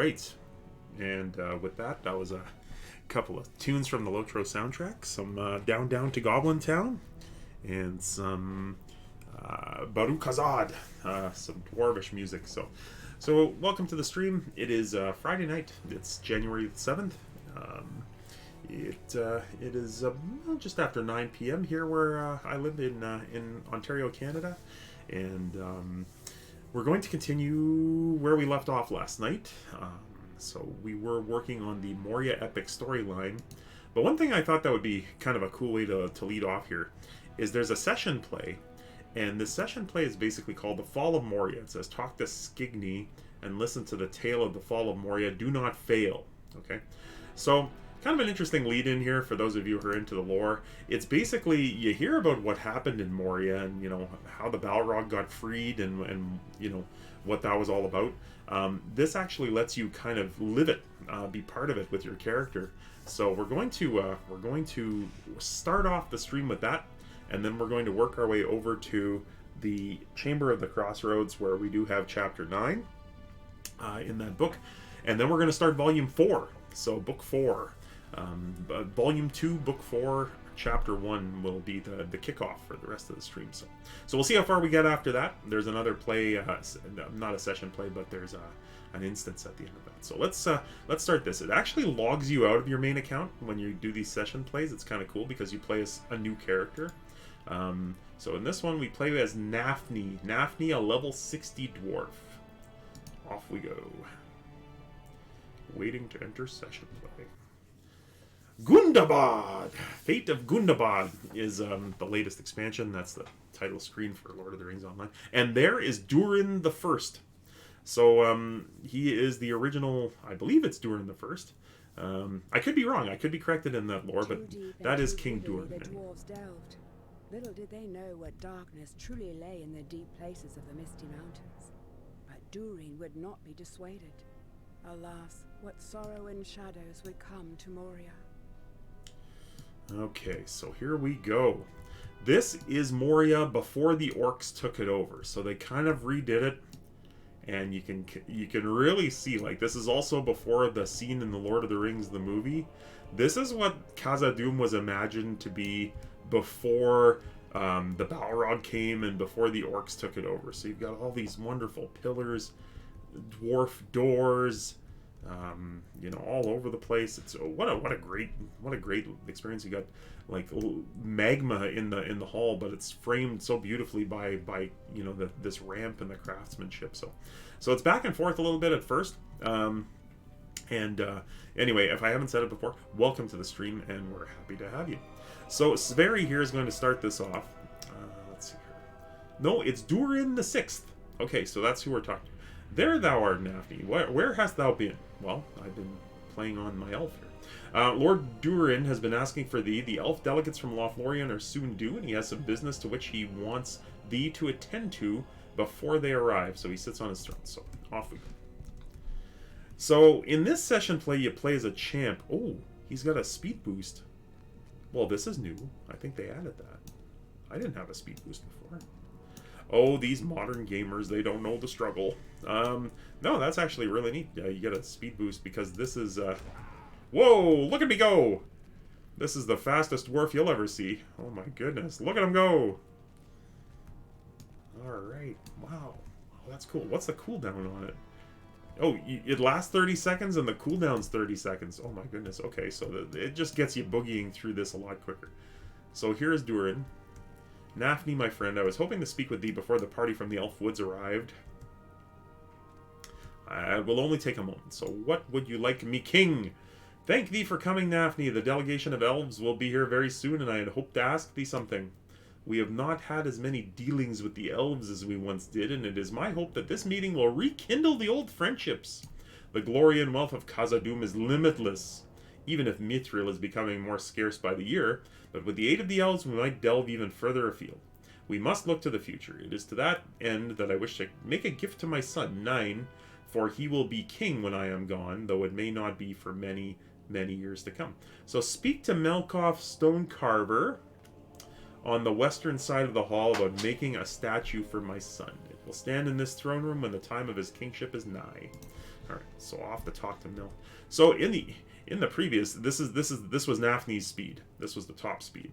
right. And with that was a couple of tunes from the Lotro soundtrack. Some Down Down to Goblin Town. And some Bridge of Kazadu. Some Dwarvish music. So welcome to the stream. It is Friday night. It's January 7th. It is just after 9 p.m. here where I live in Ontario, Canada. And we're going to continue where we left off last night. So we were working on the Moria epic storyline. But one thing I thought that would be kind of a cool way to lead off here is there's a session play. And this session play is basically called The Fall of Moria. It says, talk to Skigny and listen to the tale of the fall of Moria. Do not fail. Okay? So, kind of an interesting lead in here for those of you who are into the lore. It's basically, you hear about what happened in Moria and, how the Balrog got freed and what that was all about. This actually lets you kind of live it, be part of it with your character. So we're going to start off the stream with that. And then we're going to work our way over to the Chamber of the Crossroads, where we do have Chapter 9 in that book. And then we're going to start Volume 4. So Book 4. Volume 2, Book 4, Chapter 1 will be the kickoff for the rest of the stream. So we'll see how far we get after that. There's another play, not a session play, but there's an instance at the end of that. So let's start this. It actually logs you out of your main account when you do these session plays. It's kind of cool because you play as a new character. So in this one we play as Nafni. Nafni, a level 60 dwarf. Off we go. Waiting to enter session play. Gundabad! Fate of Gundabad is the latest expansion. That's the title screen for Lord of the Rings Online. And there is Durin the First. So he is the original, I believe it's Durin the First. I could be wrong. I could be corrected in that lore, but that is King Durin. The dwarves delved. Little did they know what darkness truly lay in the deep places of the Misty Mountains. But Durin would not be dissuaded. Alas, what sorrow and shadows would come to Moria. Okay, so here we go. This is Moria before the orcs took it over. So they kind of redid it. And you can really see, like, this is also before the scene in The Lord of the Rings, the movie. This is what Khazad-dûm was imagined to be before the Balrog came and before the orcs took it over. So you've got all these wonderful pillars, dwarf doors, all over the place. It's what a great experience. You got like magma in the hall, but it's framed so beautifully by this ramp and the craftsmanship. So it's back and forth a little bit at first. Anyway, if I haven't said it before, welcome to the stream, and we're happy to have you. So Sverri here is going to start this off. Let's see here. No, it's Durin the Sixth. Okay, so that's who we're talking to. There thou art, Nafni. Where hast thou been? Well, I've been playing on my elf here. Lord Durin has been asking for thee. The elf delegates from Lothlorien are soon due, and he has some business to which he wants thee to attend to before they arrive. So he sits on his throne. So off we go. So in this session play, you play as a champ. Oh, he's got a speed boost. Well, this is new. I think they added that. I didn't have a speed boost before. Oh, these modern gamers, they don't know the struggle. No, that's actually really neat. Yeah, you get a speed boost because this is... Whoa, look at me go! This is the fastest dwarf you'll ever see. Oh my goodness, look at him go! Alright, wow. Oh, that's cool. What's the cooldown on it? Oh, it lasts 30 seconds and the cooldown's 30 seconds. Oh my goodness, okay, so it just gets you boogieing through this a lot quicker. So here's Durin. Nafni, my friend, I was hoping to speak with thee before the party from the Elf Woods arrived. I will only take a moment, so what would you like, me king? Thank thee for coming, Nafni. The delegation of elves will be here very soon, and I had hoped to ask thee something. We have not had as many dealings with the elves as we once did, and it is my hope that this meeting will rekindle the old friendships. The glory and wealth of Khazad-dûm is limitless, even if Mithril is becoming more scarce by the year, but with the aid of the elves we might delve even further afield. We must look to the future. It is to that end that I wish to make a gift to my son, Nine, for he will be king when I am gone, though it may not be for many, many years to come. So speak to Melkoff Stonecarver on the western side of the hall about making a statue for my son. It will stand in this throne room when the time of his kingship is nigh. All right, so off to talk to Mill. So in the previous, this was Nafni's speed. This was the top speed.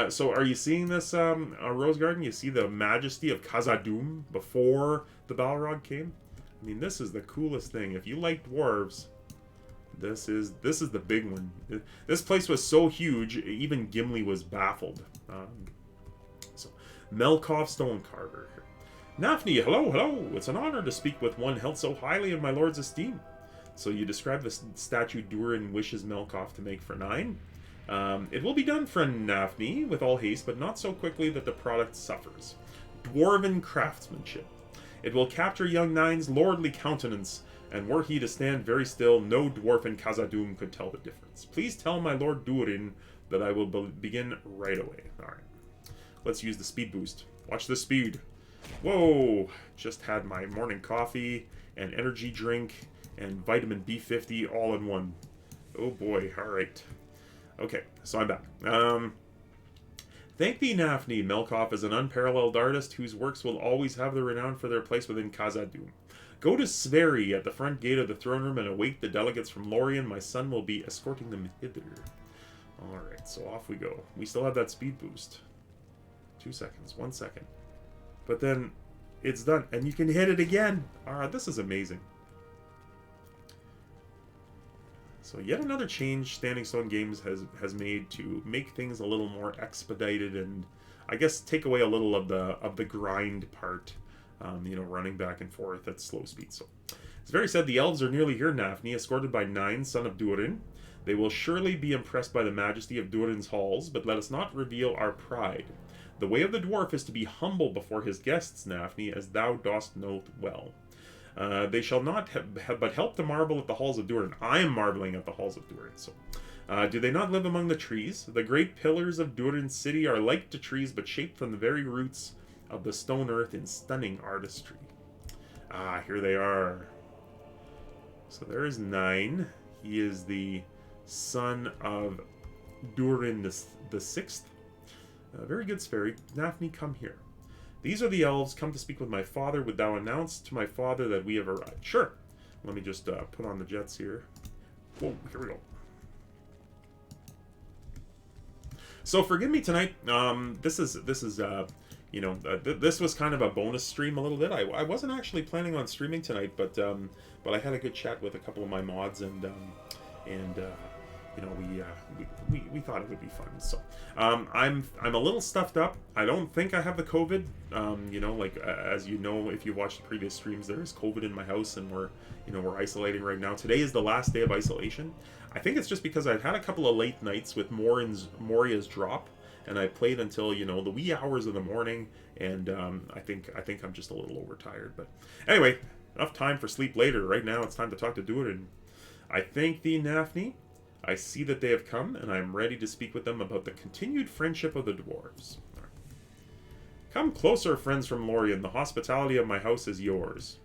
So are you seeing this, Rose Garden? You see the majesty of Kazadu before the Balrog came? I mean, this is the coolest thing. If you like dwarves, this is the big one. This place was so huge, even Gimli was baffled. So, Melkov Stonecarver. Nafni, hello, hello. It's an honor to speak with one held so highly in my lord's esteem. So you describe the statue Durin wishes Melkov to make for 9. It will be done, friend Nafni, with all haste, but not so quickly that the product suffers. Dwarven craftsmanship. It will capture young Nine's lordly countenance, and were he to stand very still, no dwarf in Khazad-dûm could tell the difference. Please tell my lord Durin that I will begin right away. Alright. Let's use the speed boost. Watch the speed. Whoa! Just had my morning coffee, and energy drink, and vitamin B50 all in one. Oh boy, alright. Okay, so I'm back. Thank thee, Nafni. Melkov is an unparalleled artist whose works will always have the renown for their place within Khazad-dûm. Go to Sverri at the front gate of the throne room and await the delegates from Lorien. My son will be escorting them hither. Alright, so off we go. We still have that speed boost. 2 seconds, 1 second. But then it's done, and you can hit it again. Alright, this is amazing. So yet another change Standing Stone Games has made to make things a little more expedited and I guess take away a little of the grind part. You know, running back and forth at slow speed. So, as Very said, the elves are nearly here, Nafni, escorted by Nine, son of Durin. They will surely be impressed by the majesty of Durin's halls, but let us not reveal our pride. The way of the dwarf is to be humble before his guests, Nafni, as thou dost know well. They shall not but help to marvel at the halls of Durin. I am marveling at the halls of Durin. So, do they not live among the trees? The great pillars of Durin's city are like to trees, but shaped from the very roots of the stone earth in stunning artistry. Ah, here they are. So there is Nine. He is the son of Durin the Sixth. Very good, Sverri. Nafni, come here. These are the elves, come to speak with my father. Would thou announce to my father that we have arrived? Sure. Let me just put on the jets here. Whoa, here we go. So forgive me tonight. This is you know, this was kind of a bonus stream a little bit. I wasn't actually planning on streaming tonight, but I had a good chat with a couple of my mods, and you know, we thought it would be fun. So I'm a little stuffed up. I don't think I have the COVID. You know, like as you know, if you watched the previous streams, there is COVID in my house, and we're isolating right now. Today is the last day of isolation. I think it's just because I've had a couple of late nights with Moria's drop. And I played until, you know, the wee hours of the morning, and I think I'm just a little overtired. But anyway, enough time for sleep later. Right now, it's time to talk to Durin. I thank thee, Nafni. I see that they have come, and I am ready to speak with them about the continued friendship of the dwarves. Right. Come closer, friends from Lorien. The hospitality of my house is yours.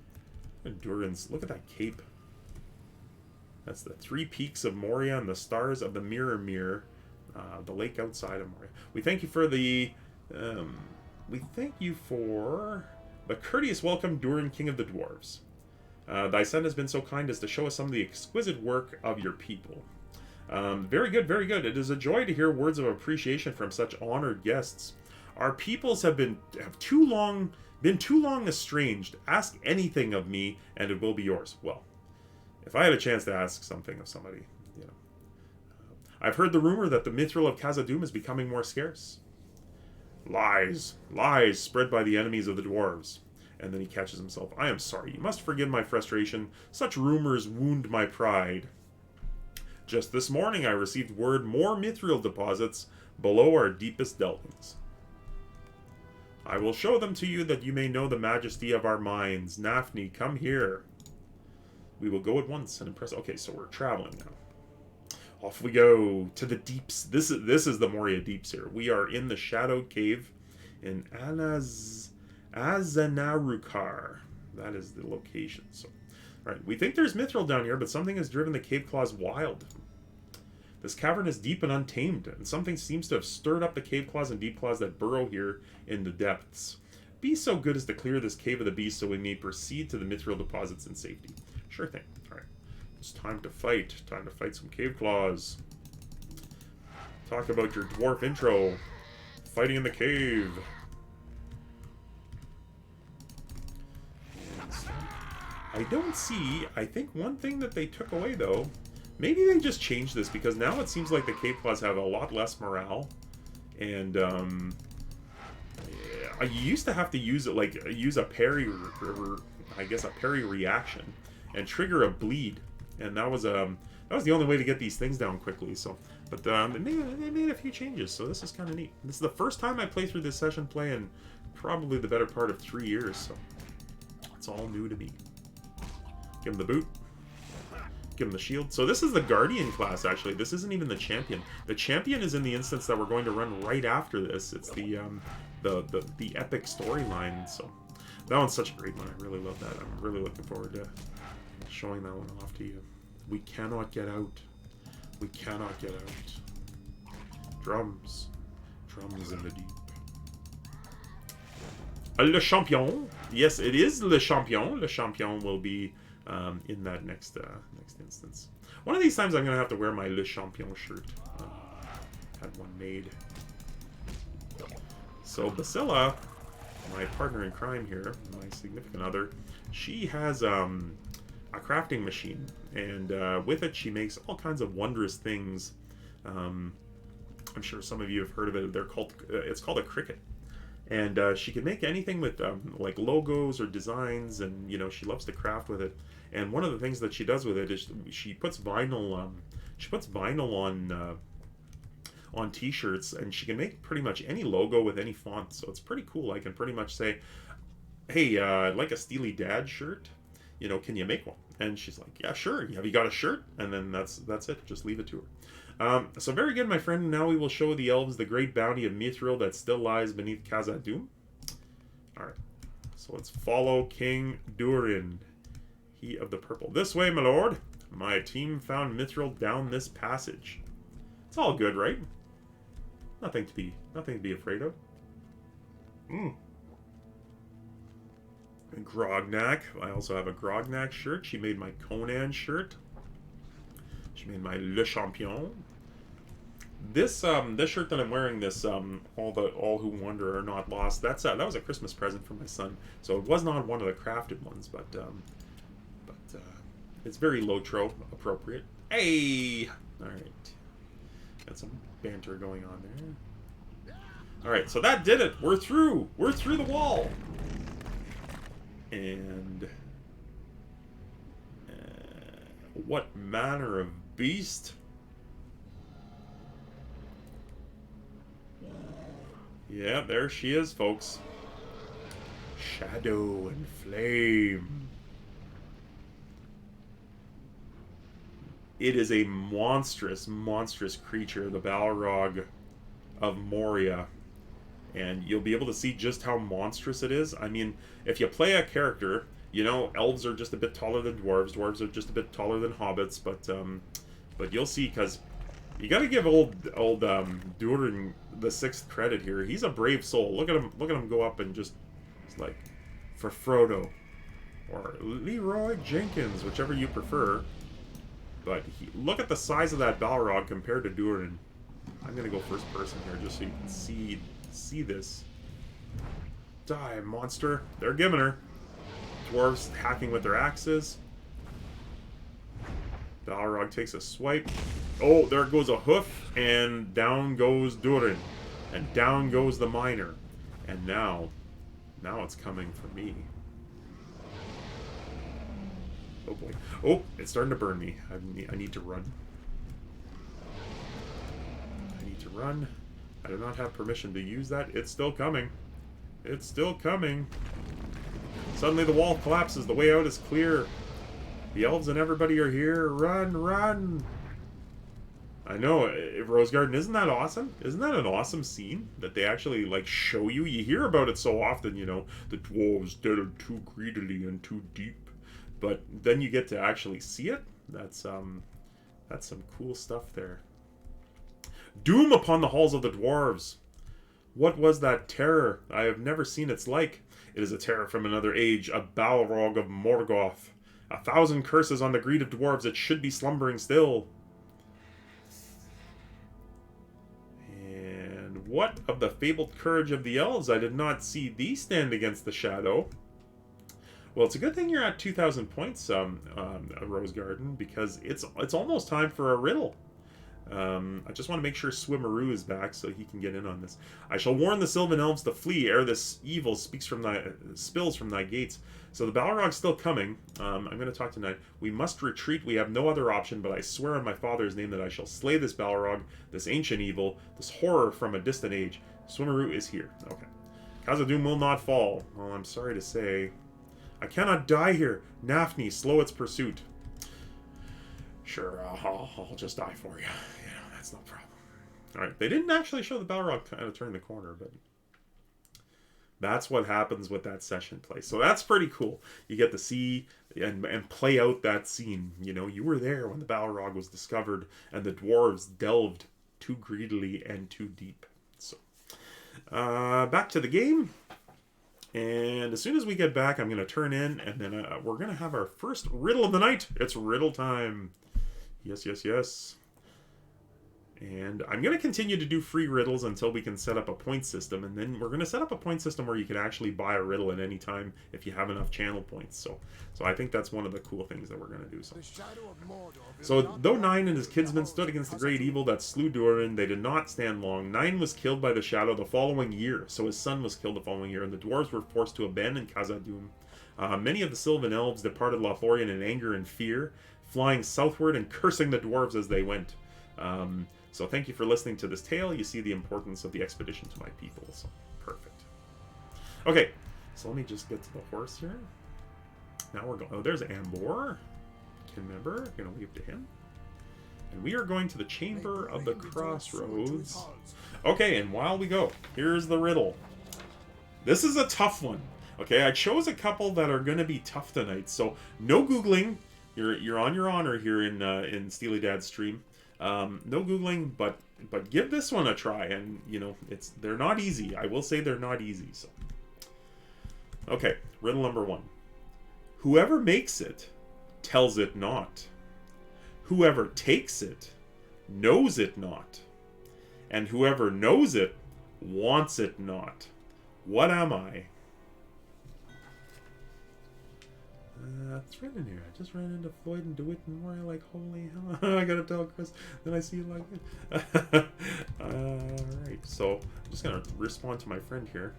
And Durin's, look at that cape. That's the 3 peaks of Moria and the stars of the Mirror. The lake outside of Moria. We thank you for the courteous welcome, Durin, King of the Dwarves. Thy son has been so kind as to show us some of the exquisite work of your people. Very good, very good. It is a joy to hear words of appreciation from such honored guests. Our peoples have been too long estranged. Ask anything of me, and it will be yours. Well, if I had a chance to ask something of somebody, you know. I've heard the rumor that the mithril of Khazad-dûm is becoming more scarce. Lies. Lies spread by the enemies of the dwarves. And then he catches himself. I am sorry. You must forgive my frustration. Such rumors wound my pride. Just this morning I received word more mithril deposits below our deepest delvings. I will show them to you that you may know the majesty of our mines. Nafni, come here. We will go at once and impress... Okay, so we're traveling now. Off we go to the deeps. This is the Moria deeps here. We are in the Shadowed Cave in Azanarukar. That is the location. So, right, we think there's mithril down here, but something has driven the cave claws wild. This cavern is deep and untamed, and something seems to have stirred up the cave claws and deep claws that burrow here in the depths. Be so good as to clear this cave of the beast so we may proceed to the mithril deposits in safety. Sure thing. Alright. It's time to fight. Time to fight some cave claws. Talk about your dwarf intro. Fighting in the cave. I don't see... I think one thing that they took away, though... Maybe they just changed this, because now it seems like the cave claws have a lot less morale. And, you used to have to use it, like, use a parry... I guess a parry reaction. And trigger a bleed. And that was the only way to get these things down quickly, so... But they made a few changes, so this is kind of neat. This is the first time I play through this session play in probably the better part of 3 years, so it's all new to me. Give him the boot. Give him the shield. So this is the Guardian class, actually. This isn't even the Champion. The Champion is in the instance that we're going to run right after this. It's the epic storyline, so that one's such a great one. I really love that. I'm really looking forward to showing that one off to you. We cannot get out. We cannot get out. Drums. Drums in the deep. Le Champion. Yes, it is Le Champion. Le Champion will be in that next instance. One of these times I'm going to have to wear my Le Champion shirt. Had one made. So Basilla, my partner in crime here, my significant other, she has... a crafting machine, and with it she makes all kinds of wondrous things. I'm sure some of you have heard of it. It's called a cricket, and she can make anything with like logos or designs, and you know, she loves to craft with it. And one of the things that she does with it is she puts vinyl on t-shirts, and she can make pretty much any logo with any font, so it's pretty cool. I can pretty much say, hey, I'd like a Steely Dad shirt. You know, can you make one? And she's like, yeah, sure. Have you got a shirt? And then that's it. Just leave it to her. So very good, my friend. Now we will show the elves the great bounty of Mithril that still lies beneath Kazadu. Alright. So let's follow King Durin, he of the purple. This way, my lord. My team found Mithril down this passage. It's all good, right? Nothing to be afraid of. And Grognak. I also have a Grognak shirt. She made my Conan shirt. She made my Le Champion. This shirt that I'm wearing, this all who wander are not lost. That was a Christmas present for my son. So it was not one of the crafted ones, but it's very Lotro appropriate. Hey, all right. Got some banter going on there. All right, so that did it. We're through. We're through the wall. And what manner of beast? Yeah, there she is, folks. Shadow and flame. It is a monstrous, monstrous creature, the Balrog of Moria. And you'll be able to see just how monstrous it is. I mean, if you play a character, you know, elves are just a bit taller than dwarves. Dwarves are just a bit taller than hobbits. But you'll see, because you got to give old Durin the 6th credit here. He's a brave soul. Look at him go up and just, it's like, for Frodo or Leroy Jenkins, whichever you prefer. But look at the size of that Balrog compared to Durin. I'm gonna go first person here just so you can see this. Die, monster. They're giving her. Dwarves hacking with their axes. Balrog takes a swipe. Oh, there goes a hoof, and down goes Durin. And down goes the miner. And now it's coming for me. Oh boy. Oh, it's starting to burn me. I need to run. I need to run. I do not have permission to use that. It's still coming. It's still coming. Suddenly the wall collapses. The way out is clear. The elves and everybody are here. Run, run! I know, Rose Garden, isn't that awesome? Isn't that an awesome scene? That they actually, like, show you? You hear about it so often, you know. The dwarves diddled too greedily and too deep. But then you get to actually see it. That's some cool stuff there. Doom upon the halls of the dwarves. What was that terror? I have never seen its like. It is a terror from another age, a Balrog of Morgoth. 1,000 curses on the greed of dwarves. It should be slumbering still. And what of the fabled courage of the elves? I did not see thee stand against the shadow. Well, it's a good thing you're at 2,000 points, Rose Garden, because it's almost time for a riddle. I just want to make sure Swimmeroo is back so he can get in on this. I shall warn the Sylvan Elves to flee ere this evil spills from thy gates. So the Balrog's still coming. I'm going to talk tonight. We must retreat. We have no other option, but I swear on my father's name that I shall slay this Balrog, this ancient evil, this horror from a distant age. Swimmeroo is here. Okay. Khazad-dûm will not fall. Well, I'm sorry to say. I cannot die here. Nafni, slow its pursuit. Sure, I'll just die for you. Yeah, that's no problem. Alright, they didn't actually show the Balrog kind of turn the corner, but that's what happens with that session play. So that's pretty cool. You get to see and play out that scene. You know, you were there when the Balrog was discovered and the dwarves delved too greedily and too deep. So, back to the game. And as soon as we get back, I'm going to turn in, and then we're going to have our first riddle of the night. It's riddle time. Yes, yes, yes. And I'm going to continue to do free riddles until we can set up a point system. And then we're going to set up a point system where you can actually buy a riddle at any time if you have enough channel points. So I think that's one of the cool things that we're going to do. So though Nine and his kinsmen stood against the great evil that slew Durin, they did not stand long. Nine was killed by the shadow the following year. So his son was killed the following year. And the dwarves were forced to abandon Khazad-dûm. Many of the Sylvan elves departed Lothlorien in anger and fear, flying southward and cursing the dwarves as they went. So thank you for listening to this tale. You see the importance of the expedition to my people. So perfect. Okay, so let me just get to the horse here. Now we're going. Oh, there's Ambor. Kin member. Gonna leave to him. And we are going to the Chamber of the Crossroads. Okay, and while we go, here's the riddle. This is a tough one. Okay, I chose a couple that are going to be tough tonight. So no Googling. You're on your honor here in Steely Dad's stream. No Googling, but give this one a try, and you know they're not easy. I will say they're not easy. So, okay, riddle number 1. Whoever makes it tells it not. Whoever takes it knows it not, and whoever knows it wants it not. What am I? It's right in here. I just ran into Floyd and DeWitt and Moria like, holy hell. I gotta tell Chris. Then I see you like it. Alright, so I'm just gonna respond to my friend here.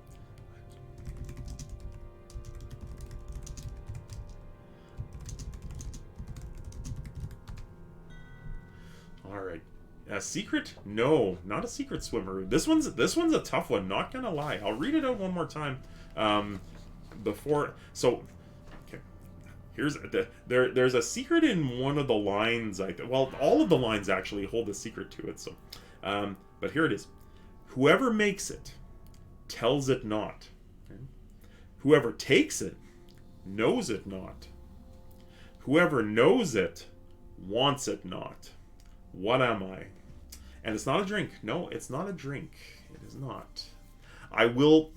Alright. A secret? No, not a secret, Swimmeroo. This one's a tough one, not gonna lie. I'll read it out one more time. Here's there's a secret in one of the lines. Well, all of the lines actually hold a secret to it. So, but here it is. Whoever makes it tells it not. Okay? Whoever takes it knows it not. Whoever knows it wants it not. What am I? And it's not a drink. No, it's not a drink. It is not. I will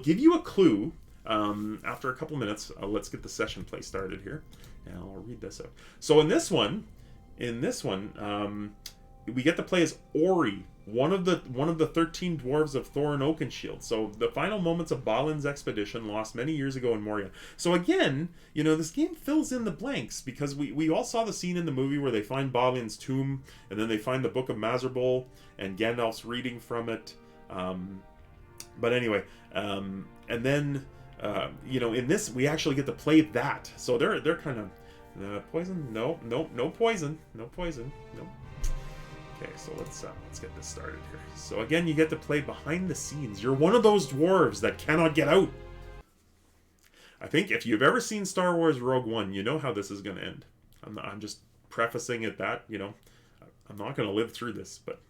give you a clue. After a couple minutes, let's get the session play started here, and I'll read this out. So in this one, we get to play as Ori, one of the 13 dwarves of Thorin Oakenshield. So the final moments of Balin's expedition, lost many years ago in Moria. So again, this game fills in the blanks because we all saw the scene in the movie where they find Balin's tomb, and then they find the Book of Mazarbul, and Gandalf's reading from it. But anyway, and then. In this we actually get to play that, so they're kind of poison. No poison. No. Okay, so let's get this started here. So again, you get to play behind the scenes. You're one of those dwarves that cannot get out. I think if you've ever seen Star Wars Rogue One, you know how this is going to end. I'm just prefacing it that I'm not going to live through this, but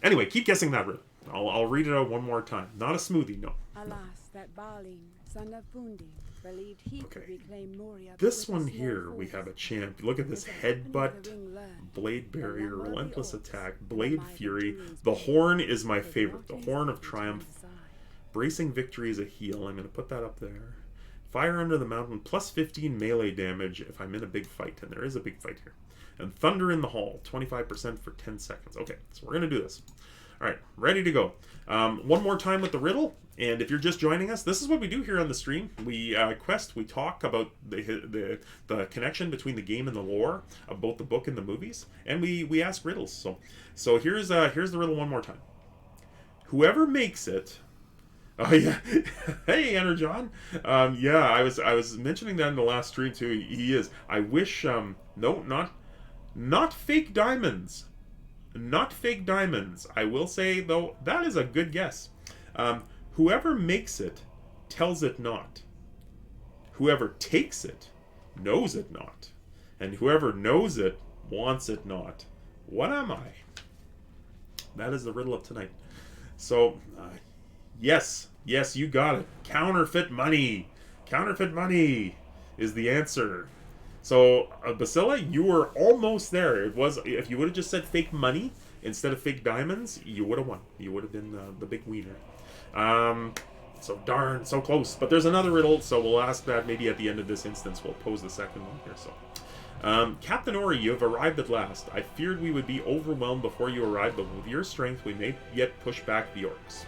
anyway, keep guessing that riddle. I'll read it out one more time. Not a smoothie, no. Alas, that Balin, son of Fundi, believed he could reclaim Moria. This one here, we have a champ. Look at this headbutt, blade barrier, relentless attack, blade fury. The horn is my favorite. The horn of triumph. Bracing victory is a heal. I'm going to put that up there. Fire under the mountain, plus 15 melee damage if I'm in a big fight. And there is a big fight here. And thunder in the hall, 25% for 10 seconds. Okay, so we're going to do this. All right, ready to go. One more time with the riddle. And if you're just joining us, this is what we do here on the stream. We quest, we talk about the connection between the game and the lore of both the book and the movies. And we ask riddles. So here's the riddle one more time. Whoever makes it... Oh yeah, hey Energon. Yeah, I was mentioning that in the last stream too. He is. I wish. No, not fake diamonds. Not fake diamonds. I will say though that is a good guess. Whoever makes it tells it not. Whoever takes it knows it not, and whoever knows it wants it not. What am I? That is the riddle of tonight. So. Yes, you got it. Counterfeit money. Counterfeit money is the answer. So, Basila, you were almost there. It was, if you would have just said fake money instead of fake diamonds, you would have won. You would have been the big wiener. So darn, so close. But there's another riddle, so we'll ask that maybe at the end of this instance. We'll pose the second one here. So, Captain Ori, you have arrived at last. I feared we would be overwhelmed before you arrived, but with your strength, we may yet push back the orcs.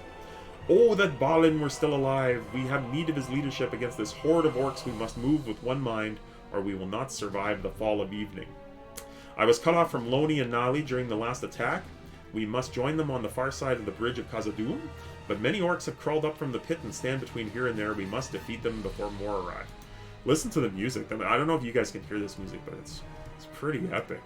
Oh, that Balin were still alive! We have need of his leadership against this horde of orcs. We must move with one mind, or we will not survive the fall of evening. I was cut off from Loni and Nali during the last attack. We must join them on the far side of the Bridge of Kazadu, but many orcs have crawled up from the pit and stand between here and there. We must defeat them before more arrive. Listen to the music. I don't know if you guys can hear this music, but it's pretty epic.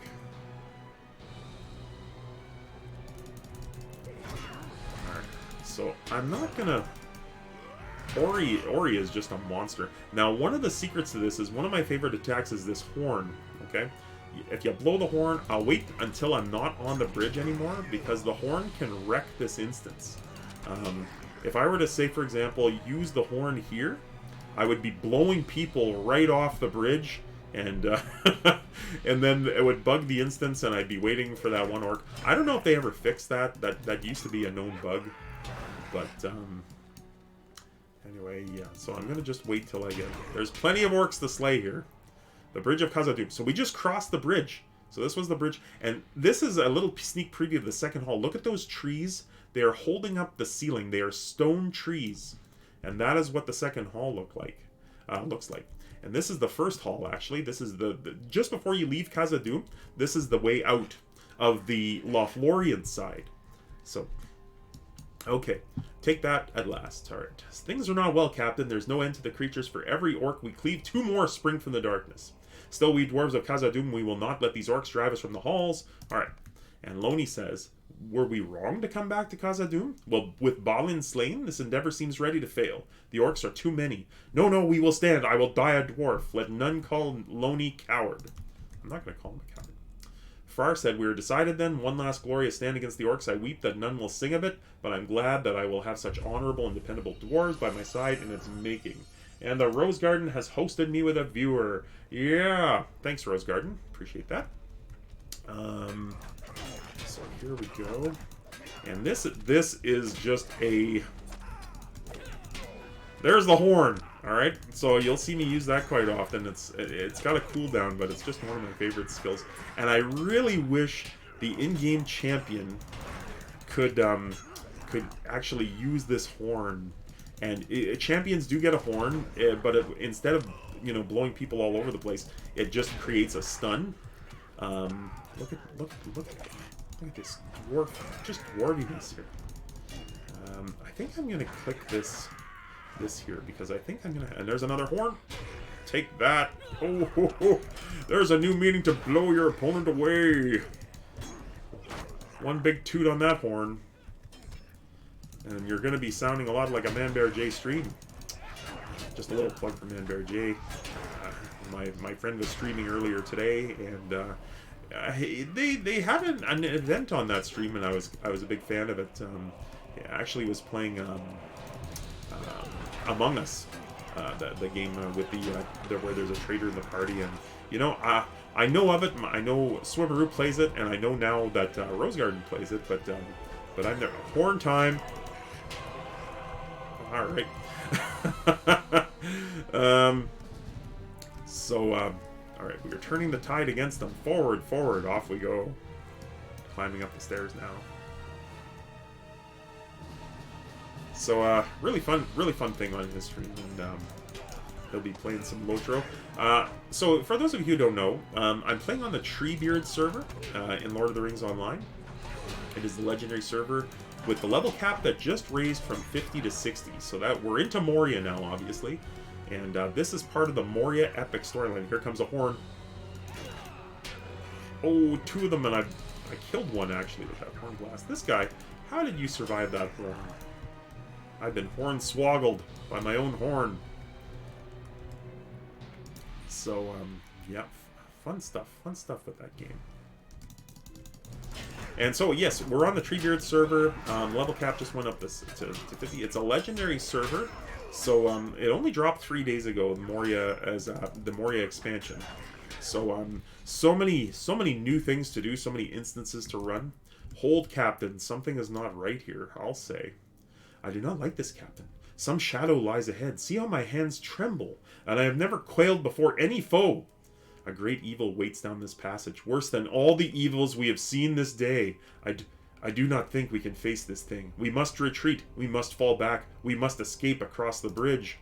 So I'm not gonna... Ori is just a monster. Now, one of the secrets to this is one of my favorite attacks is this horn, okay? If you blow the horn, I'll wait until I'm not on the bridge anymore, because the horn can wreck this instance. If I were to say, for example, use the horn here, I would be blowing people right off the bridge, and and then it would bug the instance, and I'd be waiting for that one orc. I don't know if they ever fixed that. That used to be a known bug. But, anyway, yeah. So I'm going to just wait till I get... There's plenty of orcs to slay here. The Bridge of Kazadu. So we just crossed the bridge. So this was the bridge. And this is a little sneak preview of the second hall. Look at those trees. They are holding up the ceiling. They are stone trees. And that is what the second hall looks like. And this is the first hall, actually. This is the just before you leave Kazadu, this is the way out of the Lothlorien side. So... Okay, take that at last. Alright. Things are not well, Captain. There's no end to the creatures. For every orc we cleave, 2 more spring from the darkness. Still, we dwarves of Khazad-dûm, we will not let these orcs drive us from the halls. Alright. And Loni says, were we wrong to come back to Khazad-dûm? Well, with Balin slain, this endeavor seems ready to fail. The orcs are too many. No, we will stand. I will die a dwarf. Let none call Loni coward. I'm not going to call him a coward. Far said, we are decided then, one last glorious stand against the orcs. I weep that none will sing of it, but I'm glad that I will have such honorable and dependable dwarves by my side in its making. And the Rose Garden has hosted me with a viewer. Yeah, thanks Rose Garden, appreciate that. So here we go. And this is just a... There's the horn! Alright, so you'll see me use that quite often. It's got a cooldown, but it's just one of my favorite skills. And I really wish the in-game champion could actually use this horn. And champions do get a horn, but instead of blowing people all over the place, it just creates a stun. Look at this dwarf, just dwarviness here. I think I'm gonna click this here because I think I'm gonna. And there's another horn. Take that! Oh, there's a new meaning to blow your opponent away. One big toot on that horn, and you're gonna be sounding a lot like a ManBearJ stream. Just a little plug for ManBearJ. My friend was streaming earlier today, and they had an event on that stream, and I was a big fan of it. He actually was playing Among Us, the game with the where there's a traitor in the party, and I know of it. I know Swimmeroo plays it, and I know now that Rose Garden plays it, but I'm there. Horn time. All right. Alright, we are turning the tide against them. Forward, forward, off we go. Climbing up the stairs now. So, really fun thing on his stream, and he'll be playing some Lotro. So, for those of you who don't know, I'm playing on the Treebeard server in Lord of the Rings Online. It is the legendary server with the level cap that just raised from 50 to 60. So that we're into Moria now, obviously. And this is part of the Moria epic storyline. Here comes a horn. Oh, 2 of them, and I killed one, actually, with that horn blast. This guy, how did you survive that horn? I've been hornswoggled by my own horn. So, yeah, fun stuff with that game. And so, yes, we're on the Treebeard server. Level cap just went up to 50. It's a legendary server. So, it only dropped 3 days ago, Moria, as the Moria expansion. So, so many new things to do, so many instances to run. Hold, Captain. Something is not right here, I'll say. I do not like this, Captain. Some shadow lies ahead. See how my hands tremble, and I have never quailed before any foe. A great evil waits down this passage, worse than all the evils we have seen this day. I do not think we can face this thing. We must retreat. We must fall back. We must escape across the bridge.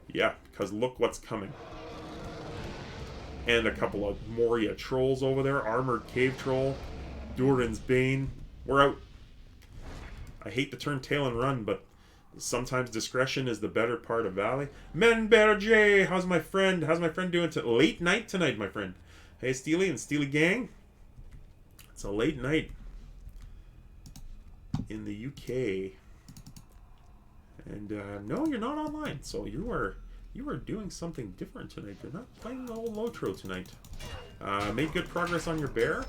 Yeah, because look what's coming. And a couple of Moria trolls over there. Armored cave troll. Durin's Bane. We're out. I hate to turn tail and run, but sometimes discretion is the better part of Valley. Menberger, how's my friend? How's my friend doing? Late night tonight, my friend. Hey, Steely and Steely Gang. It's a late night in the UK. And no, you're not online. So you are doing something different tonight. You're not playing the old Lotro tonight. Made good progress on your bear.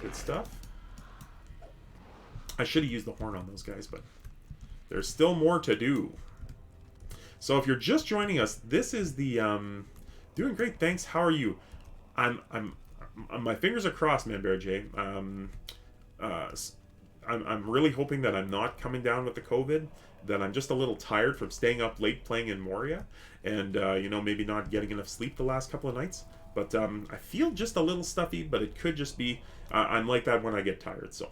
Good stuff. I should have used the horn on those guys, but there's still more to do. So if you're just joining us, this is the doing great. Thanks. How are you? I'm my fingers are crossed, man, Bear J. I'm really hoping that I'm not coming down with the COVID. That I'm just a little tired from staying up late playing in Moria, and you know, maybe not getting enough sleep the last couple of nights. But I feel just a little stuffy, but it could just be I'm like that when I get tired. So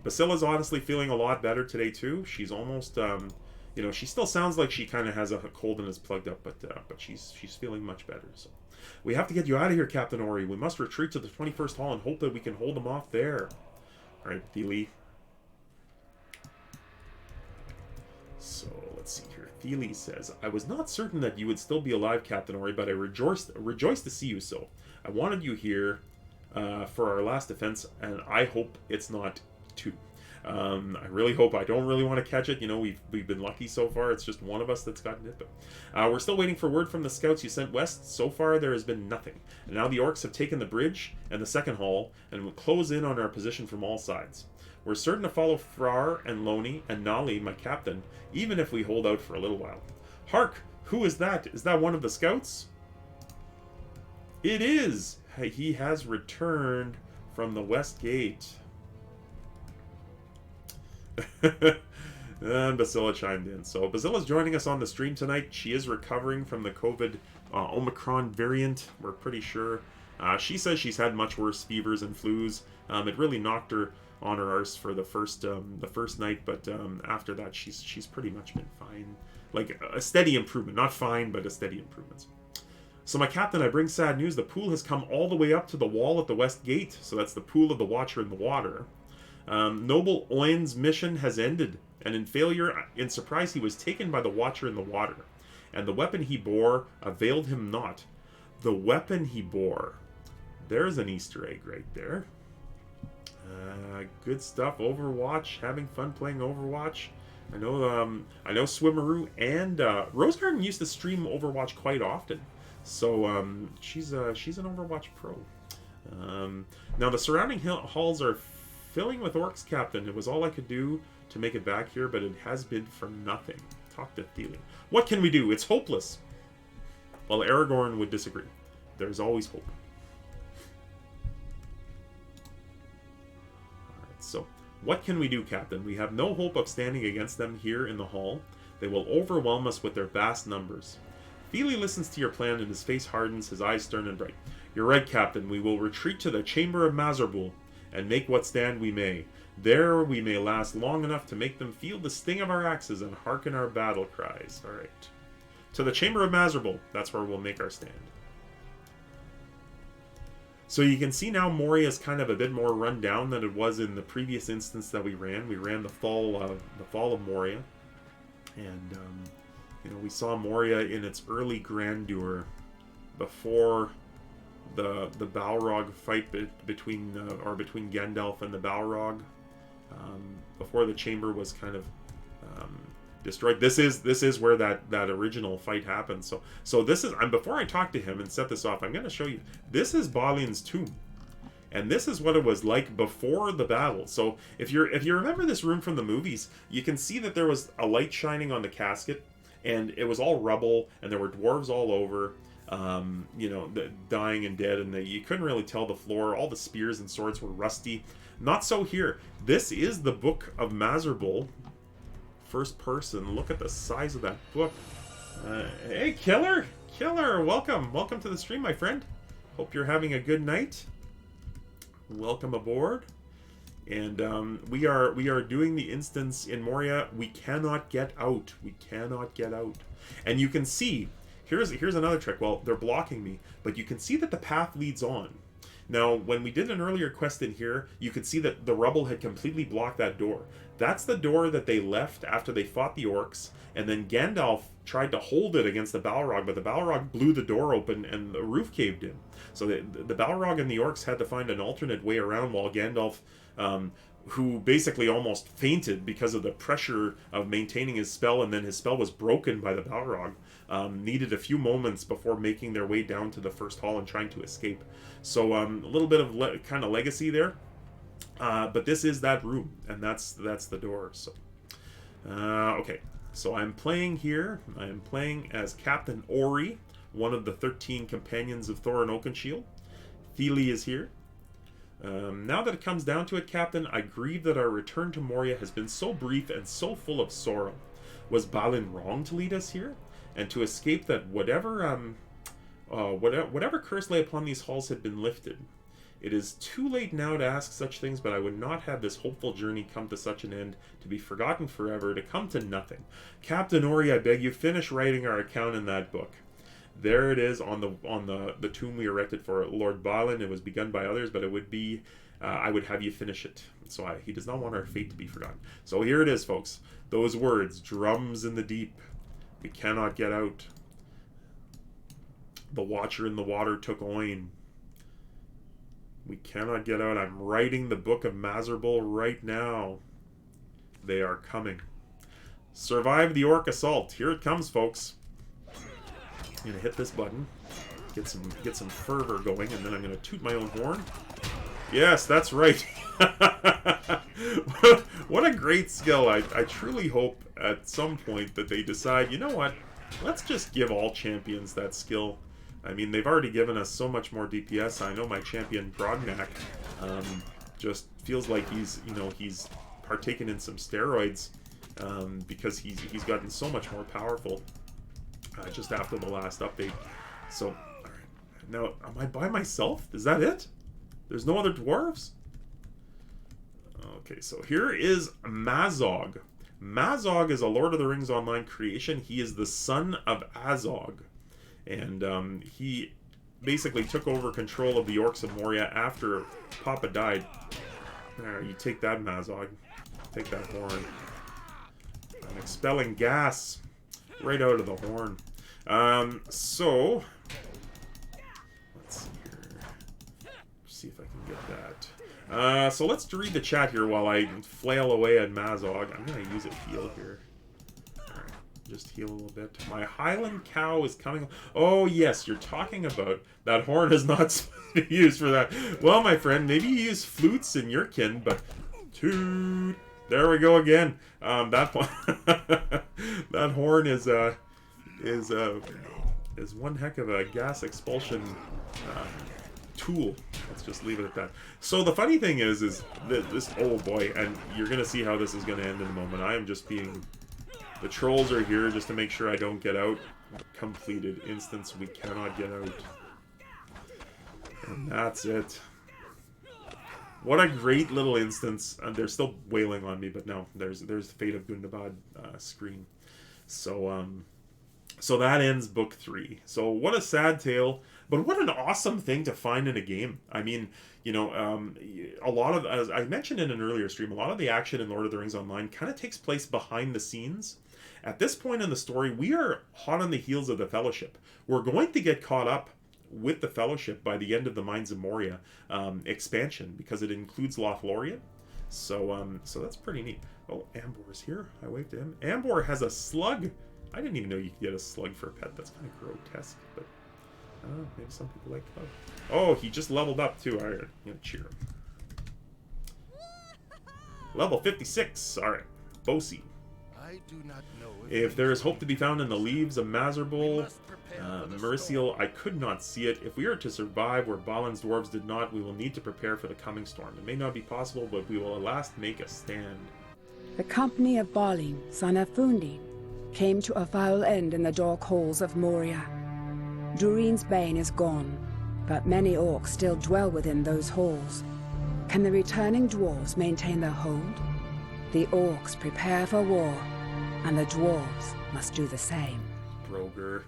Basila's honestly feeling a lot better today too. She's almost, you know, she still sounds like she kind of has a cold and is plugged up, but she's feeling much better. So we have to get you out of here, Captain Ori. We must retreat to the 21st Hall and hope that we can hold them off there. All right, Thiele. So let's see here. Thiele says, "I was not certain that you would still be alive, Captain Ori, but I rejoiced to see you. So I wanted you here." For our last defense, and I hope it's not 2. I really hope. I don't really want to catch it. You know, we've been lucky so far. It's just one of us that's gotten it. But we're still waiting for word from the scouts you sent west. So far, there has been nothing. And now the orcs have taken the bridge and the second hall and will close in on our position from all sides. We're certain to follow Frar and Loney and Nali, my captain, even if we hold out for a little while. Hark! Who is that? Is that one of the scouts? It is! He has returned from the West Gate. And Basila chimed in. So Basila's joining us on the stream tonight. She is recovering from the COVID Omicron variant, we're pretty sure. She says she's had much worse fevers and flus. It really knocked her on her arse for the first night, but after that she's pretty much been fine. Like a steady improvement. Not fine, but a steady improvement. So my captain, I bring sad news. The pool has come all the way up to the wall at the West Gate. So that's the pool of the Watcher in the water. Noble Owen's mission has ended. And in failure, in surprise, he was taken by the Watcher in the water. And the weapon he bore availed him not. The weapon he bore. There's an Easter egg right there. Good stuff. Overwatch. Having fun playing Overwatch. I know Swimmeroo and Rose Garden used to stream Overwatch quite often. So she's an Overwatch pro. Now the surrounding halls are filling with orcs, Captain. It was all I could do to make it back here, but it has been for nothing. Talk to Thiele. What can we do? It's hopeless. Well, Aragorn would disagree. There's always hope. Alright, so What can we do, Captain? We have no hope of standing against them here in the hall. They will overwhelm us with their vast numbers. Feely listens to your plan and his face hardens, his eyes stern and bright. You're right, Captain. We will retreat to the chamber of Mazarbul and make what stand we may. There we may last long enough to make them feel the sting of our axes and hearken our battle cries. Alright. To the chamber of Mazarbul. That's where we'll make our stand. So you can see now Moria is kind of a bit more run down than it was in the previous instance that we ran. We ran the fall of Moria. And, you know, we saw Moria in its early grandeur before the Balrog fight between Gandalf and the Balrog, before the chamber was kind of destroyed. This is where that original fight happened. So this is, and before I talk to him and set this off, I'm going to show you. This is Balin's tomb. And this is what it was like before the battle. So if you remember this room from the movies, you can see that there was a light shining on the casket, and it was all rubble, and there were dwarves all over, you know, dying and dead, and you couldn't really tell the floor. All the spears and swords were rusty. Not so here. This is the Book of Mazarbul, first person. Look at the size of that book. Hey, Killer, welcome to the stream, my friend. Hope you're having a good night. Welcome aboard. And we are doing the instance in Moria. We cannot get out. And you can see, here's another trick. Well, they're blocking me, but you can see that the path leads on. Now, when we did an earlier quest in here, you could see that the rubble had completely blocked that door. That's the door that they left after they fought the orcs, and then Gandalf tried to hold it against the Balrog, but the Balrog blew the door open and the roof caved in. So the Balrog and the orcs had to find an alternate way around, while Gandalf, who basically almost fainted because of the pressure of maintaining his spell, and then his spell was broken by the Balrog, needed a few moments before making their way down to the first hall and trying to escape. So a little bit of kind of legacy there. But this is that room, and that's the door. So okay, so I'm playing here. I am playing as Captain Ori, one of the 13 companions of Thorin Oakenshield. Feely is here. Now that it comes down to it, Captain, I grieve that our return to Moria has been so brief and so full of sorrow. Was Balin wrong to lead us here, and to escape that whatever curse lay upon these halls had been lifted? It is too late now to ask such things, but I would not have this hopeful journey come to such an end, to be forgotten forever, to come to nothing. Captain Ori, I beg you, finish writing our account in that book. There it is on the tomb we erected for Lord Balin. It was begun by others, but it would be, I would have you finish it. So he does not want our fate to be forgotten. So here it is, folks. Those words, drums in the deep. We cannot get out. The watcher in the water took Oin. We cannot get out. I'm writing the Book of Mazarbul right now. They are coming. Survive the orc assault. Here it comes, folks. I'm gonna hit this button, get some fervor going, and then I'm gonna toot my own horn. Yes, that's right. What a great skill. I truly hope at some point that they decide, you know what, let's just give all champions that skill. I mean, they've already given us so much more DPS. I know my champion Brognak just feels like he's partaken in some steroids because he's gotten so much more powerful just after the last update. So, all right. Now, am I by myself? Is that it? There's no other dwarves? Okay, so here is Mazog. Mazog is a Lord of the Rings Online creation. He is the son of Azog. And he basically took over control of the orcs of Moria after Papa died. There, you take that, Mazog. Take that horn. I'm expelling gas right out of the horn. So let's see here. See if I can get that. So let's read the chat here while I flail away at Mazog. I'm gonna use a heal here. Alright, just heal a little bit. My Highland cow is coming. Oh yes, you're talking about that horn is not supposed to be used for that. Well, my friend, maybe you use flutes in your kin, but toot. There we go again. That horn is one heck of a gas expulsion tool. Let's just leave it at that. So the funny thing is that this, oh boy, and you're gonna see how this is gonna end in a moment. I am just being, the trolls are here just to make sure I don't get out. Completed instance, we cannot get out. And that's it. What a great little instance. And they're still wailing on me, but no, there's the Fate of Gundabad screen. So so that ends book 3. So what a sad tale, but what an awesome thing to find in a game. I mean, you know, a lot of, as I mentioned in an earlier stream, a lot of the action in Lord of the Rings Online kind of takes place behind the scenes. At this point in the story, we are hot on the heels of the Fellowship. We're going to get caught up with the Fellowship by the end of the Mines of Moria expansion, because it includes Lothlorien. So so that's pretty neat. Oh, Ambor's here. I waved to him. Ambor has a slug. I didn't even know you could get a slug for a pet. That's kind of grotesque, but I don't know. Maybe some people like bugs. Oh, he just leveled up too. All right, I'm gonna cheer him. Level 56. All right, Bosi. I do not know if there is hope to be found in the leaves of Mazarbul, Mercial, I could not see it. If we are to survive where Balin's dwarves did not, we will need to prepare for the coming storm. It may not be possible, but we will at last make a stand. The company of Balin, son of Fundin, came to a foul end in the dark halls of Moria. Durin's bane is gone, but many orcs still dwell within those halls. Can the returning dwarves maintain their hold? The orcs prepare for war, and the dwarves must do the same. Broger.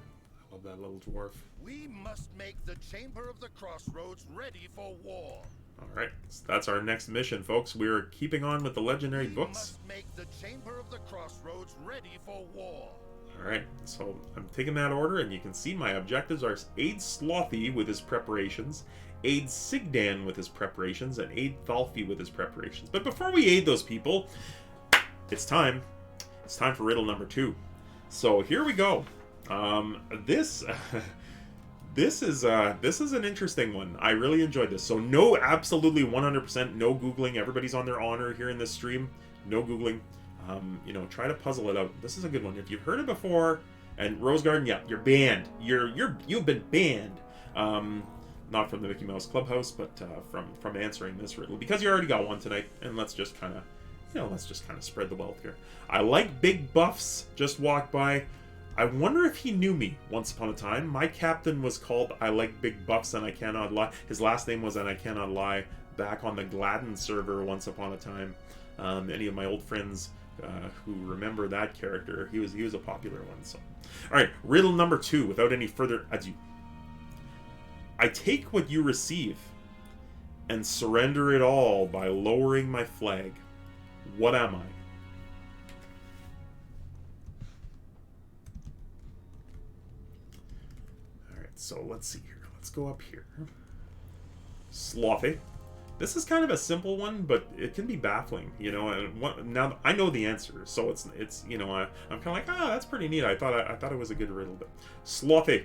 I love that little dwarf. We must make the Chamber of the Crossroads ready for war. Alright, so that's our next mission, folks. We're keeping on with the legendary books. We must make the Chamber of the Crossroads ready for war. Alright, so I'm taking that order, and you can see my objectives are aid Slothy with his preparations, aid Sigdan with his preparations, and aid Thalfi with his preparations. But before we aid those people, it's time. It's time for riddle number 2. So here we go. This is an interesting one. I really enjoyed this. So no, absolutely 100% no Googling. Everybody's on their honor here in this stream. No Googling. You know, try to puzzle it out. This is a good one. If you've heard it before, and Rose Garden, yeah, you're banned. You've been banned. Not from the Mickey Mouse Clubhouse, but from answering this riddle, because you already got one tonight. And let's just kind of, you know, let's just kind of spread the wealth here. I like big buffs. Just walked by. I wonder if he knew me once upon a time. My captain was called I Like Big Buffs and I Cannot Lie. His last name was And I Cannot Lie, back on the Gladden server once upon a time. Any of my old friends who remember that character, he was a popular one. So, all right, riddle number 2. Without any further ado, I take what you receive and surrender it all by lowering my flag. What am I? So let's see here. Let's go up here. Slothy. This is kind of a simple one, but it can be baffling, you know. And now I know the answer, so it's you know, I'm kind of like, that's pretty neat. I thought it was a good riddle, but Slothy.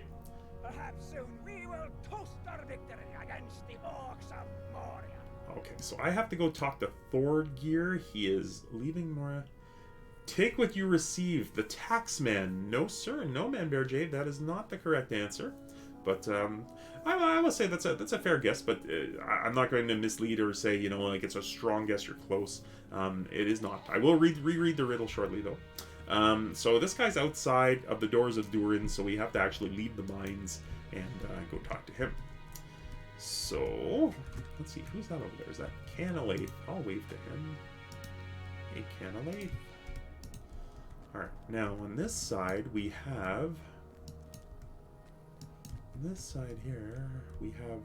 Perhaps soon we will toast our victory against the orcs of Moria. Okay, so I have to go talk to Thorgeir. He is leaving Moria. Take what you receive. The taxman. No, sir. No, Manbear Jade. That is not the correct answer. But I will say that's a fair guess, but I'm not going to mislead or say, you know, like it's a strong guess, you're close. It is not. I will reread the riddle shortly, though. So this guy's outside of the doors of Durin, so we have to actually leave the mines and go talk to him. So, let's see, who's that over there? Is that Canalaith? I'll wave to him. Hey, Canalaith. Alright, now on this side we have... this side here, we have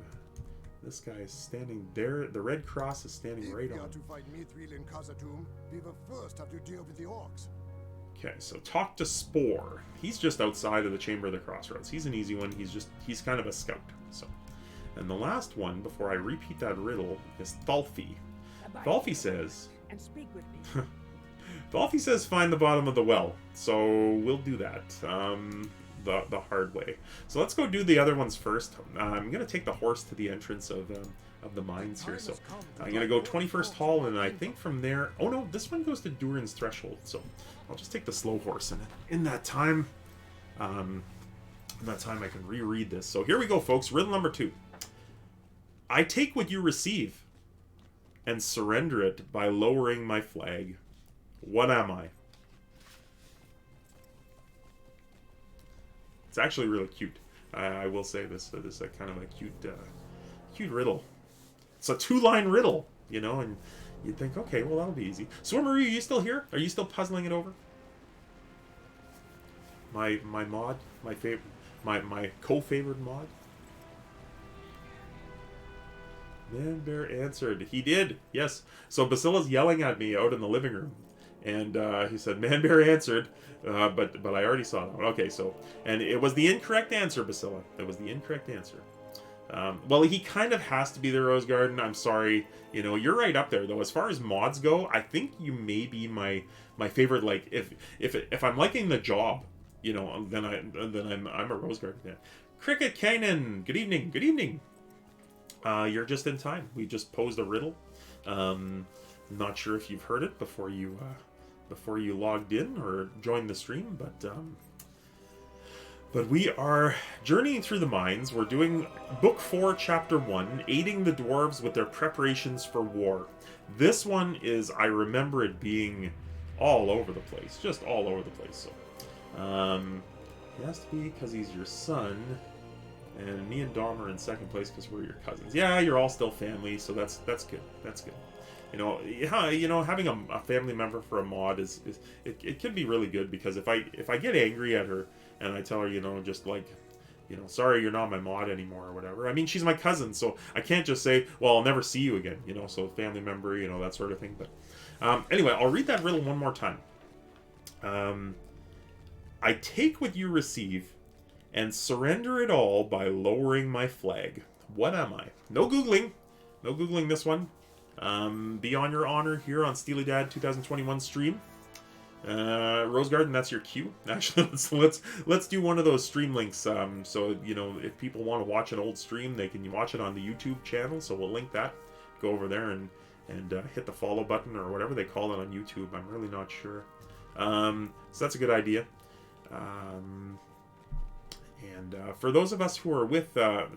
this guy standing there. The red cross is standing right on. If we are to fight Mithril in Kazadu, we will first have to deal with the orcs. Okay, so talk to Spore. He's just outside of the Chamber of the Crossroads. He's an easy one. He's kind of a scout. So, and the last one, before I repeat that riddle, is Thalfi. Thalfi says... and speak with me. Thalfi says find the bottom of the well. So we'll do that. The hard way. So let's go do the other ones first. I'm going to take the horse to the entrance of the mines here. So I'm going to go 21st Hall, and I think from there... oh no, this one goes to Durin's Threshold. So I'll just take the slow horse, and in that time I can reread this. So here we go, folks. Riddle number 2. I take what you receive and surrender it by lowering my flag. What am I? It's actually really cute. I will say this. This is a kind of a cute riddle. It's a 2-line riddle, you know, and you'd think, okay, well, that'll be easy. Swimmer, are you still here? Are you still puzzling it over? My mod, my co-favored mod. Man Bear answered. He did, yes. So Basila's yelling at me out in the living room, and he said, "Man Bear answered," but I already saw that one. Okay, so and it was the incorrect answer, Basila. It was the incorrect answer. Well, he kind of has to be the Rose Garden. I'm sorry. You know, you're right up there though. As far as mods go, I think you may be my favorite. Like if I'm liking the job, you know, then I'm a Rose Garden fan. Cricket Kanan, good evening. Good evening. You're just in time. We just posed a riddle. Not sure if you've heard it before you logged in or joined the stream, but we are journeying through the mines. We're doing Book 4, Chapter 1, aiding the Dwarves with their preparations for war. This one is, I remember it being all over the place, just all over the place. So, he has to be because he's your son. And me and Dom are in second place because we're your cousins. Yeah, you're all still family, so that's good. That's good. You know, having a family member for a mod is it can be really good, because if I get angry at her and I tell her, you know, just like, you know, sorry, you're not my mod anymore or whatever. I mean, she's my cousin, so I can't just say, well, I'll never see you again. You know, so family member, you know, that sort of thing. But anyway, I'll read that riddle one more time. I take what you receive and surrender it all by lowering my flag. What am I? No Googling. No Googling this one. Be on your honor here on Steely Dad 2021 stream. Rose Garden, that's your cue. Actually, let's do one of those stream links. So, you know, if people want to watch an old stream, they can watch it on the YouTube channel. So we'll link that. Go over there and hit the follow button or whatever they call it on YouTube. I'm really not sure. So that's a good idea. And for those of us who are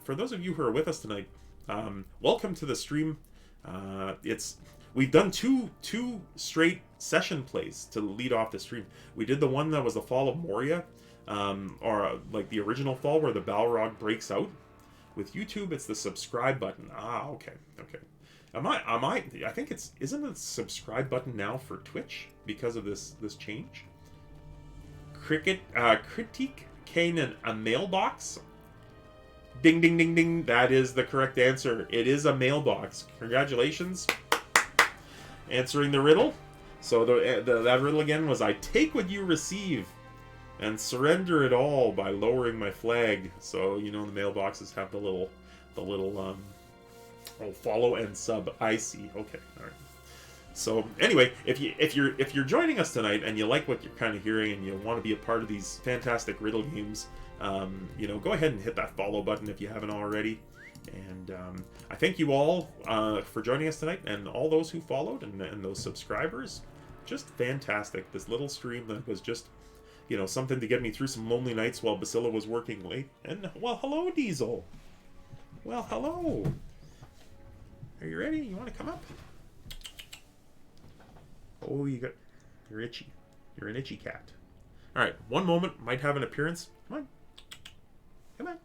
for those of you who are with us tonight, welcome to the stream. We've done two straight session plays to lead off the stream. We did the one that was the fall of Moria, or like the original fall where the Balrog breaks out. With YouTube, it's the subscribe button. Okay. I think isn't it the subscribe button now for Twitch because of this change? Critique Kanan, a mailbox? Ding, ding, ding, ding. That is the correct answer. It is a mailbox. Congratulations. Answering the riddle. So that riddle again was, I take what you receive and surrender it all by lowering my flag. So, you know, the mailboxes have the little follow and sub. I see. Okay. All right. So anyway, if you're joining us tonight and you like what you're kind of hearing and you want to be a part of these fantastic riddle games, you know, go ahead and hit that follow button if you haven't already. And I thank you all for joining us tonight, and all those who followed and those subscribers. Just fantastic. This little stream that was just, you know, something to get me through some lonely nights while Basila was working late. And well, hello, Diesel. Well, hello. Are you ready? You want to come up? Oh, you're itchy. You're an itchy cat. All right, one moment. Might have an appearance. Come on. Come on.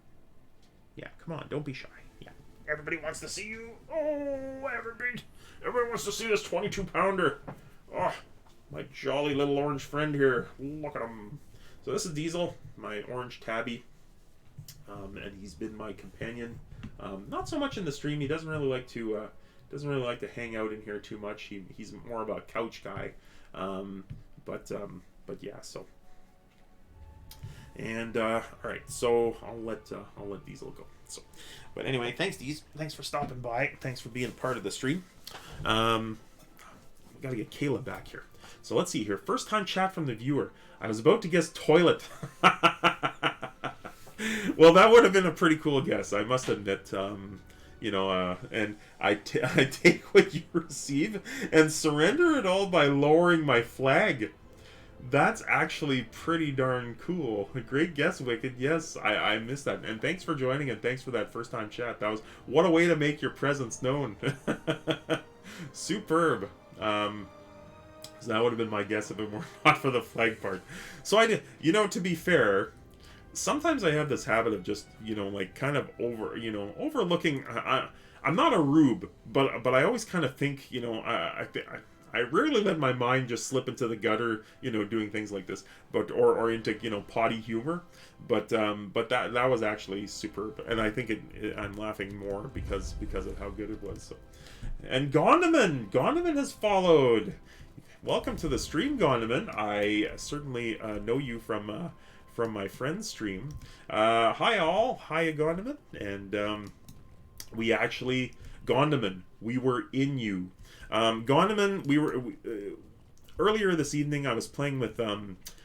Yeah, come on. Don't be shy. Yeah. Everybody wants to see you. Oh, everybody wants to see this 22-pounder. Oh, my jolly little orange friend here. Look at him. So this is Diesel, my orange tabby. And he's been my companion. Not so much in the stream. He doesn't really like to hang out in here too much. He's more of a couch guy. But yeah, so. And all right, so I'll let Diesel go. So, but anyway, thanks Deez. Thanks for stopping by. Thanks for being part of the stream. We gotta get Kayla back here. So let's see here. First time chat from the viewer. I was about to guess toilet. Well, that would have been a pretty cool guess, I must admit. You know, and I take what you receive and surrender it all by lowering my flag. That's actually pretty darn cool. Great guess, Wicked. Yes, I missed that. And thanks for joining, and thanks for that first time chat. That was, what a way to make your presence known. Superb. So that would have been my guess if it were not for the flag part. So I did, to be fair, sometimes I have this habit of just, like kind of overlooking. I'm not a rube, but I always kind of think, I rarely let my mind just slip into the gutter, doing things like this, or into potty humor, but that was actually superb, and I think I'm laughing more because of how good it was. So, and Gondaman has followed. Welcome to the stream, Gondaman. I certainly know you from my friend's stream. Hi all, hi Gondaman, and we actually, Gondaman, we were in you. Gondaman, earlier this evening I was playing with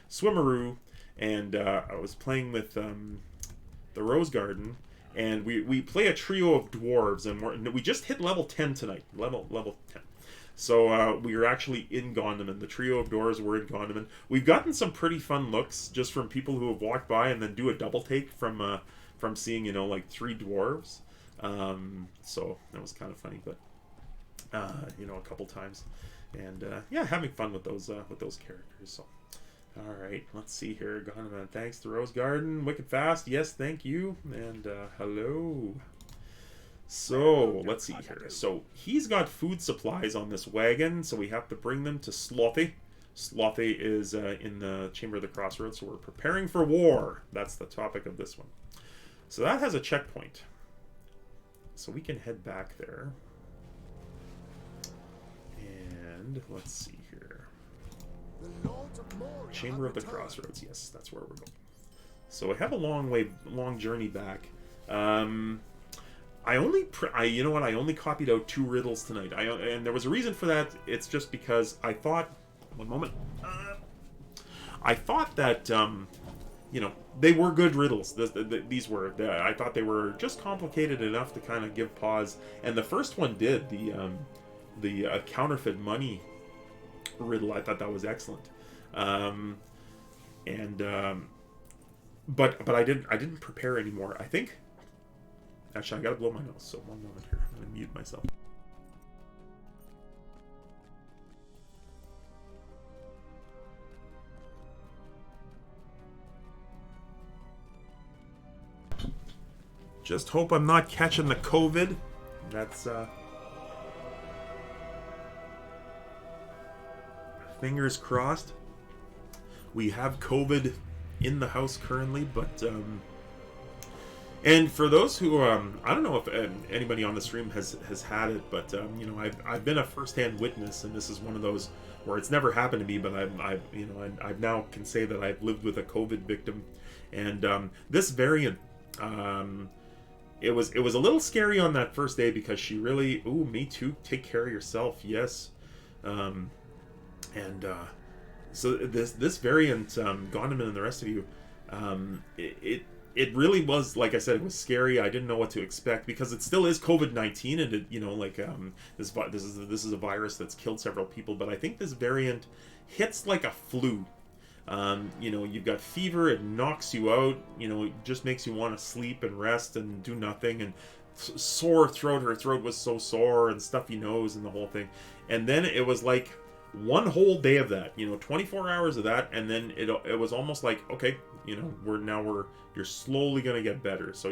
Swimmeroo, and I was playing with the Rose Garden, and we play a trio of dwarves, and we just hit level 10 tonight, level 10. So we are actually in Gondaman. The trio of dwarves were in Gondaman. We've gotten some pretty fun looks just from people who have walked by and then do a double take from seeing like 3 dwarves. So that was kind of funny, but a couple times, and having fun with those characters. So, all right, let's see here. Gondaman, thanks to Rose Garden, Wicked Fast. Yes, thank you, and hello. So let's see here. So he's got food supplies on this wagon, so we have to bring them to Slothy. Slothy is in the Chamber of the Crossroads, so we're preparing for war. That's the topic of this one. So that has a checkpoint, so we can head back there. And let's see here. Chamber of the Crossroads. Yes, that's where we're going. So I have a long journey back. I only copied out 2 riddles tonight. And there was a reason for that. It's just because I thought, one moment. I thought that they were good riddles. These were. I thought they were just complicated enough to kind of give pause. And the first one did, the counterfeit money riddle. I thought that was excellent. But I didn't prepare anymore. I think. Actually, I gotta blow my nose. So one moment here. I'm gonna mute myself. Just hope I'm not catching the COVID. That's fingers crossed. We have COVID in the house currently, but and for those who I don't know if anybody on the stream has had it, but I've been a first-hand witness, and this is one of those where it's never happened to me, but I've now can say that I've lived with a COVID victim, and this variant, it was a little scary on that first day because she really, me too, take care of yourself, yes, so this variant, Gondaman and the rest of you, it really was, like I said, it was scary. I didn't know what to expect because it still is COVID-19, and it, this is a virus that's killed several people. But I think this variant hits like a flu. You've got fever, it knocks you out. It just makes you want to sleep and rest and do nothing. And sore throat. Her throat was so sore, and stuffy nose, and the whole thing. And then it was like one whole day of that. 24 hours of that, and then it was almost like, okay, you're slowly gonna get better. So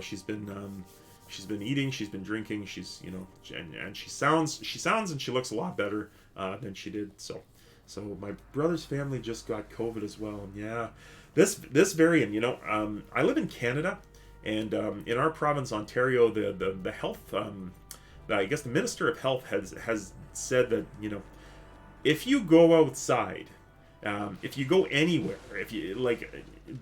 she's been eating, she's been drinking, she's and she sounds and she looks a lot better than she did. So my brother's family just got COVID as well, and yeah, this variant. I live in Canada, and in our province, Ontario, the health, I guess the Minister of Health has said that if you go outside. If you go anywhere,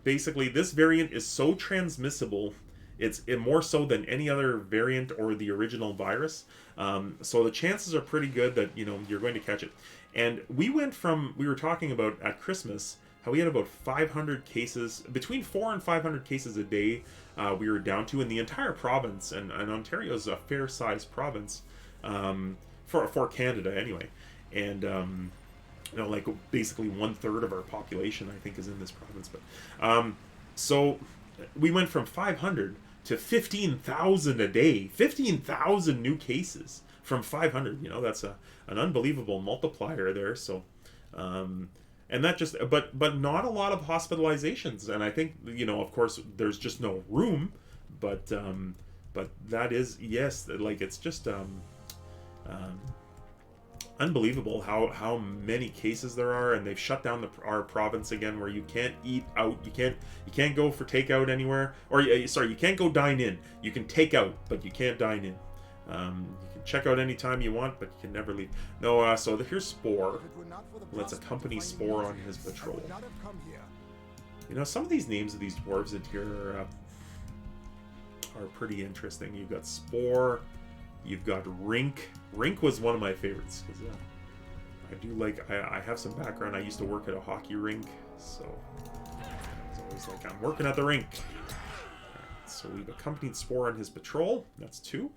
basically this variant is so transmissible, it's more so than any other variant or the original virus. So the chances are pretty good that you're going to catch it. And we were talking about at Christmas how we had about 500 cases, between 400 and 500 cases a day. We were down to in the entire province, and Ontario's a fair-sized province for Canada anyway, and. you know, like basically 1/3 of our population, I think, is in this province. But so we went from 500 to 15,000 a day. 15,000 new cases from 500. You know, that's an unbelievable multiplier there. So, and that just, but not a lot of hospitalizations. And I think, you know, of course, there's just no room. But that is, yes, like it's just unbelievable how many cases there are, and they've shut down our province again, where you can't eat out, you can't go for takeout anywhere, or sorry, you can't go dine in. You can take out, but you can't dine in. You can check out anytime you want, but you can never leave. No, so here's Spore. Let's accompany Spore on his patrol. You know, some of these names of these dwarves in here are pretty interesting. You've got Spore. You've got Rink. Rink was one of my favorites because I do like. I have some background. I used to work at a hockey rink, so it's always like I'm working at the rink. Right, so we've accompanied Spore on his patrol. That's 2.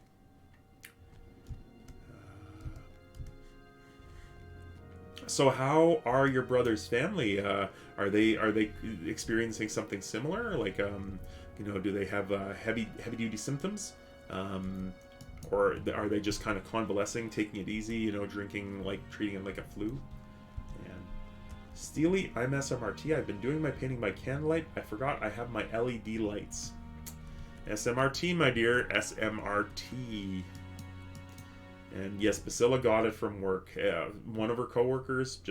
So how are your brother's family? Are they experiencing something similar? Like you know, do they have heavy duty symptoms? Or are they just kind of convalescing, taking it easy, you know, drinking, like, treating it like a flu? And Steely, I'm SMRT. I've been doing my painting by candlelight. I forgot I have my LED lights. SMRT, my dear. SMRT. And yes, Basila got it from work. One of her coworkers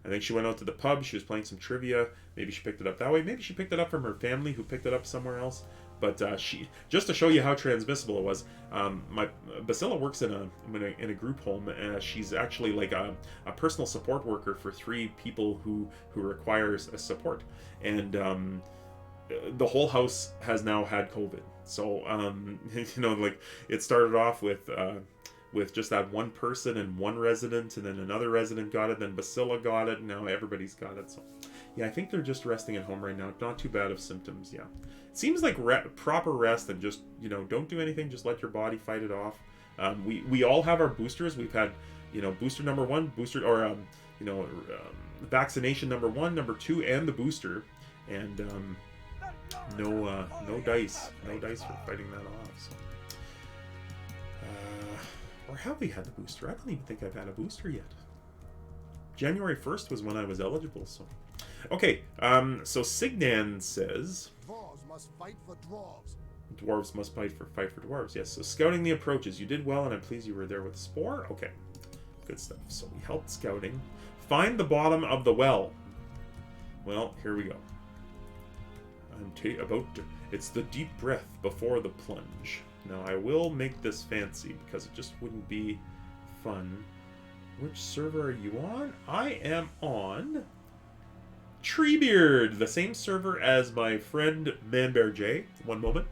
I think she went out to the pub. She was playing some trivia. Maybe she picked it up that way. Maybe she picked it up from her family, who picked it up somewhere else. But she, just to show you how transmissible it was, my Basila works in a group home. She's actually like a personal support worker for 3 people who requires a support, and the whole house has now had COVID. So you know, like it started off with just that one person and one resident, and then another resident got it, then Basila got it, and now everybody's got it. So yeah, I think they're just resting at home right now. Not too bad of symptoms. Yeah, it seems like proper rest, and just, you know, don't do anything. Just let your body fight it off. We all have our boosters. We've had, you know, booster number 1, booster, or you know, vaccination number 1, number 2, and the booster, and no dice for fighting that off. So. Or have we had the booster? I don't even think I've had a booster yet. January 1st was when I was eligible, so... Okay, so Signan says... Dwarves must fight for dwarves. Dwarves must fight for dwarves, yes. So scouting the approaches. You did well, and I'm pleased you were there with Spore. Okay, good stuff. So we helped scouting. Find the bottom of the well. Well, here we go. I'm about to... It's the deep breath before the plunge. Now, I will make this fancy because it just wouldn't be fun. Which server are you on? I am on Treebeard, the same server as my friend Manbear J. One moment.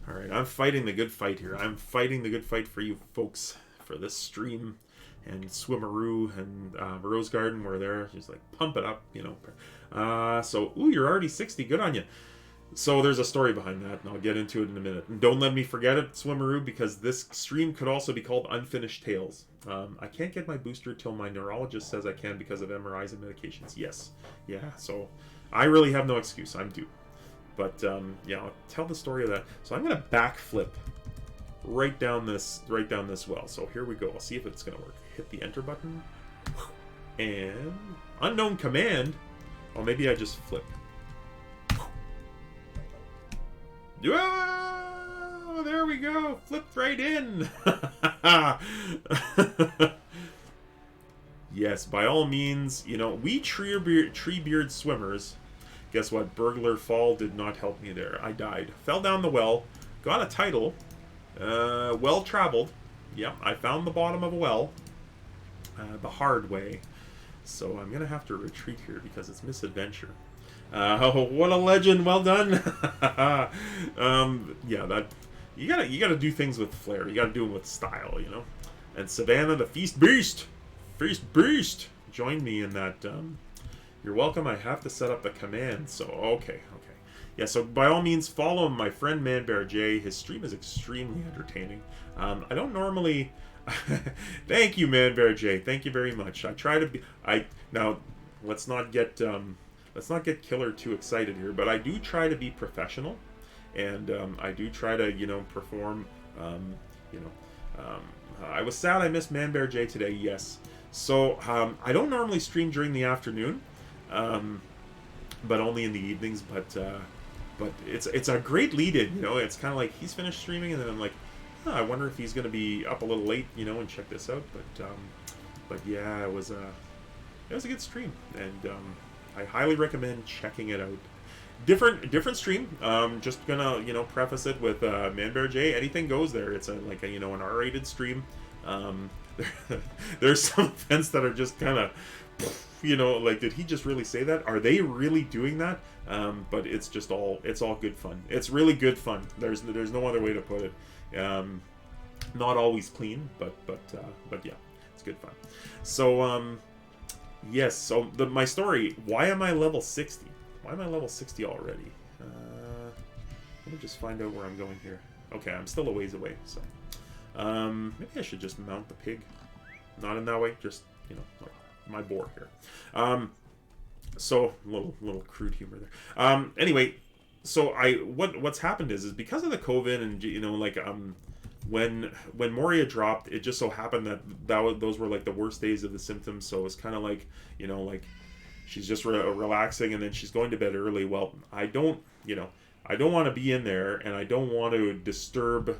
Alright, I'm fighting the good fight here. I'm fighting the good fight for you folks for this stream. And Swimmeroo and Rose Garden were there. She's like, pump it up, you know. So, ooh, you're already 60. Good on you. So there's a story behind that, and I'll get into it in a minute. And don't let me forget it, Swimmeroo, because this stream could also be called Unfinished Tales. I can't get my booster till my neurologist says I can because of MRIs and medications. Yes. Yeah, so I really have no excuse. I'm due. But, yeah, I'll tell the story of that. So I'm going to backflip right down this well. So here we go. I'll see if it's going to work. Hit the enter button. And unknown command. Oh, maybe I just flip. Oh, there we go. Flipped right in. Yes, by all means, you know, we Treebeard swimmers. Guess what? Burglar Fall did not help me there. I died. Fell down the well. Got a title. Well traveled. Yep, I found the bottom of a well. The hard way. So I'm gonna have to retreat here because it's misadventure. Oh, what a legend! Well done. Yeah, that you gotta do things with flair. You gotta do them with style, you know. And Savannah, the Feast Beast, joined me in that You're welcome. I have to set up the command. So, okay. Yeah, so by all means, follow my friend Manbear J. His stream is extremely entertaining. I don't normally... Thank you, Manbear J. Thank you very much. I try to be... Now, let's not get Killer too excited here, but I do try to be professional. And I do try to, perform, I was sad I missed Manbear J today, yes. So, I don't normally stream during the afternoon, but only in the evenings, but it's a great lead-in, It's kind of like he's finished streaming, and then I'm like, I wonder if he's going to be up a little late, and check this out. But yeah, it was a good stream, and I highly recommend checking it out. Different stream. Just gonna preface it with Manbear J. Anything goes there. It's an R-rated stream. There's some events that are just kind of, like, did he just really say that? Are they really doing that? But it's all good fun. It's really good fun. There's no other way to put it. Not always clean, but yeah, it's good fun. So yes. So my story. Why am I level 60? Why am I level 60 already? Let me just find out where I'm going here. Okay, I'm still a ways away, so maybe I should just mount the pig. Not in that way, just like my boar here. So little crude humor there. Anyway, so what's happened is because of the COVID and when Moria dropped, it just so happened that those were like the worst days of the symptoms. So it's kind of like she's just relaxing, and then she's going to bed early. Well, I don't want to be in there, and I don't want to disturb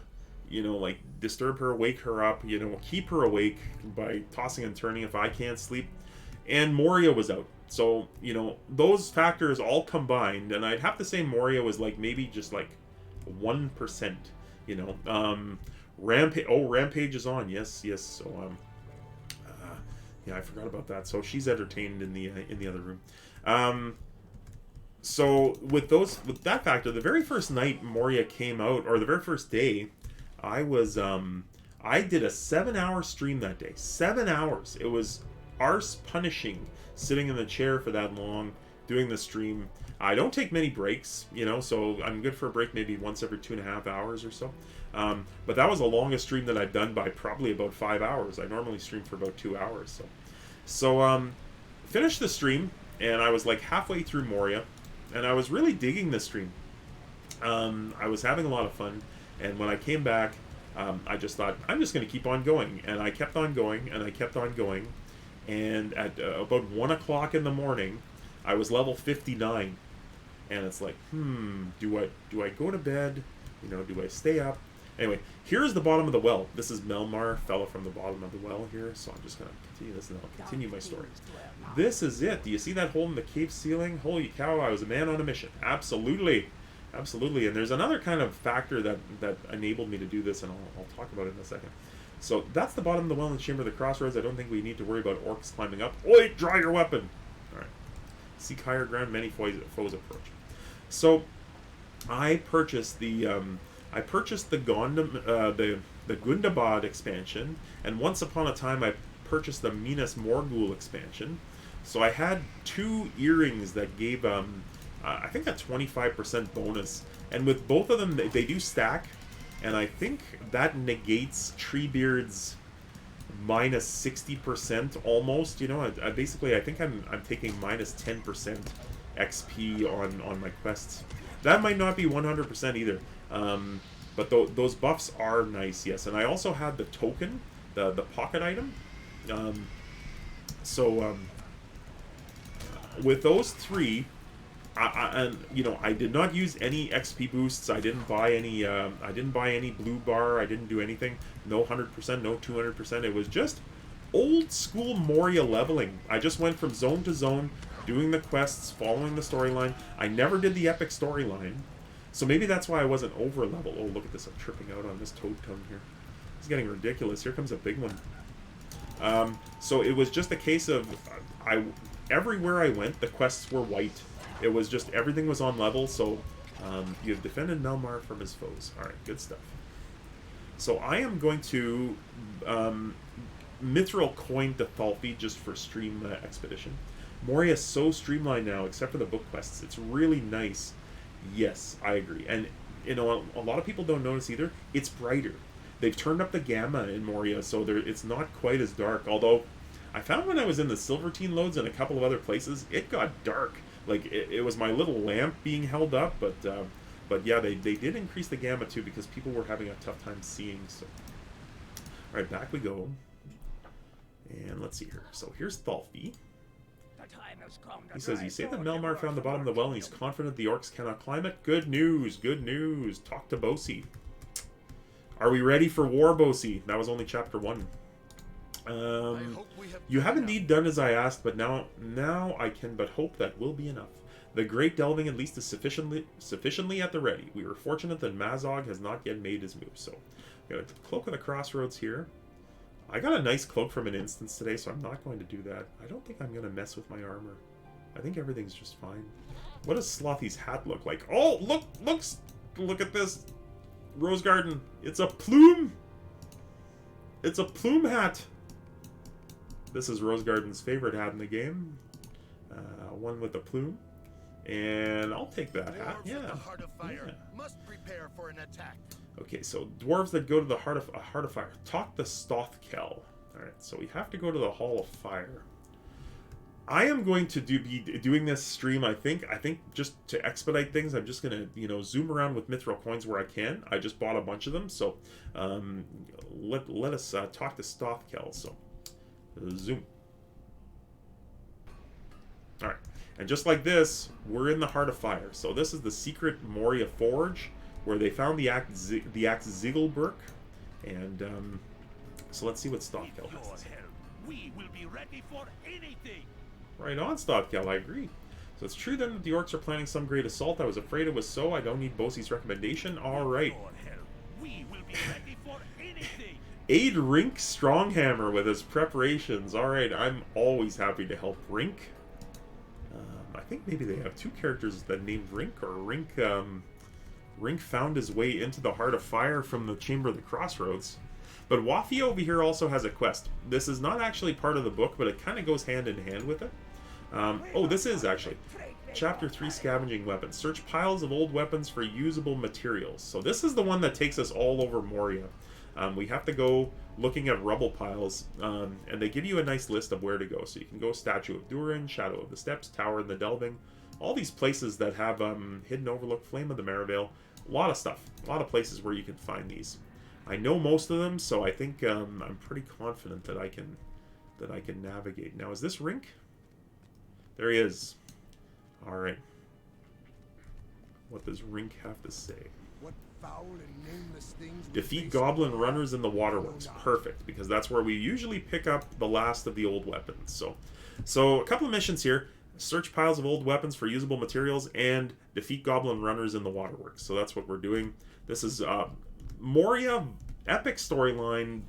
her, wake her up, keep her awake by tossing and turning if I can't sleep. And Moria was out. So, those factors all combined, and I'd have to say Moria was like maybe just like 1%, Rampage is on. Yes. So, yeah, I forgot about that. So she's entertained in the other room. So with that factor, the very first night Moria came out, or the very first day, I did a 7-hour stream that day. 7 hours. It was arse punishing sitting in the chair for that long doing the stream. I don't take many breaks, so I'm good for a break maybe once every 2.5 hours or so. But that was the longest stream that I've done by probably about 5 hours. I normally stream for about 2 hours. So finished the stream, and I was like halfway through Moria, and I was really digging the stream. I was having a lot of fun, and when I came back, I just thought, I'm just going to keep on going. And I kept on going, and I kept on going. And at about 1 o'clock in the morning, I was level 59. And it's like, do I go to bed? Do I stay up? Anyway, here's the bottom of the well. This is Melmar, fella from the bottom of the well here. So I'm just going to continue this, and I'll continue my story. This is it. Do you see that hole in the cave ceiling? Holy cow, I was a man on a mission. Absolutely. And there's another kind of factor that enabled me to do this, and I'll talk about it in a second. So that's the bottom of the well in the Chamber of the Crossroads. I don't think we need to worry about orcs climbing up. Oi, draw your weapon! Alright. Seek higher ground, many foes approach. So I purchased the Gundabad expansion, and once upon a time I purchased the Minas Morgul expansion. So I had 2 earrings that gave I think a 25% bonus, and with both of them they do stack, and I think that negates Treebeard's minus 60% almost. I basically, I think I'm taking minus 10% XP on my quests. That might not be 100% either, but those buffs are nice, yes. And I also had the token, the pocket item. With those 3, I did not use any XP boosts. I didn't buy any blue bar. I didn't do anything. No 100%, no 200%. It was just old school Moria leveling. I just went from zone to zone, doing the quests, following the storyline. I never did the epic storyline, so maybe that's why I wasn't over level. Oh, look at this! I'm tripping out on this toad tongue here. It's getting ridiculous. Here comes a big one. So it was just a case of everywhere I went, the quests were white. It was just, everything was on level, so you have defended Melmar from his foes. Alright, good stuff. So I am going to Mithril coin to Thalfi just for stream expedition. Moria is so streamlined now, except for the book quests. It's really nice. Yes, I agree. And, you know, a lot of people don't notice either. It's brighter. They've turned up the gamma in Moria, so it's not quite as dark. Although, I found when I was in the Silvertine Lodes and a couple of other places, it got dark. Like, it was my little lamp being held up, but yeah, they did increase the gamma too because people were having a tough time seeing. So, all right, back we go. And let's see here. So here's Thalfi. He says, you say that Melmar found the bottom of the well and he's confident the orcs cannot climb it? Good news, good news. Talk to Bosi. Are we ready for war, Bosi? That was only chapter 1. You have indeed done as I asked, but now I can but hope that will be enough. The great delving at least is sufficiently at the ready. We were fortunate that Mazog has not yet made his move. So, we got a Cloak of the Crossroads here. I got a nice cloak from an instance today, so I'm not going to do that. I don't think I'm going to mess with my armor. I think everything's just fine. What does Slothy's hat look like? Oh, look at this. Rose Garden. It's a plume. It's a plume hat. This is Rose Garden's favorite hat in the game. One with a plume. And I'll take that hat. Yeah. The Heart of Fire must prepare for an attack. Okay, so dwarves that go to the Heart of Fire. Talk the Stothkel. Alright, so we have to go to the Hall of Fire. I am going to be doing this stream, I think just to expedite things, I'm just going to, zoom around with Mithril coins where I can. I just bought a bunch of them, so let us talk to Stothkel. So, zoom. Alright, and just like this, we're in the Heart of Fire. So this is the secret Moria Forge, where they found the axe Ziegelberg, and so let's see what Stothkel has to say. We will be ready for anything. Right on, Stothkel, I agree. So it's true then that the orcs are planning some great assault. I was afraid it was so. I don't need Bosie's recommendation. All right. We will be ready for anything. Aid Rink Stronghammer with his preparations. All right, I'm always happy to help Rink. I think maybe they have 2 characters that named Rink, or Rink found his way into the Heart of Fire from the Chamber of the Crossroads. But Wafi over here also has a quest. This is not actually part of the book, but it kind of goes hand in hand with it. Oh, this is actually. Chapter 3, Scavenging Weapons. Search piles of old weapons for usable materials. So this is the one that takes us all over Moria. We have to go looking at rubble piles, and they give you a nice list of where to go. So you can go Statue of Durin, Shadow of the Steppes, Tower in the Delving. All these places that have Hidden Overlook, Flame of the Maravale. A lot of stuff. A lot of places where you can find these. I know most of them, so I think I'm pretty confident that I can navigate. Now, is this Rink? There he is. All right. What does Rink have to say? What foul and nameless things Defeat Goblin runners in the Waterworks. Perfect, because that's where we usually pick up the last of the old weapons. So a couple of missions here. Search piles of old weapons for usable materials and defeat Goblin runners in the Waterworks. So that's what we're doing. This is Moria Epic Storyline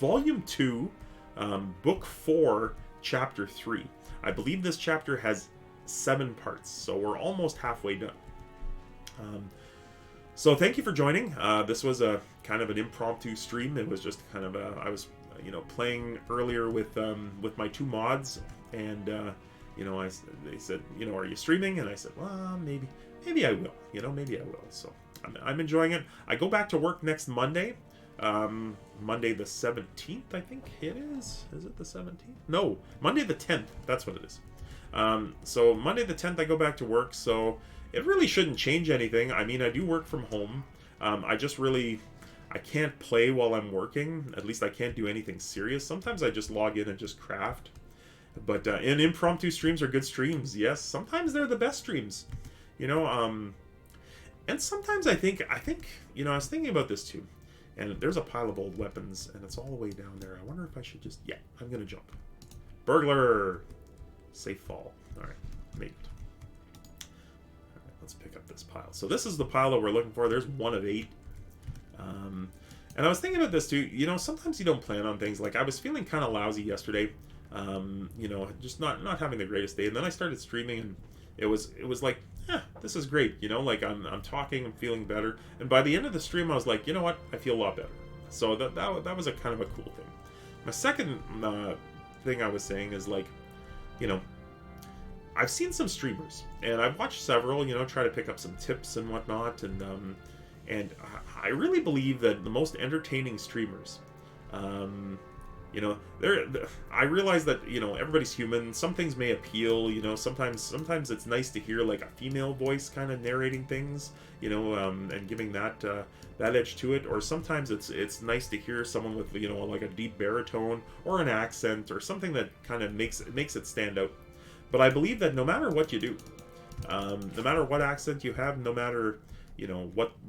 Volume 2, Book 4, Chapter 3. I believe this chapter has 7 parts, so we're almost halfway done. So thank you for joining. This was a kind of an impromptu stream. It was just kind of I was playing earlier with my 2 mods, and they said, are you streaming? And I said, well, maybe I will. Maybe I will. So I'm enjoying it. I go back to work next Monday. Monday the 17th, I think it is. Is it the 17th? No, Monday the 10th. That's what it is. So Monday the 10th, I go back to work. So it really shouldn't change anything. I mean, I do work from home. I can't play while I'm working. At least I can't do anything serious. Sometimes I just log in and just craft. But and impromptu streams are good streams. Yes, sometimes they're the best streams. And sometimes I think I was thinking about this too. And there's a pile of old weapons, and it's all the way down there. I wonder if I should just... Yeah, I'm going to jump. Burglar! Safe fall. Alright, made it. Alright, let's pick up this pile. So this is the pile that we're looking for. There's 1 of 8. And I was thinking about this too. Sometimes you don't plan on things. Like, I was feeling kind of lousy yesterday. Just not having the greatest day. And then I started streaming, and it was like... this is great, I'm talking, I'm feeling better, and by the end of the stream, I was like, you know what, I feel a lot better. So that was a kind of a cool thing. My second thing I was saying is like, I've seen some streamers, and I've watched several, try to pick up some tips and whatnot, and I really believe that the most entertaining streamers, I realize that, everybody's human. Some things may appeal, sometimes it's nice to hear like a female voice kind of narrating things, and giving that edge to it. Or sometimes it's nice to hear someone with, like a deep baritone or an accent or something that kind of makes it stand out. But I believe that no matter what you do, no matter what accent you have, no matter,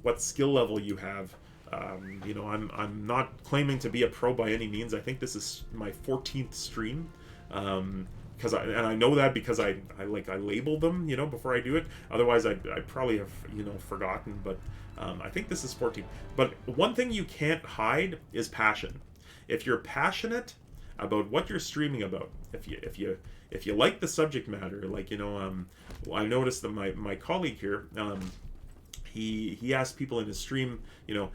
what skill level you have, I'm not claiming to be a pro by any means. I think this is my 14th stream, because I know that because I label them, before I do it. Otherwise, I probably have, forgotten. But I think this is 14. But one thing you can't hide is passion. If you're passionate about what you're streaming about, if you like the subject matter, like, I noticed that my colleague here, he asked people in his stream, do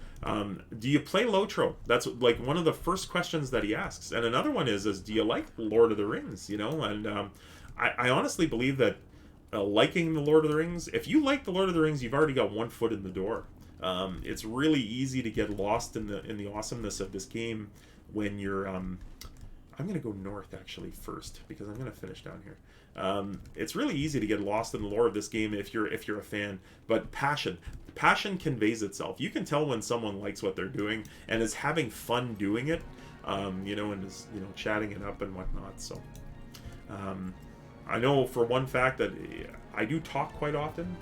you play Lotro? That's like one of the first questions that he asks. And another one is do you like Lord of the Rings? And I honestly believe that liking the Lord of the Rings, if you like the Lord of the Rings, you've already got one foot in the door. It's really easy to get lost in the awesomeness of this game when you're I'm going to go north actually first because I'm going to finish down here. It's really easy to get lost in the lore of this game if you're a fan, but passion conveys itself. You can tell when someone likes what they're doing and is having fun doing it, and is chatting it up and whatnot. So I know for one fact that I do talk quite often.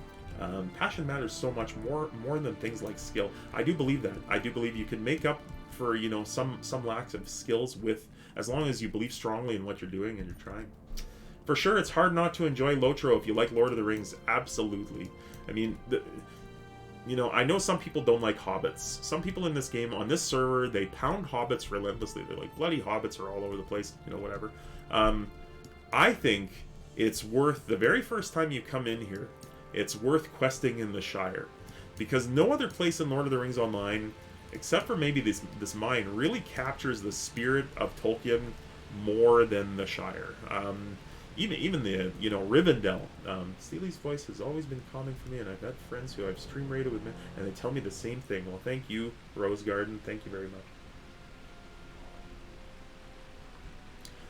Passion matters so much more than things like skill. I do believe that. I do believe you can make up for some lacks of skills as long as you believe strongly in what you're doing and you're trying. For sure, it's hard not to enjoy Lotro if you like Lord of the Rings. Absolutely. I mean, I know some people don't like hobbits. Some people in this game, on this server, they pound hobbits relentlessly. They're like, bloody hobbits are all over the place, whatever. I think it's worth, the very first time you come in here, it's worth questing in the Shire. Because no other place in Lord of the Rings Online, except for maybe this mine, really captures the spirit of Tolkien more than the Shire. Even the Rivendell. Steely's voice has always been calming for me, and I've had friends who I've stream rated with me, and they tell me the same thing. Well, thank you, Rose Garden. Thank you very much.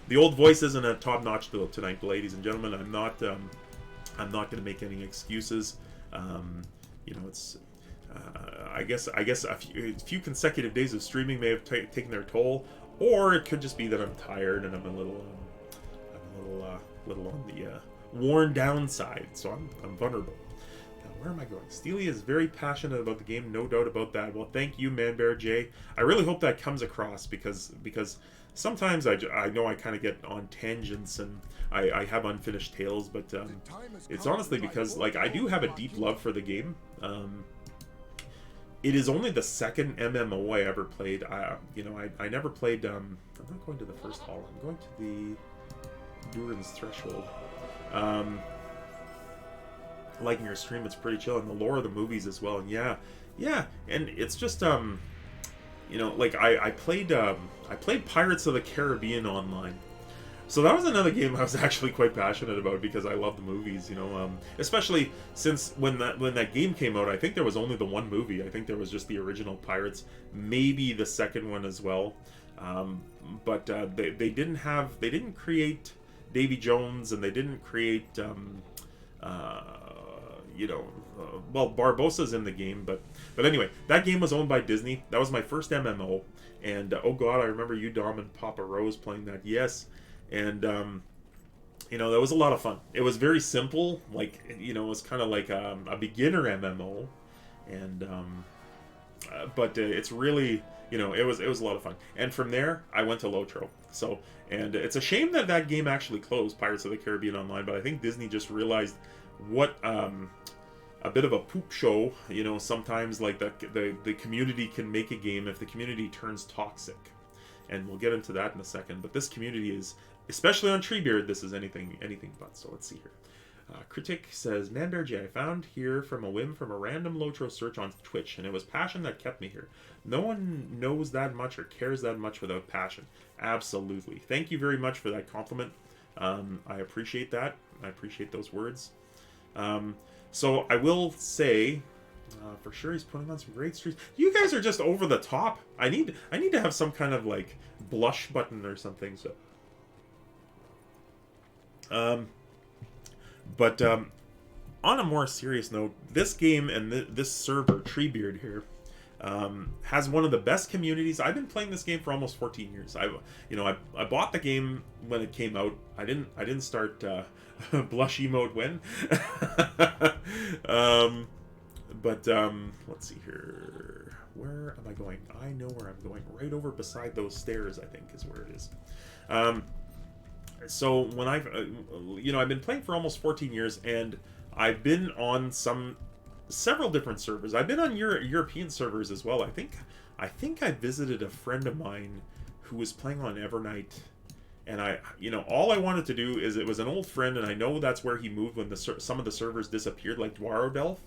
The old voice isn't a top notch though tonight, ladies and gentlemen. I'm not going to make any excuses. It's. I guess a few consecutive days of streaming may have taken their toll, or it could just be that I'm tired and I'm a little on the worn down side, so I'm vulnerable. Now, where am I going? Steely is very passionate about the game, no doubt about that. Well, thank you, Manbear J. I really hope that comes across because sometimes I know I kind of get on tangents and I have unfinished tales, but it's honestly because I do have a deep love for the game. It is only the second MMO I ever played. I never played. I'm not going to the first hall. I'm going to the Durin's Threshold. Liking your stream, it's pretty chill, and the lore of the movies as well. And yeah, and it's just I played Pirates of the Caribbean online. So that was another game I was actually quite passionate about because I love the movies, especially since when that game came out, I think there was only the one movie. I think there was just the original Pirates, maybe the second one as well. But they didn't create Davy Jones, and they didn't create, Barbossa's in the game, but anyway, that game was owned by Disney. That was my first MMO, and oh god, I remember you, Dom, and Papa Rose playing that. Yes. And that was a lot of fun. It was very simple, it was kind of like a beginner MMO, and but it's really, it was a lot of fun. And from there, I went to Lotro. So, and it's a shame that game actually closed, Pirates of the Caribbean Online. But I think Disney just realized what a bit of a poop show, sometimes the community can make a game if the community turns toxic. And we'll get into that in a second. But this community is, especially on Treebeard, this is anything but. So let's see here. Critic says, Manbear J, I found here from a whim from a random Lotro search on Twitch, and it was passion that kept me here. No one knows that much or cares that much without passion. Absolutely. Thank you very much for that compliment. I appreciate that. I appreciate those words. So I will say, for sure, he's putting on some great streaks. You guys are just over the top. I need to have some kind of like blush button or something. So, but on a more serious note, this game and this server, Treebeard here, has one of the best communities. I've been playing this game for almost 14 years. I bought the game when it came out. I didn't start blush emote when. Let's see here. Where am I going? I know where I'm going. Right over beside those stairs, I think, is where it is. So when I've been playing for almost 14 years, and I've been on several different servers. I've been on European servers as well. I think I visited a friend of mine who was playing on Evernight, and all I wanted to do is, it was an old friend, and I know that's where he moved when some of the servers disappeared, like Dwarves,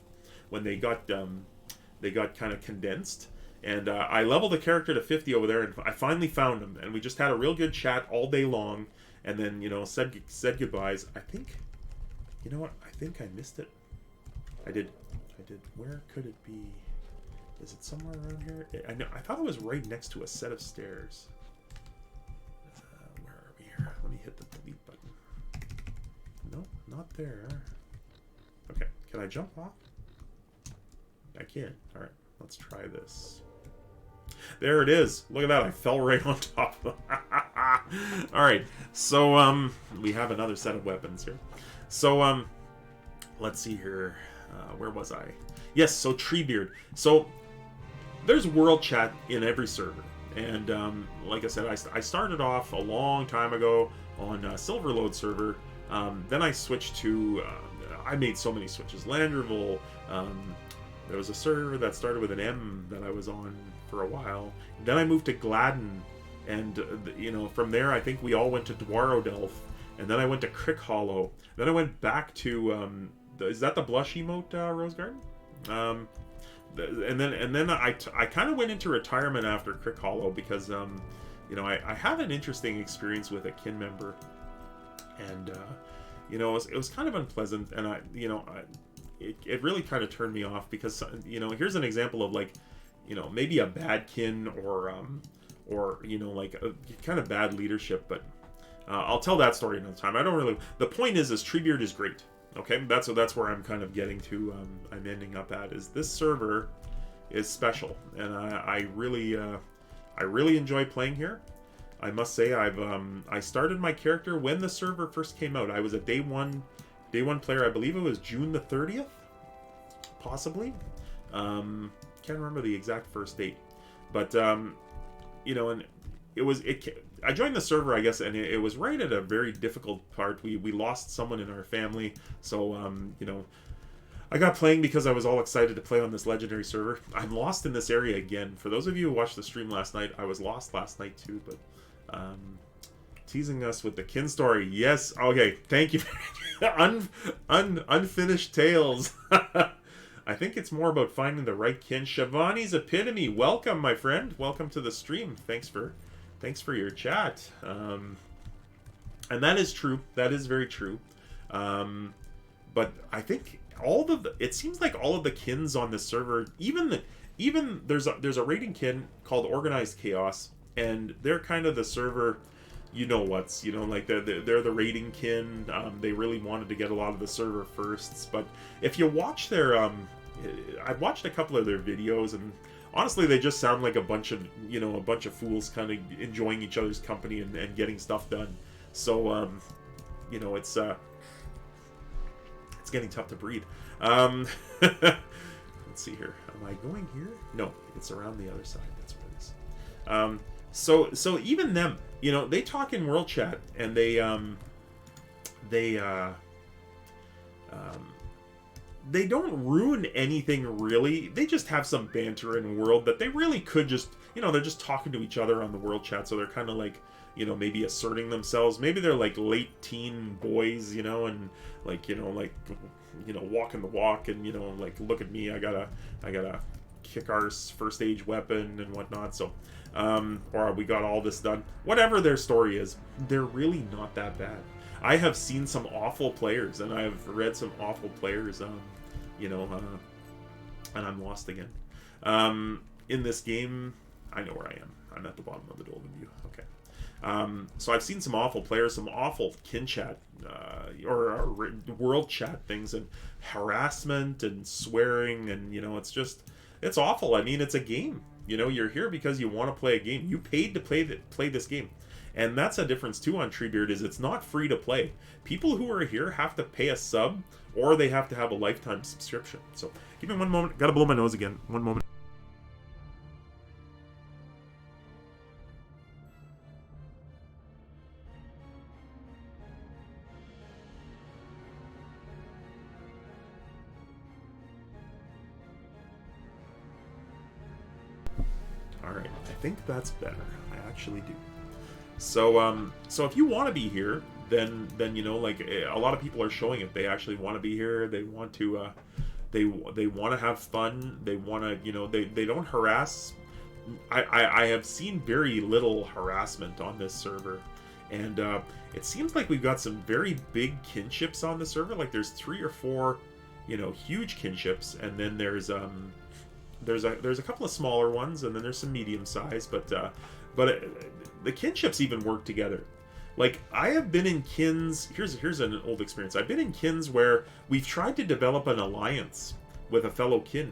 when they got kind of condensed. And I leveled the character to 50 over there, and I finally found him, and we just had a real good chat all day long, and then said goodbyes. I think, you know what? I think I missed it. I did. Where could it be? Is it somewhere around here? I thought it was right next to a set of stairs. Where are we here? Let me hit the delete button. No, not there. Okay, can I jump off? I can. All right, let's try this. There it is. Look at that. I fell right on top of it. All right, so we have another set of weapons here. So let's see here. Where was I? Yes, so Treebeard. So there's world chat in every server, and like I said, I started off a long time ago on Silverload server. Then I switched to I made so many switches. Landreval. There was a server that started with an M that I was on for a while. Then I moved to Gladden, and from there I think we all went to Dwarodelf, and then I went to Crick Hollow. Then I went back to is that the blush emote, Rose Garden? And then I kind of went into retirement after Crick Hollow because I had an interesting experience with a kin member, and it was kind of unpleasant, and it really kind of turned me off because here's an example of maybe a bad kin or like a kind of bad leadership, but I'll tell that story another time. I don't really. The point is Treebeard is great. Okay, that's where I'm kind of getting to. I'm ending up at is this server is special, and I really enjoy playing here. I must say I started my character when the server first came out. I was a day one player. I believe it was June the 30th, possibly. Can't remember the exact first date, but and I joined the server, I guess, and it was right at a very difficult part. We lost someone in our family, so I got playing because I was all excited to play on this legendary server. I'm lost in this area again. For those of you who watched the stream last night, I was lost last night too, but teasing us with the kin story. Yes, okay, thank you. Unfinished tales. I think it's more about finding the right kin. Shivani's Epitome, welcome, my friend. Welcome to the stream. Thanks for your chat. And that is true. That is very true. But I think it seems like all of the kins on this server, even there's a raiding kin called Organized Chaos, and they're kind of the server, they're the raiding kin. They really wanted to get a lot of the server firsts, but if you watch their I've watched a couple of their videos, and honestly, they just sound like a bunch of fools kind of enjoying each other's company and getting stuff done. So, it's getting tough to breathe. Let's see here. Am I going here? No, it's around the other side. That's what it is. So even them, they talk in world chat, and they don't ruin anything really. They just have some banter in world that they really could just, they're just talking to each other on the world chat. So they're kind of like, maybe asserting themselves. Maybe they're like late teen boys, and walking the walk, and like, look at me, I gotta kick our first age weapon and whatnot. So, or we got all this done. Whatever their story is, they're really not that bad. I have seen some awful players, and I have read some awful players, you know, and I'm lost again. In this game, I know where I am. I'm at the bottom of the Dolven View. Okay. So I've seen some awful players, some awful kin chat, or world chat things, and harassment and swearing, and, you know, it's awful. I mean, it's a game. You know, you're here because you want to play a game. You paid to play this game. And that's a difference, too, on Treebeard, is it's not free to play. People who are here have to pay a sub, or they have to have a lifetime subscription. So, give me one moment. Gotta blow my nose again. One moment. Alright, I think that's better. I actually do. So, so if you want to be here, then you know, like, a lot of people are showing it. They actually want to be here. They want to, they want to have fun. They want to, you know, they don't harass. I have seen very little harassment on this server, and it seems like we've got some very big kinships on the server. Like, there's 3 or 4, you know, huge kinships, and then there's a couple of smaller ones, and then there's some medium size, but the kinships even work together. Like, I have been in kins. Here's an old experience. I've been in kins where we've tried to develop an alliance with a fellow kin.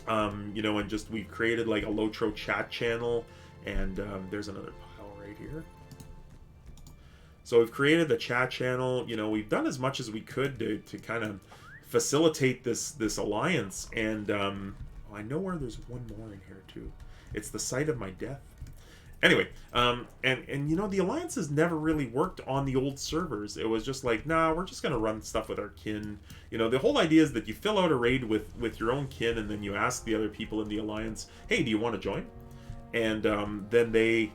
You know, and just we've created like a Lotro chat channel, and there's another pile right here. So we've created the chat channel. You know, we've done as much as we could to kind of facilitate this alliance, and I know where there's one more in here too. It's the site of my death. Anyway, and you know, the alliances never really worked on the old servers. It was just like, nah, we're just gonna run stuff with our kin. You know, the whole idea is that you fill out a raid with your own kin, and then you ask the other people in the alliance, hey, do you want to join? And then they,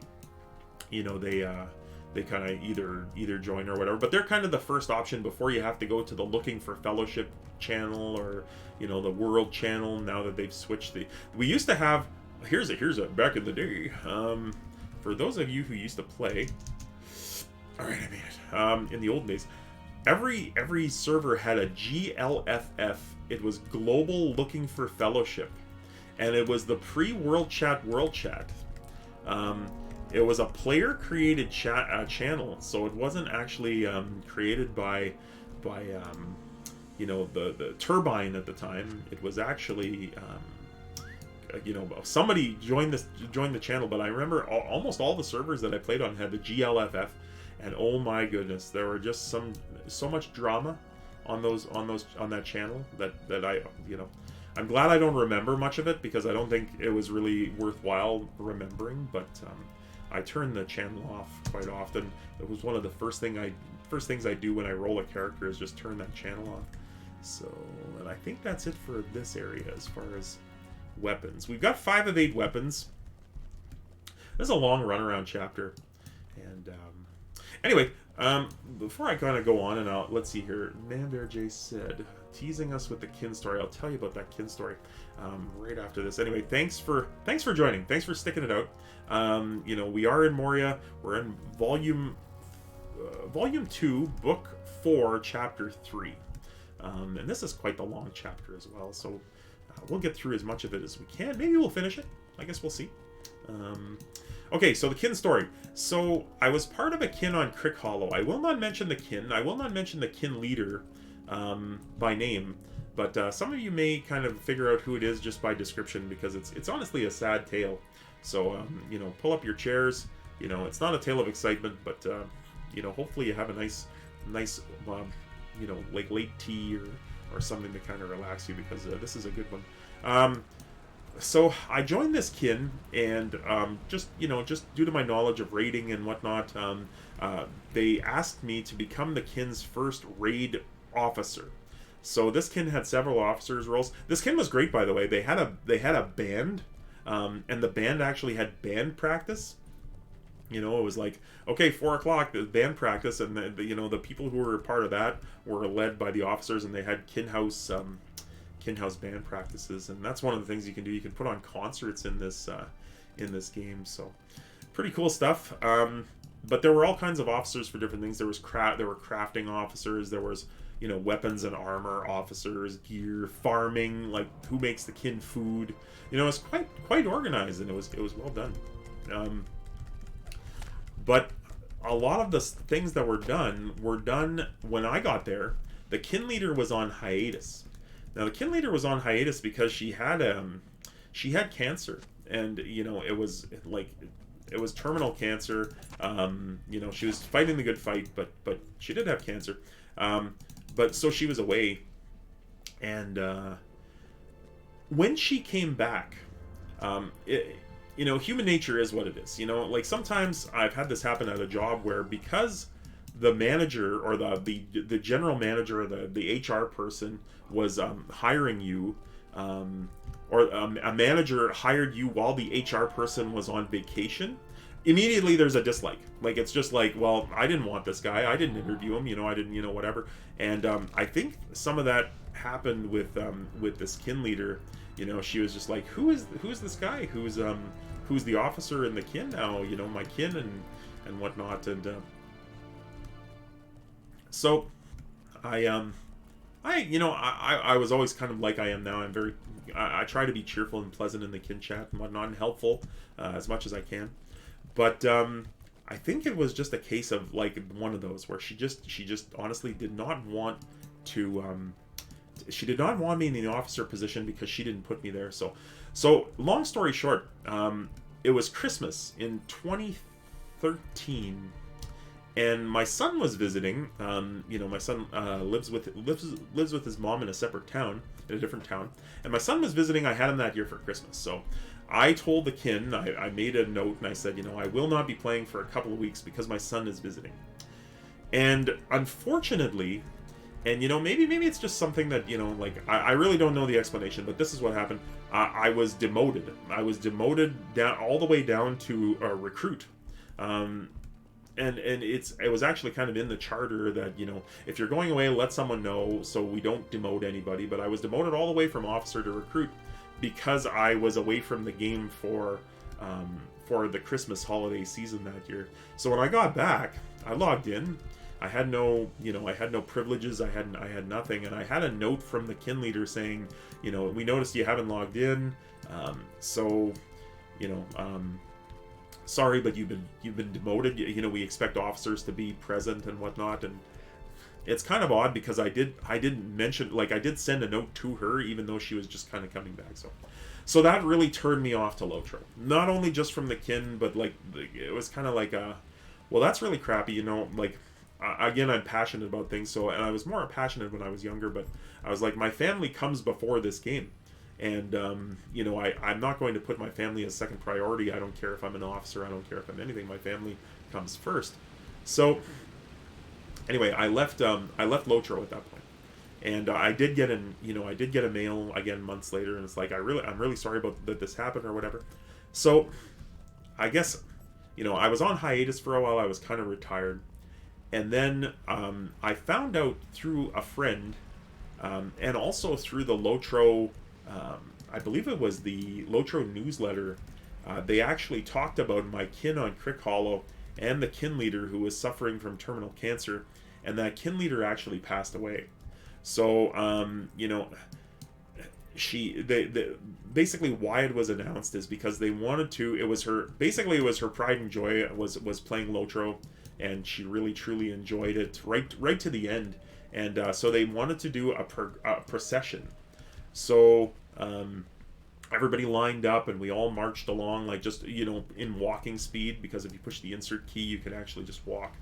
you know, they kind of either join or whatever, but they're kind of the first option before you have to go to the looking for fellowship channel, or, you know, the world channel. Now that they've switched we used to have, here's a back in the day, for those of you who used to play, all right, I made it, in the old days, every server had a GLFF. It was Global Looking for Fellowship, and it was the pre-World Chat World Chat. It was a player-created channel, so it wasn't actually created by you know, the Turbine at the time. It was actually you know, somebody joined the channel, but I remember almost all the servers that I played on had the GLFF, and oh my goodness, there were just so much drama on that channel that I, you know, I'm glad I don't remember much of it, because I don't think it was really worthwhile remembering, but I turn the channel off quite often. It was one of the first things I do when I roll a character, is just turn that channel off. So, and I think that's it for this area as far as weapons. We've got 5 of 8 weapons. This is a long runaround chapter. And anyway, before I kind of go on, and let's see here. Manbear J said, teasing us with the kin story. I'll tell you about that kin story right after this. Anyway, thanks for joining. Thanks for sticking it out. You know, we are in Moria. We're in volume 2, book 4, chapter 3. And this is quite the long chapter as well, so we'll get through as much of it as we can. Maybe we'll finish it. I guess we'll see. Okay, so the kin story. So I was part of a kin on Crick Hollow. I will not mention the kin. I will not mention the kin leader by name, but some of you may kind of figure out who it is just by description, because it's honestly a sad tale. So you know, pull up your chairs. You know, it's not a tale of excitement, but you know, hopefully you have a nice you know, like late tea or something to kind of relax you, because this is a good one. So I joined this kin, and just due to my knowledge of raiding and whatnot, they asked me to become the kin's first raid officer. So this kin had several officers' roles. This kin was great, by the way. They had a band, and the band actually had band practice. You know, it was like, okay, 4 o'clock, the band practice, and you know, the people who were part of that were led by the officers, and they had kin house band practices, and that's one of the things you can do. You can put on concerts in this game, so pretty cool stuff. but there were all kinds of officers for different things. There were crafting officers. There was, weapons and armor officers, gear, farming, like who makes the kin food. It was quite organized, and it was well done. But a lot of the things that were done when I got there. The kin leader was on hiatus. Now the kin leader was on hiatus because she had cancer, and it was terminal cancer. She was fighting the good fight, but she did have cancer. But so she was away, and when she came back, human nature is what it is. Like sometimes I've had this happen at a job where, because the manager or the general manager or the HR person was hiring you, or a manager hired you while the HR person was on vacation, immediately there's a dislike. Like, it's just like, well, I didn't want this guy, I didn't interview him, I didn't, whatever. And I think some of that happened with this kin leader. She was just like, who's this guy who's the officer in the kin now, my kin and whatnot. And so I was always kind of like I am now. I try to be cheerful and pleasant in the kin chat and whatnot, and helpful as much as I can. But I think it was just a case of like one of those where she just honestly did not want to. She did not want me in the officer position because she didn't put me there. So long story short, it was Christmas in 2013. And my son was visiting. My son lives with his mom in a different town. And my son was visiting. I had him that year for Christmas. So I told the kin, I made a note, and I said, I will not be playing for a couple of weeks because my son is visiting. And unfortunately, and maybe it's just something that I really don't know the explanation, but this is what happened. I was demoted. Down all the way down to a recruit. And it was actually kind of in the charter that, if you're going away, let someone know so we don't demote anybody. But I was demoted all the way from officer to recruit because I was away from the game for the Christmas holiday season that year. So when I got back, I logged in. I had no privileges. I had nothing. And I had a note from the kin leader saying, we noticed you haven't logged in. Sorry, but you've been demoted. We expect officers to be present and whatnot. And it's kind of odd because I didn't mention, like, I did send a note to her even though she was just kind of coming back. So that really turned me off to Lotro. Not only just from the kin, but like it was kind of like well, that's really crappy. Again, I'm passionate about things. And I was more passionate when I was younger, but I was like, my family comes before this game. And, I'm not going to put my family as second priority. I don't care if I'm an officer. I don't care if I'm anything. My family comes first. So, anyway, I left Lotro at that point. And I did get a mail again months later, and it's like, I'm really sorry about that this happened or whatever. So, I guess, I was on hiatus for a while. I was kind of retired. And then I found out through a friend, and also through the Lotro... I believe it was the Lotro newsletter. They actually talked about my kin on Crick Hollow and the kin leader who was suffering from terminal cancer, and that kin leader actually passed away. So, basically why it was announced is because they wanted to. It was her pride and joy was playing Lotro, and she really truly enjoyed it right to the end, and so they wanted to do a procession. So everybody lined up and we all marched along, like, just in walking speed, because if you push the insert key you could actually just walk.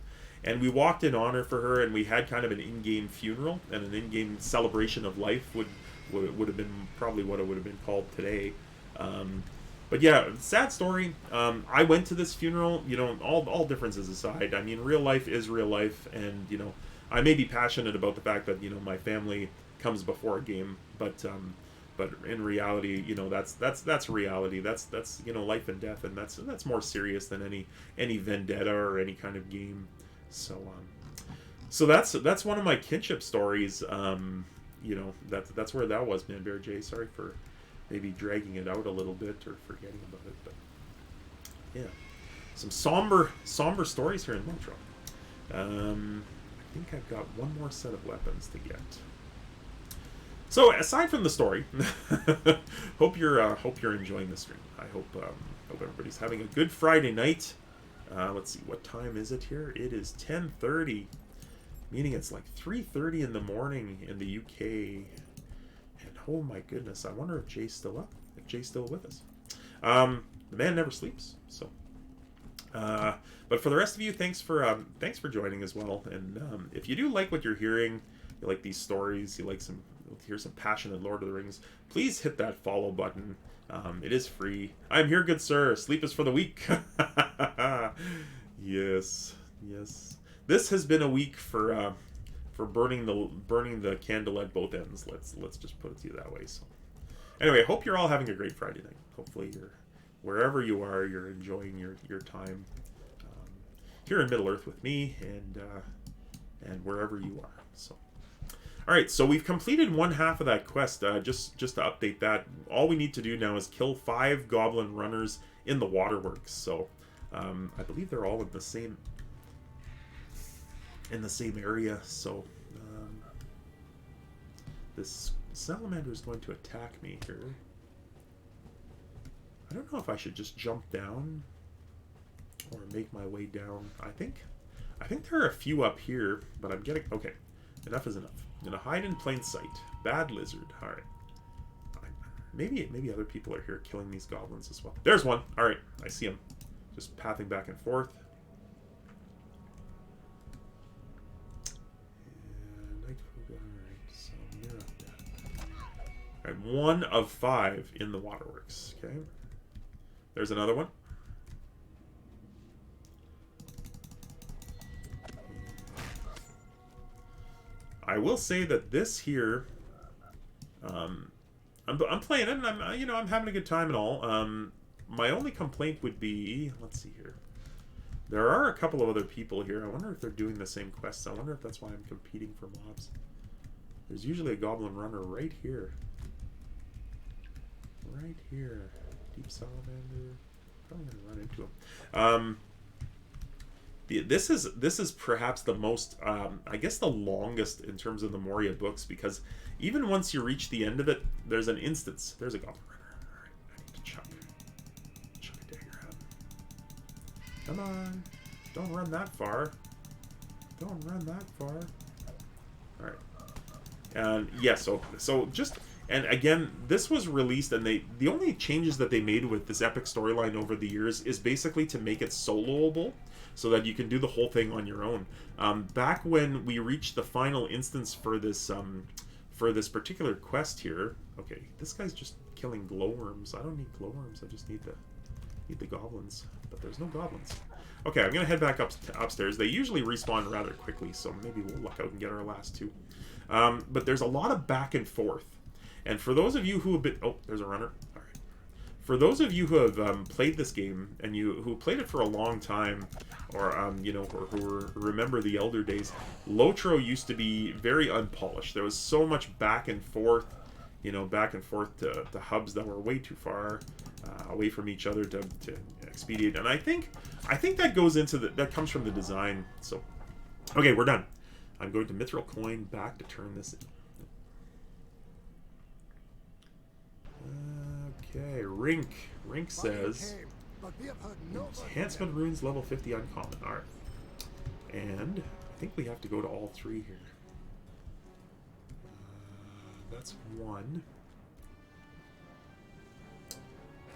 And we walked in honor for her, and we had kind of an in-game funeral and an in-game celebration of life would have been probably what it would have been called today. But yeah, sad story. I went to this funeral, all differences aside. I mean, real life is real life, and I may be passionate about the fact that my family comes before a game, but in reality, that's reality. That's life and death, and that's more serious than any vendetta or any kind of game. So that's one of my kinship stories. That's where that was, man. Bear J, sorry for maybe dragging it out a little bit or forgetting about it, but yeah. some somber stories here in Lotro. I think I've got one more set of weapons to get. So aside from the story, hope you're enjoying the stream. I hope everybody's having a good Friday night. Let's see, what time is it here? It is 10:30, meaning it's like 3:30 in the morning in the UK. And oh my goodness, I wonder if Jay's still up. If Jay's still with us. The man never sleeps. So, but for the rest of you, thanks for joining as well. And if you do like what you're hearing, you like these stories, you like hear some passion in Lord of the Rings, please hit that follow button. It is free. I'm here, good sir. Sleep is for the weak. Yes. This has been a week for burning the candle at both ends. Let's just put it to you that way. So, anyway, I hope you're all having a great Friday night. Hopefully, wherever you are, you're enjoying your time here in Middle Earth with me, and wherever you are. So. All right, so we've completed one half of that quest. Just to update that, all we need to do now is kill 5 goblin runners in the Waterworks. So I believe they're all in the same area. So this salamander is going to attack me here. I don't know if I should just jump down or make my way down. I think there are a few up here, but I'm getting okay. Enough is enough. I'm gonna hide in plain sight. Bad lizard. All right. Maybe other people are here killing these goblins as well. There's one. All right, I see him. Just pathing back and forth. And so near up there. All right, 1 of 5 in the Waterworks. Okay. There's another one. I will say that this here, I'm playing it, and I'm having a good time and all. My only complaint would be, let's see here. There are a couple of other people here. I wonder if they're doing the same quests. I wonder if that's why I'm competing for mobs. There's usually a goblin runner right here. Right here. Deep salamander. Probably gonna run into him. This is perhaps the most, I guess, the longest in terms of the Moria books, because even once you reach the end of it, there's an instance. There's a goblin runner. All right, I need to chuck a dagger at him. Come on, don't run that far. Don't run that far. All right, and yeah, so just. And again, this was released, and the only changes that they made with this epic storyline over the years is basically to make it soloable, so that you can do the whole thing on your own. Back when we reached the final instance for this particular quest here, okay, this guy's just killing glowworms. I don't need glowworms. I just need the goblins, but there's no goblins. Okay, I'm gonna head back upstairs. They usually respawn rather quickly, so maybe we'll luck out and get our last 2. But there's a lot of back and forth. And for those of you who have been... Oh, there's a runner. All right. For those of you who have played this game, and who played it for a long time, or, or who remember the elder days, Lotro used to be very unpolished. There was so much back and forth, to hubs that were way too far away from each other to expedite. And I think that goes into that comes from the design. So, okay, we're done. I'm going to Mithril Coin back to turn this in. Okay, Rink says enhancement runes level 50 uncommon. Alright. And I think we have to go to all 3 here. That's 1.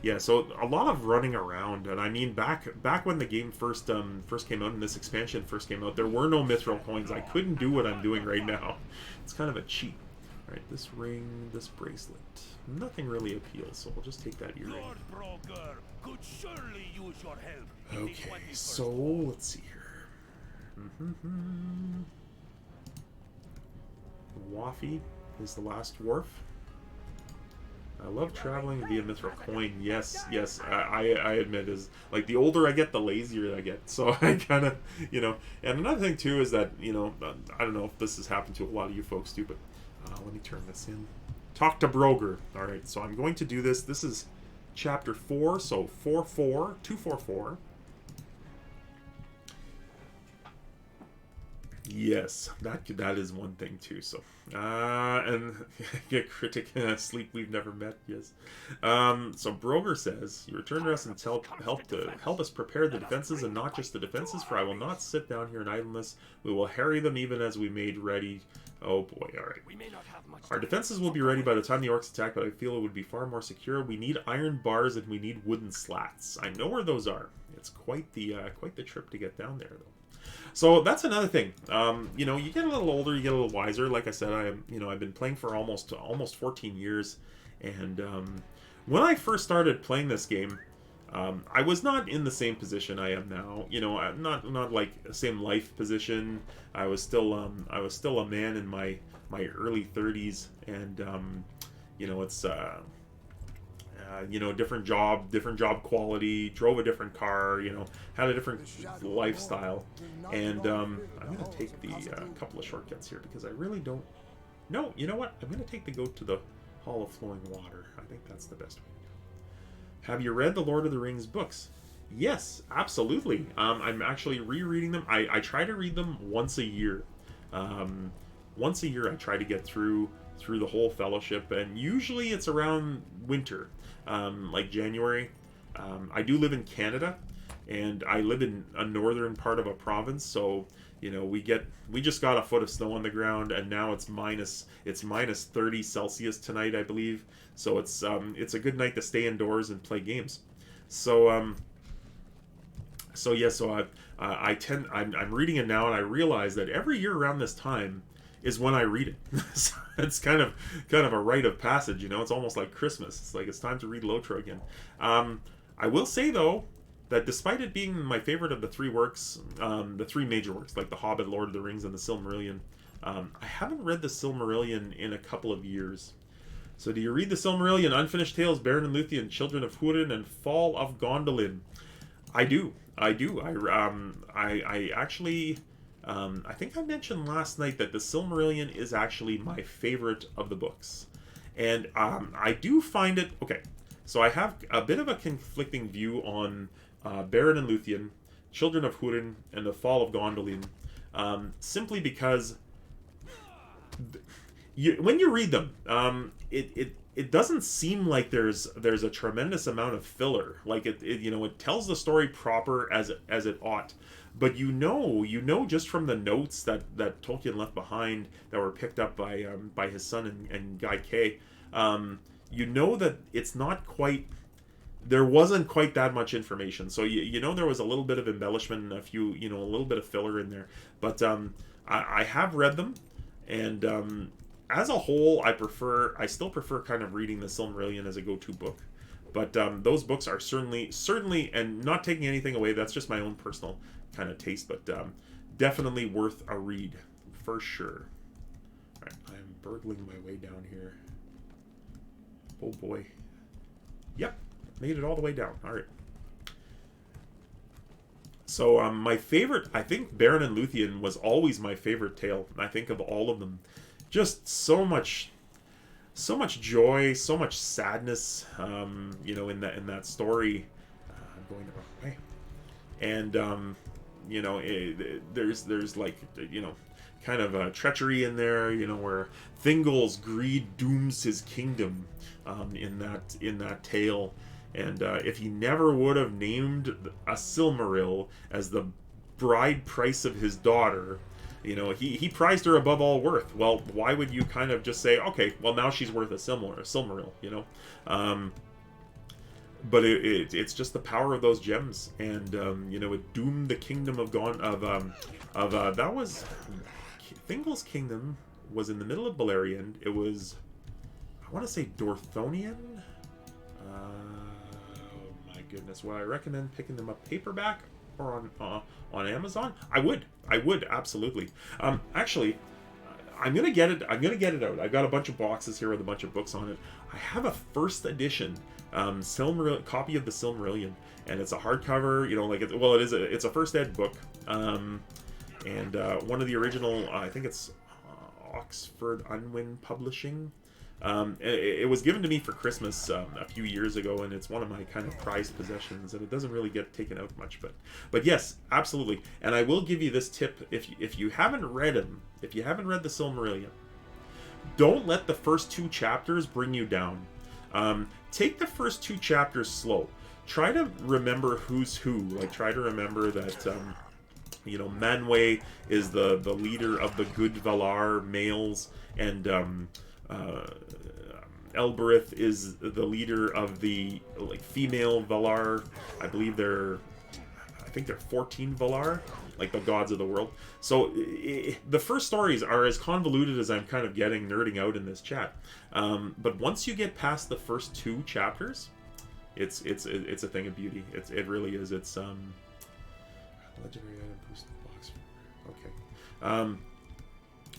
Yeah, so a lot of running around, and I mean back when the game first came out and this expansion first came out, there were no mithril coins. I couldn't do what I'm doing right now. It's kind of a cheat. All right, this ring, this bracelet, nothing really appeals, so we'll just take that earring. Lord Broker could surely use your help. Okay, so let's see here. Waffy is the last dwarf. I love traveling via Mithril Coin. Yes, I admit, is like the older I get, the lazier I get. So I kind of, and another thing too is that, I don't know if this has happened to a lot of you folks too, but let me turn this in. Talk to Broger. All right, so I'm going to do this. This is chapter 4, so 244. Yes, that is one thing too. So, and get critic sleep we've never met. Yes. So Broger says, "You return to us and help us prepare the defenses, and not just the defenses. For I will not sit down here in idleness. We will harry them even as we made ready." Oh boy! All right. Our defenses will be ready by the time the orcs attack, but I feel it would be far more secure. We need iron bars and we need wooden slats. I know where those are. It's quite the trip to get down there, though. So that's another thing. You know, you get a little older, you get a little wiser. Like I said, I've been playing for almost 14 years, and when I first started playing this game, I was not in the same position I am now. You know, not like the same life position. I was still a man in my early 30s, and you know, it's you know, different job quality, drove a different car, you know, had a different lifestyle, and I'm gonna take the couple of shortcuts here because I really don't. No, you know what? I'm gonna take the goat to the Hall of Flowing Water. I think that's the best way to go. Have you read the Lord of the Rings books? Yes, absolutely. I'm actually rereading them. I try to read them once a year. Once a year, I try to get through the whole Fellowship, and usually it's around winter, like January. I do live in Canada, and I live in a northern part of a province, so you know we just got a foot of snow on the ground, and now it's minus 30 Celsius tonight, I believe. So it's a good night to stay indoors and play games. So I'm reading it now, and I realize that every year around this time is when I read it. It's kind of a rite of passage, you know. It's almost like Christmas. It's like it's time to read Lotro again. I will say though that despite it being my favorite of the three works, the three major works like The Hobbit, Lord of the Rings, and the Silmarillion, I haven't read the Silmarillion in a couple of years. So do you read the Silmarillion, Unfinished Tales, Beren and Luthien, Children of Húrin, and Fall of Gondolin? I do. I actually. I think I mentioned last night that the Silmarillion is actually my favorite of the books. And I do find it... Okay, so I have a bit of a conflicting view on Beren and Luthien, Children of Húrin, and the Fall of Gondolin, simply because when you read them, it doesn't seem like there's a tremendous amount of filler. Like it tells the story proper as it ought. But you know just from the notes that Tolkien left behind that were picked up by his son and Guy Kay, you know that it's not quite. There wasn't quite that much information, so you know there was a little bit of embellishment and a little bit of filler in there. But I have read them, and as a whole, I still prefer kind of reading the Silmarillion as a go-to book. But those books are certainly, and not taking anything away, that's just my own personal kind of taste, but definitely worth a read, for sure. Alright, I'm burgling my way down here. Oh boy. Yep, made it all the way down. Alright. So my favorite, I think Beren and Luthien was always my favorite tale, I think, of all of them. Just so much joy, so much sadness, in that story. I'm going the wrong way, and there's like kind of a treachery in there, where Thingol's greed dooms his kingdom, in that tale, and if he never would have named a Silmaril as the bride price of his daughter. He prized her above all worth. Well, why would you kind of just say, okay, well, now she's worth a Silmaril, But it's just the power of those gems, and it doomed the kingdom of that was Thingol's kingdom was in the middle of Beleriand. It was, I want to say, Dorthonian. Oh my goodness! Would I recommend picking them up paperback or on Amazon? I would absolutely. Actually, I'm gonna get it out. I've got a bunch of boxes here with a bunch of books on it. I have a first edition copy of the Silmarillion, and it's a hardcover. It's a first ed book, and one of the original. I think it's Oxford Unwin Publishing. It was given to me for Christmas a few years ago, and it's one of my kind of prized possessions, and it doesn't really get taken out much. But yes, absolutely. And I will give you this tip: if you haven't read them, if you haven't read the Silmarillion, don't let the first 2 chapters bring you down. Take the first 2 chapters slow. Try to remember who's who. Like, try to remember that Manwë is the leader of the good Valar males, and Elbereth is the leader of the female Valar. I think they're 14 Valar, like the gods of the world. So the first stories are as convoluted as I'm kind of nerding out in this chat. But once you get past the first 2 chapters, it's a thing of beauty. It really is. It's legendary item boost box. Okay.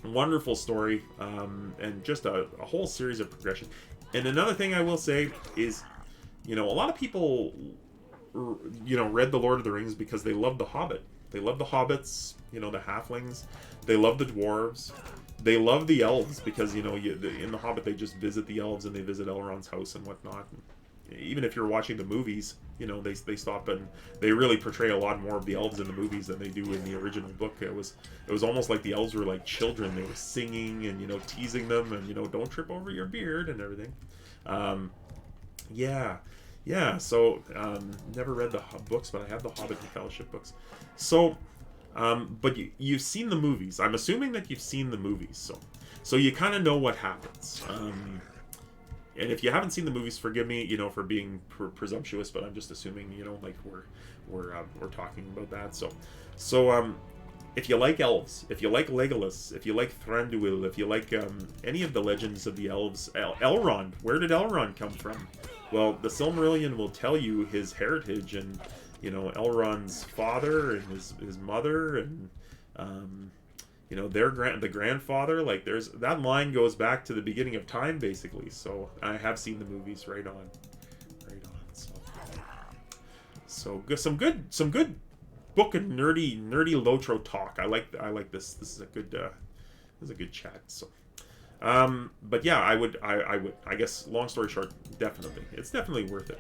Wonderful story, and just a whole series of progression. And another thing I will say is, a lot of people, read The Lord of the Rings because they love The Hobbit. They love the hobbits, the halflings. They love the dwarves. They love the elves because, in The Hobbit they just visit the elves and they visit Elrond's house and whatnot. Even if you're watching the movies, they stop and they really portray a lot more of the elves in the movies than they do in the original book. It was almost like the elves were like children. They were singing and teasing them and don't trip over your beard and everything. So never read the books, but I have the Hobbit and Fellowship books. So but you've seen the movies. I'm assuming that you've seen the movies, so you kind of know what happens. And if you haven't seen the movies, forgive me, for being presumptuous, but I'm just assuming, like we're talking about that. So if you like elves, if you like Legolas, if you like Thranduil, if you like any of the legends of the elves, Elrond, where did Elrond come from? Well, the Silmarillion will tell you his heritage and, Elrond's father and his mother and, the grandfather, like there's that line goes back to the beginning of time basically. So I have seen the movies right on. So some good book and nerdy Lotro talk. I like this. This is a good chat. So but yeah, I guess long story short, it's definitely worth it.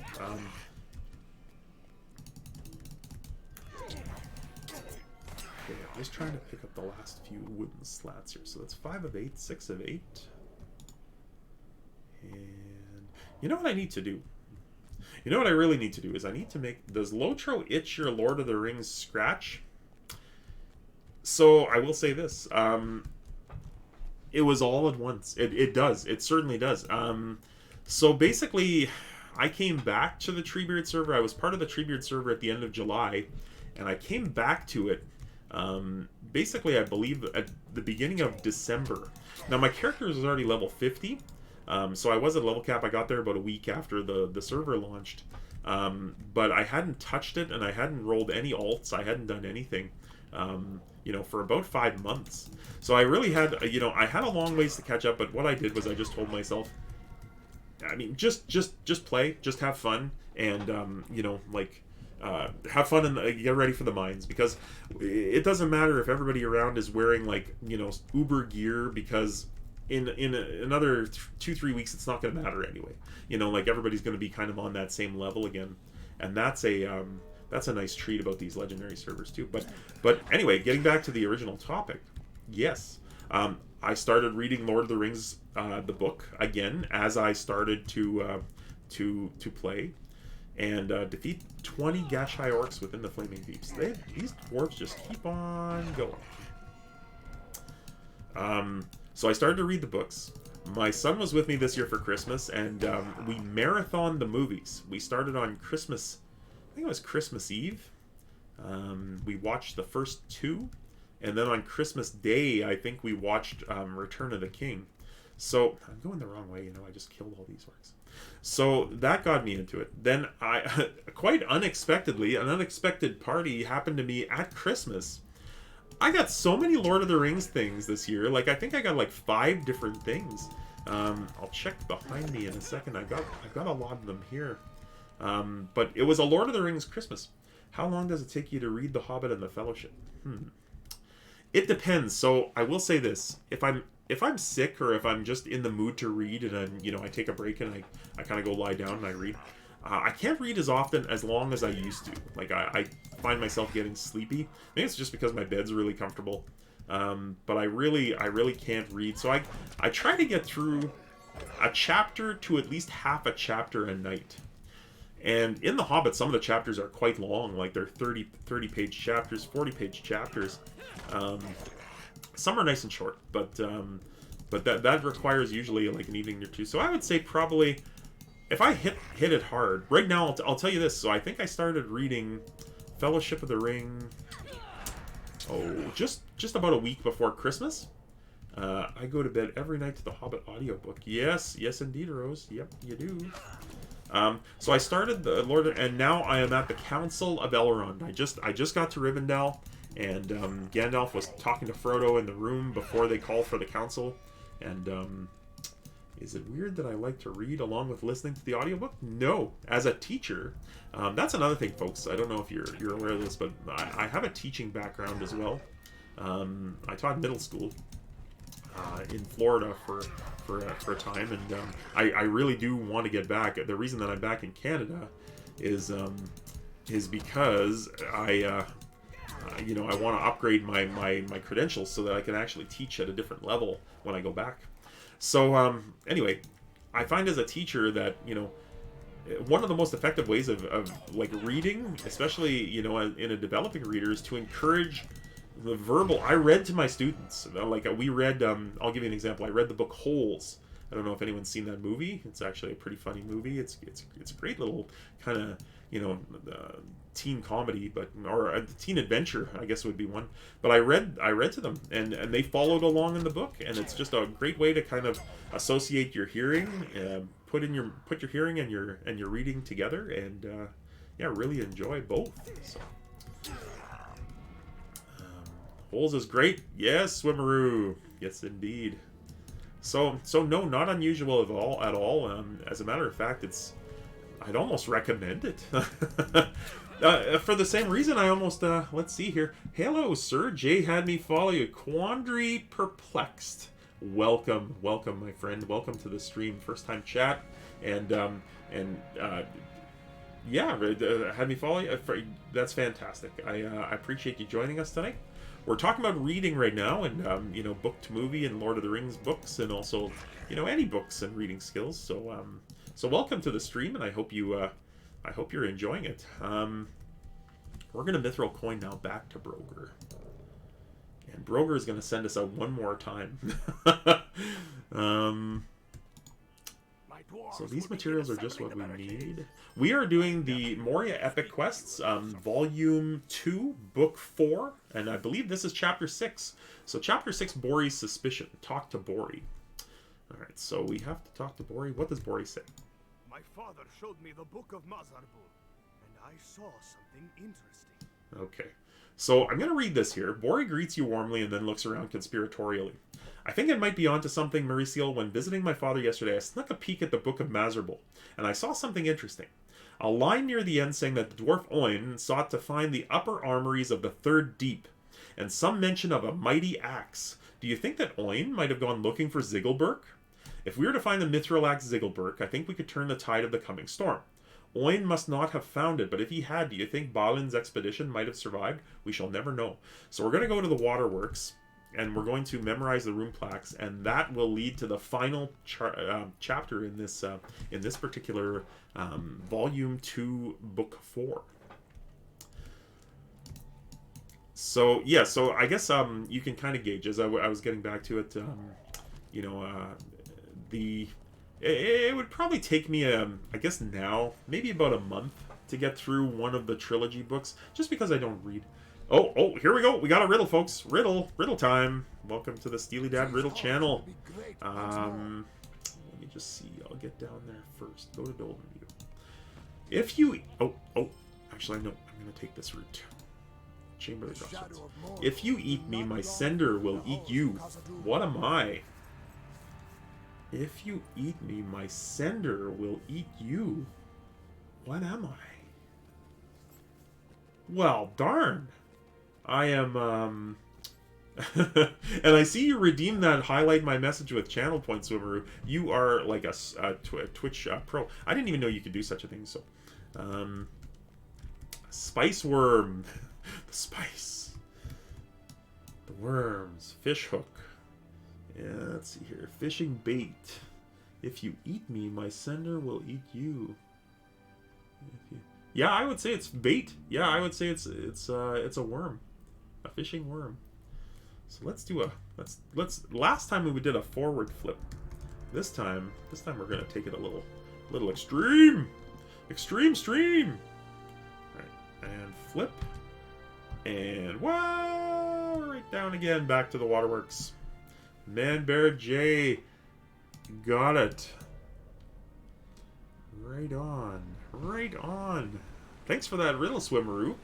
Okay, I'm just trying to pick up the last few wooden slats here. So that's 5 of 8, 6 of 8. And you know what I need to do? You know what I really need to do is I need to make... Does Lotro itch your Lord of the Rings scratch? So I will say this. It was all at once. It does. It certainly does. So basically, I came back to the Treebeard server. I was part of the Treebeard server at the end of July. And I came back to it basically, I believe, at the beginning of December. Now, my character was already level 50, so I was at level cap. I got there about a week after the server launched, but I hadn't touched it, and I hadn't rolled any alts. I hadn't done anything, for about 5 months. So I really had, I had a long ways to catch up, but what I did was I just told myself, I mean, just play, just have fun, and, have fun and get ready for the mines, because it doesn't matter if everybody around is wearing uber gear, because in another 2-3 weeks it's not going to matter anyway. Everybody's going to be kind of on that same level again, and that's a nice treat about these legendary servers too. But anyway, getting back to the original topic, yes, I started reading Lord of the Rings, the book again as I started to play. And defeat 20 Gashai orcs within the Flaming Deeps. These dwarves just keep on going. So I started to read the books. My son was with me this year for Christmas, and we marathoned the movies. We started on Christmas, I think it was Christmas Eve. We watched the first 2, and then on Christmas Day, I think we watched Return of the King. So I'm going the wrong way, I just killed all these orcs. So that got me into it. Then I, quite unexpectedly, an unexpected party happened to me at Christmas. I got so many Lord of the Rings things this year. I think I got 5 different things. I'll check behind me in a second. I've got a lot of them here. But it was a Lord of the Rings Christmas. How long does it take you to read The Hobbit and the Fellowship? It depends. So I will say this: if I'm if I'm sick or if I'm just in the mood to read and I'm, I take a break and I kind of go lie down and I read, I can't read as often, as long as I used to. Like, I find myself getting sleepy. Maybe it's just because my bed's really comfortable. But I really can't read. So I try to get through a chapter to at least half a chapter a night. And in The Hobbit, some of the chapters are quite long. Like, they're 30-page chapters, 40-page chapters. Some are nice and short, but that requires usually like an evening or two. So I would say probably, if I hit it hard right now, I'll tell you this. So I think I started reading Fellowship of the Ring. Just about a week before Christmas. I go to bed every night to the Hobbit audiobook. Yes, indeed, Rose. Yep, you do. So I started the Lord, and now I am at the Council of Elrond. I just got to Rivendell. And Gandalf was talking to Frodo in the room before they call for the council. And is it weird that I like to read along with listening to the audiobook? No. As a teacher, that's another thing, folks. I don't know if you're aware of this, but I have a teaching background as well. I taught middle school in Florida for a time, and I really do want to get back. The reason that I'm back in Canada is because I want to upgrade my credentials so that I can actually teach at a different level when I go back. So anyway, I find as a teacher that one of the most effective ways of like reading, especially in a developing reader, is to encourage the verbal. I read to my students. Like we read. I'll give you an example. I read the book Holes. I don't know if anyone's seen that movie. It's actually a pretty funny movie. It's a great little kind of teen comedy, or a teen adventure, I guess would be one. But I read to them, and they followed along in the book, and it's just a great way to kind of associate your hearing, put your hearing and your reading together, and really enjoy both. So, Holes is great. Yes, Swimmeroo. Yes, indeed. So no, not unusual at all. As a matter of fact, I'd almost recommend it. For the same reason, I almost, let's see here. Hello, sir. Jay had me follow you. Quandary Perplexed. Welcome, my friend. Welcome to the stream. First time chat. And had me follow you. That's fantastic. I appreciate you joining us tonight. We're talking about reading right now, and book to movie and Lord of the Rings books, and also any books and reading skills. So welcome to the stream, and I hope you're enjoying it. We're gonna Mithril coin now back to Broger, and Broger is gonna send us out one more time. So these materials are just what we need. We are doing the Moria Epic Quests, Volume 2, Book 4, and I believe this is Chapter 6. So Chapter 6, Bori's Suspicion. Talk to Bori. Alright, so we have to talk to Bori. What does Bori say? My father showed me the Book of Mazarbul, and I saw something interesting. Okay. So I'm going to read this here. Bori greets you warmly and then looks around conspiratorially. I think it might be onto something, Mauricio. When visiting my father yesterday, I snuck a peek at the Book of Mazarbul, and I saw something interesting. A line near the end saying that the dwarf Oin sought to find the upper armories of the Third Deep, and some mention of a mighty axe. Do you think that Oin might have gone looking for Ziggelberg? If we were to find the Mithril axe Ziggelberg, I think we could turn the tide of the coming storm. Oin must not have found it, but if he had, do you think Balin's expedition might have survived? We shall never know. So we're going to go to the Waterworks, and we're going to memorize the rune plaques, and that will lead to the final chapter in this particular Volume 2, Book 4. So yeah, so I guess you can kind of gauge, as I was getting back to it, it would probably take me, I guess now, maybe about a month to get through one of the trilogy books, just because I don't read. Oh, here we go. We got a riddle, folks. Riddle time. Welcome to the Steely Dad Riddle channel. Let me just see. I'll get down there first. Go to Dolden View. If you... actually, no. I'm going to take this route. Chamber of the Crossroads. If you eat me, my sender will eat you. What am I? If you eat me, my sender will eat you. What am I? Well, darn. I am, And I see you redeem that highlight my message with channel points, Swimmeroo. You are like a Twitch pro. I didn't even know you could do such a thing. So, spice worm, the spice, the worms, fish hook. Yeah, let's see here. Fishing bait. If you eat me, my sender will eat you. Yeah, I would say it's bait. Yeah, I would say it's a worm, a fishing worm. So let's do a last time we did a forward flip. This time we're gonna take it a little extreme stream. All right, and flip, and wow, right down again, back to the Waterworks. Man Bear J, got it. Right on. Thanks for that riddle, Swimmeroo.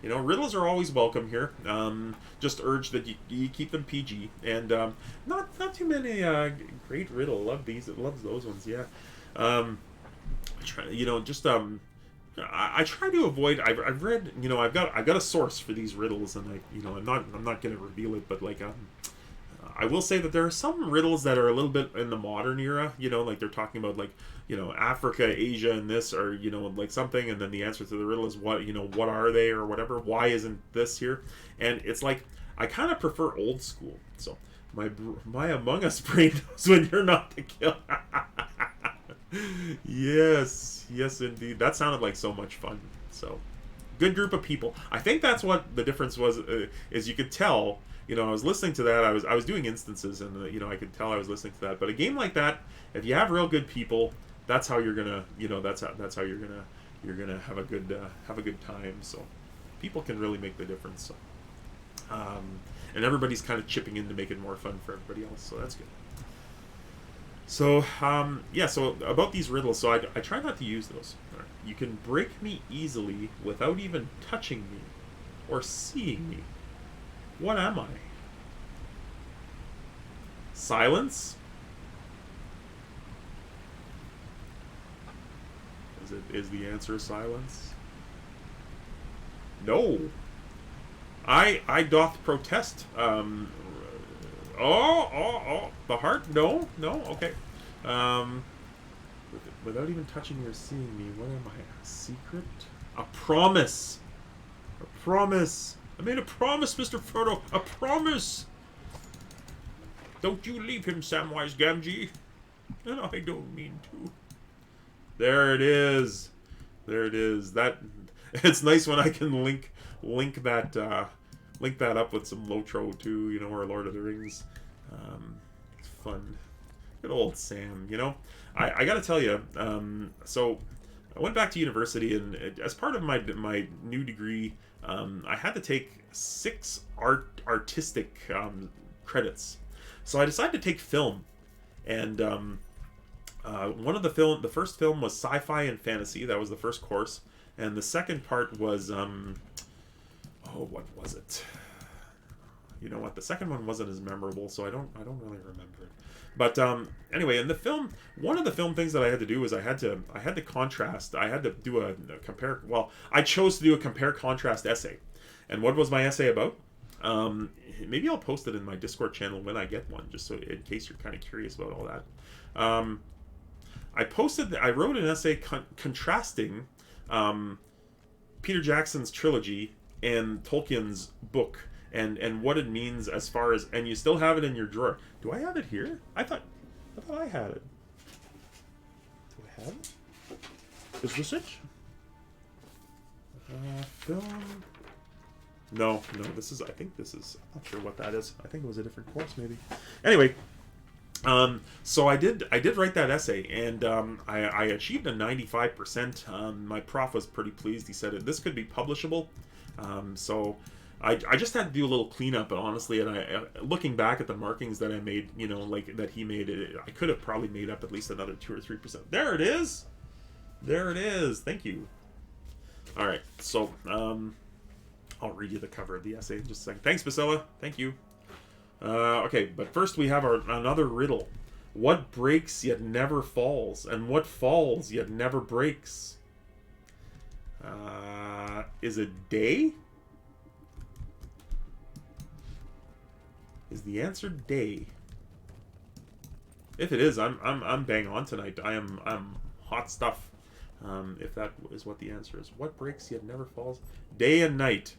You know, riddles are always welcome here. Just urge that you keep them PG, and not too many great riddle. Love those ones. Yeah. I try to avoid. I've read. You know, I've got a source for these riddles, and I'm not going to reveal it, but like I will say that there are some riddles that are a little bit in the modern era, you know, like they're talking about like, you know, Africa, Asia, and this, or, you know, like something, and then the answer to the riddle is what, you know, what are they, or whatever, why isn't this here? And it's like, I kind of prefer old school, so my Among Us brain knows when you're not the killer. Yes, indeed, that sounded like so much fun. So, good group of people. I think that's what the difference was, is you could tell. You know, I was listening to that. I was doing instances, and you know, I could tell I was listening to that. But a game like that, if you have real good people, that's how you're gonna, you know, that's how you're gonna have a good time. So, people can really make the difference. So, and everybody's kind of chipping in to make it more fun for everybody else. So that's good. So, yeah. So about these riddles, so I try not to use those. Right. You can break me easily without even touching me or seeing me. What am I? Silence? Is the answer silence? No. I doth protest. The heart? No, okay. Without even touching or seeing me, what am I? A secret? A promise. A promise. I made a promise, Mr. Frodo. A promise. Don't you leave him, Samwise Gamgee. And I don't mean to. There it is. That it's nice when I can link that up with some Lotro too, you know, or Lord of the Rings. It's fun. Good old Sam, you know. I got to tell you. So I went back to university, and as part of my new degree. I had to take 6 artistic credits, so I decided to take film, and the first film was sci-fi and fantasy. That was the first course, and the second part was what was it? You know what? The second one wasn't as memorable, so I don't really remember it. But anyway, in the film, one of the film things that I had to do was I had to contrast. I had to do a compare. Well, I chose to do a compare contrast essay. And what was my essay about? Maybe I'll post it in my Discord channel when I get one, just so in case you're kind of curious about all that. I wrote an essay contrasting Peter Jackson's trilogy and Tolkien's book. And what it means as far as, and you still have it in your drawer. Do I have it here? I thought I had it. Do I have it? Is this it? Film. No. This is. I'm not sure what that is. I think it was a different course, maybe. Anyway. So I did write that essay, and I achieved a 95%. My prof was pretty pleased. He said this could be publishable. So. I just had to do a little cleanup, and honestly, and looking back at the markings that I made, you know, like that he made, I could have probably made up at least another 2 or 3%. There it is. Thank you. All right, so I'll read you the cover of the essay in just a second. Thanks, Basilla. Thank you. Okay, but first we have another riddle. What breaks yet never falls, and what falls yet never breaks? Is it day? Is the answer day? If it is, I'm bang on tonight. I'm hot stuff. If that is what the answer is. What breaks yet never falls? Day and night.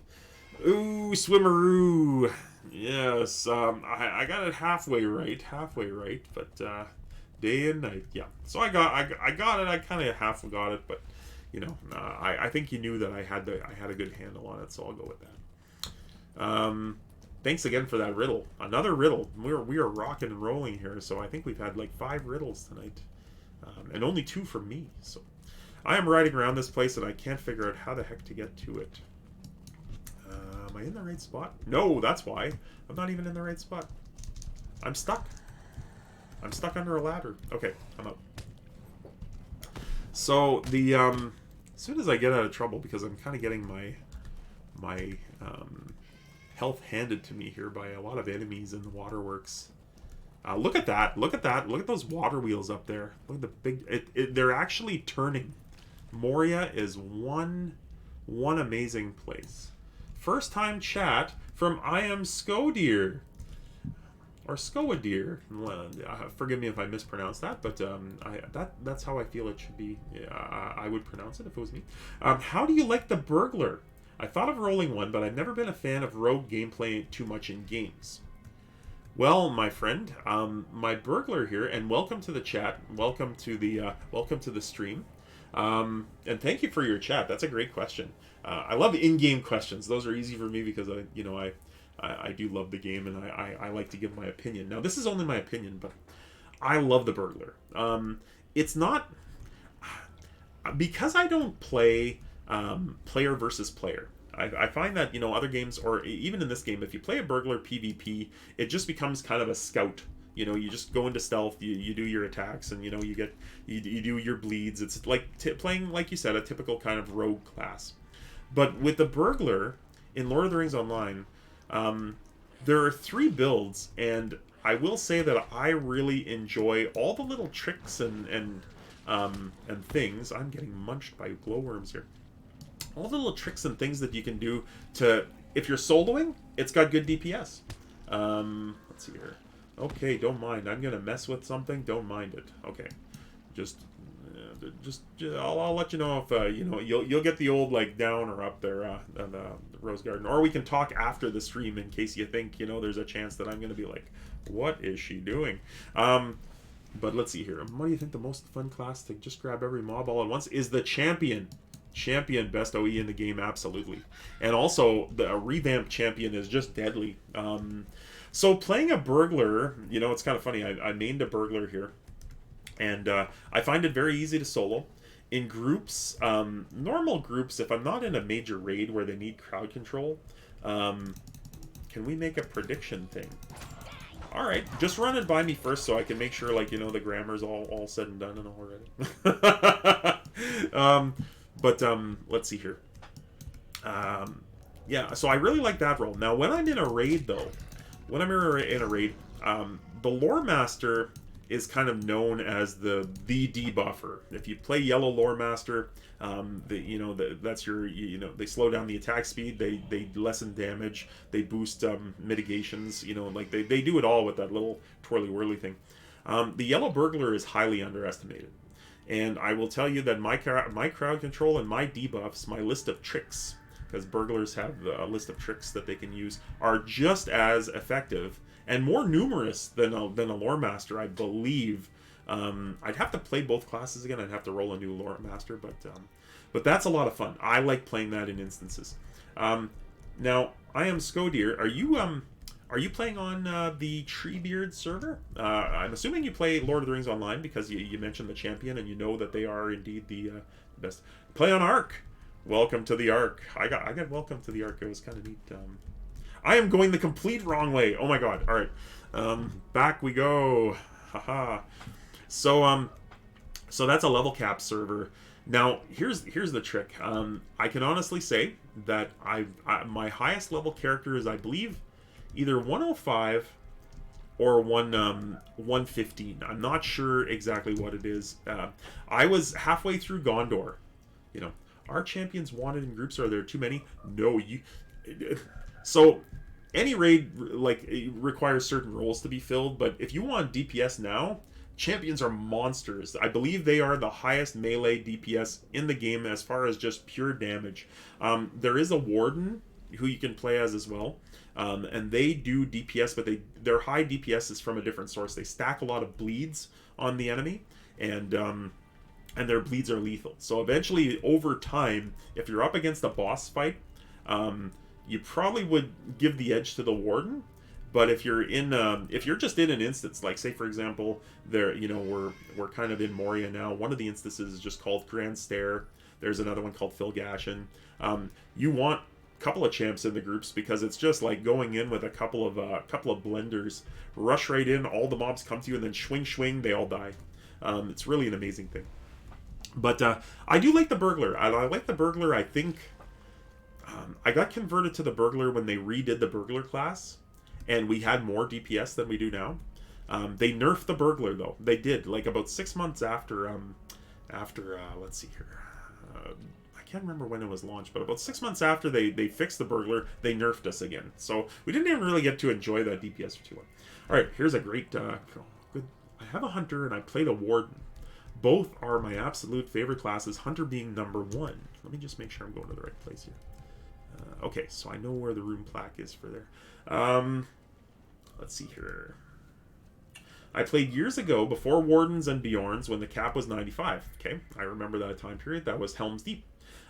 Ooh, swimmeroo. Yes, I got it halfway right, but day and night. Yeah. So I got it. I kind of half got it, but you know, I think you knew that I had a good handle on it, so I'll go with that. Thanks again for that riddle. Another riddle. We are rocking and rolling here. So I think we've had like 5 riddles tonight, and only 2 from me. So I am riding around this place and I can't figure out how the heck to get to it. Am I in the right spot? No, that's why. I'm not even in the right spot. I'm stuck. I'm stuck under a ladder. Okay, I'm up. So the as soon as I get out of trouble, because I'm kind of getting my health handed to me here by a lot of enemies in the Waterworks. Look at that! Look at that! Look at those water wheels up there! Look at the big. They're actually turning. Moria is one amazing place. First time chat from I am Skodir. Or Skoadir. Forgive me if I mispronounced that, but that's how I feel it should be. I would pronounce it if it was me. How do you like the burglar? I thought of rolling one, but I've never been a fan of rogue gameplay too much in games. Well, my friend, my burglar here, and welcome to the chat. Welcome to the stream. And thank you for your chat. That's a great question. I love in-game questions. Those are easy for me because I do love the game, and I like to give my opinion. Now, this is only my opinion, but I love the burglar. It's not because I don't play player versus player. I find that other games, or even in this game, if you play a burglar PvP, it just becomes kind of a scout. You just go into stealth, you do your attacks, and you do your bleeds. It's like playing, like you said, a typical kind of rogue class. But with the burglar in Lord of the Rings Online, there are 3 builds, and I will say that I really enjoy all the little tricks and things. I'm getting munched by glowworms here. All the little tricks and things that you can do to, if you're soloing, it's got good DPS. Let's see here. Okay, don't mind. I'm gonna mess with something. Don't mind it. Okay, I'll let you know if you'll get the old like down or up there on the Rose Garden, or we can talk after the stream in case you think there's a chance that I'm gonna be like, what is she doing? But let's see here. What do you think the most fun class to just grab every mob all at once is? The champion. Best OE in the game, absolutely. And also the revamped champion is just deadly. So playing a burglar, it's kind of funny. I named a burglar here, and I find it very easy to solo. In groups, normal groups, if I'm not in a major raid where they need crowd control, can we make a prediction thing? All right, just run it by me first so I can make sure, the grammar's all said and done and already. But let's see here. Yeah, so I really like that role. Now, when I'm in a raid, though, the Lore Master is kind of known as the debuffer. If you play Yellow Lore Master, that's your, they slow down the attack speed, they lessen damage, they boost mitigations, they do it all with that little twirly-whirly thing. The Yellow Burglar is highly underestimated. And I will tell you that my crowd control and my debuffs, my list of tricks, because burglars have a list of tricks that they can use, are just as effective and more numerous than a lore master, I believe. I'd have to play both classes again. I'd have to roll a new lore master, but that's a lot of fun. I like playing that in instances. Now, I am Skodir. Are you playing on the Treebeard server? I'm assuming you play Lord of the Rings Online because you mentioned the champion and you know that they are indeed the best. Play on Ark. Welcome to the Ark. I got welcome to the Ark. It was kind of neat. I am going the complete wrong way. Oh my god. All right. Back we go. Haha. So that's a level cap server. Now here's the trick. I can honestly say that my highest level character is, I believe, either 105 or 115. I'm not sure exactly what it is. I was halfway through Gondor. Are champions wanted in groups? Are there too many? No. So any raid like it requires certain roles to be filled, but if you want DPS now, champions are monsters. I believe they are the highest melee DPS in the game as far as just pure damage. There is a warden who you can play as well, and they do DPS, but their high DPS is from a different source. They stack a lot of bleeds on the enemy, and their bleeds are lethal. So eventually, over time, if you're up against a boss fight, you probably would give the edge to the warden. But if you're just in an instance, like say for example, we're kind of in Moria now. One of the instances is just called Grand Stair. There's another one called Filgashin. You want a couple of champs in the groups because it's just like going in with a couple of blenders, rush right in, all the mobs come to you, and then swing, they all die. It's really an amazing thing. But I do like the burglar. I like the burglar. I think I got converted to the burglar when they redid the burglar class, and we had more DPS than we do now. They nerfed the burglar though. They did, like about 6 months after let's see here. I can't remember when it was launched, but about 6 months after they fixed the burglar, they nerfed us again. So we didn't even really get to enjoy that DPS for too long. All right, here's a great good. I have a hunter and I played a warden. Both are my absolute favorite classes, hunter being number 1. Let me just make sure I'm going to the right place here. Okay, so I know where the rune plaque is for there. Let's see here. I played years ago, before Wardens and Bjorns, when the cap was 95. Okay, I remember that time period. That was Helm's Deep.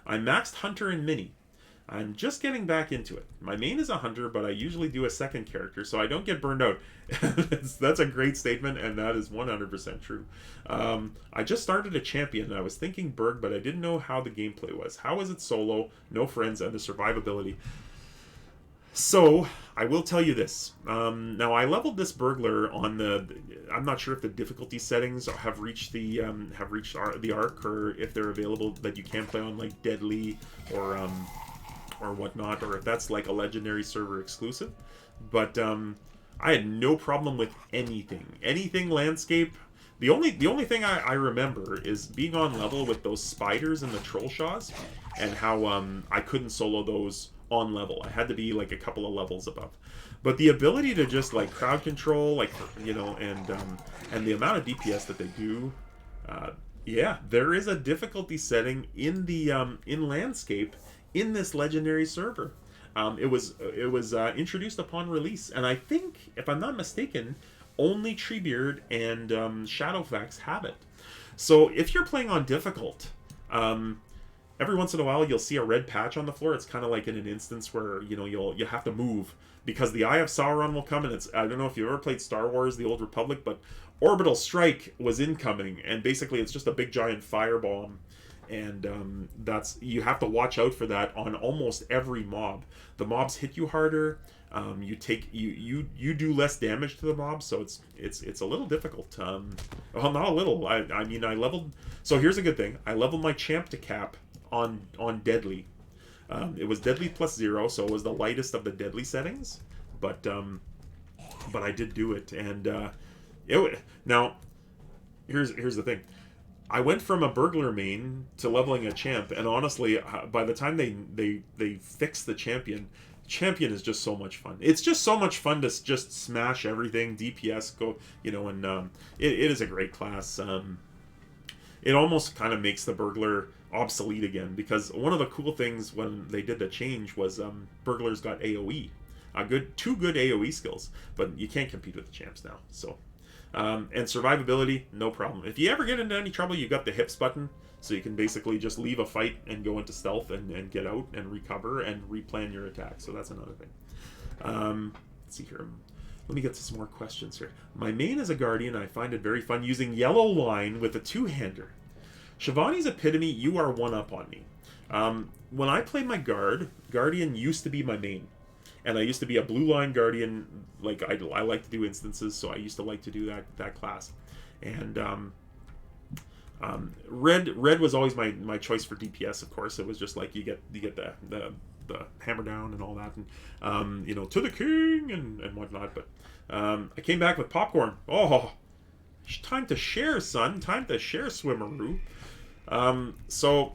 I maxed Hunter and Mini. I'm just getting back into it. My main is a Hunter, but I usually do a second character, so I don't get burned out. That's a great statement, and that is 100% true. I just started a champion, and I was thinking Berg, but I didn't know how the gameplay was. How is it solo, no friends, and the survivability? So, I will tell you this. Now, I leveled this burglar on the... I'm not sure if the difficulty settings have reached the arc, or if they're available that you can play on, like, Deadly, or whatnot, or if that's, like, a Legendary server exclusive. But, I had no problem with anything. Anything landscape. The only thing I remember is being on level with those spiders and the troll shaws, and how I couldn't solo those on level. I had to be like a couple of levels above. But the ability to just like crowd control, like, you know, and the amount of DPS that they do, yeah, there is a difficulty setting in the in landscape in this legendary server. It was introduced upon release, and I think, if I'm not mistaken, only Treebeard and Shadowfax have it. So if you're playing on difficult, every once in a while you'll see a red patch on the floor. It's kind of like in an instance where, you know, you have to move because the Eye of Sauron will come, and it's, I don't know if you've ever played Star Wars: The Old Republic, but Orbital Strike was incoming, and basically it's just a big giant firebomb, and that's, you have to watch out for that on almost every mob. The mobs hit you harder. You do less damage to the mob, so it's a little difficult. Well, not a little. I mean, I leveled. So here's a good thing. I leveled my champ to cap on Deadly. It was Deadly +0, so it was the lightest of the Deadly settings. But I did do it, and now here's the thing. I went from a burglar main to leveling a champ, and honestly, by the time they fixed the champion is just so much fun. It's just so much fun to just smash everything, DPS, go, you know, and it is a great class. It almost kind of makes the burglar obsolete again, because one of the cool things when they did the change was burglars got AoE. Two good AoE skills, but you can't compete with the champs now. So, and survivability, no problem. If you ever get into any trouble, you got the hips button, so you can basically just leave a fight and go into stealth and get out and recover and replan your attack. So that's another thing. Let's see here. Let me get to some more questions here. My main is a guardian. I find it very fun using yellow line with a two-hander. Shivani's epitome, you are one up on me. When I played my guardian used to be my main. And I used to be a blue line guardian. Like, I like to do instances, so I used to like to do that class. And red was always my choice for DPS. Of course, it was just like you get the hammer down and all that, and you know, to the king and whatnot. But I came back with popcorn. Oh, time to share, son. Time to share, Swimmeroo. So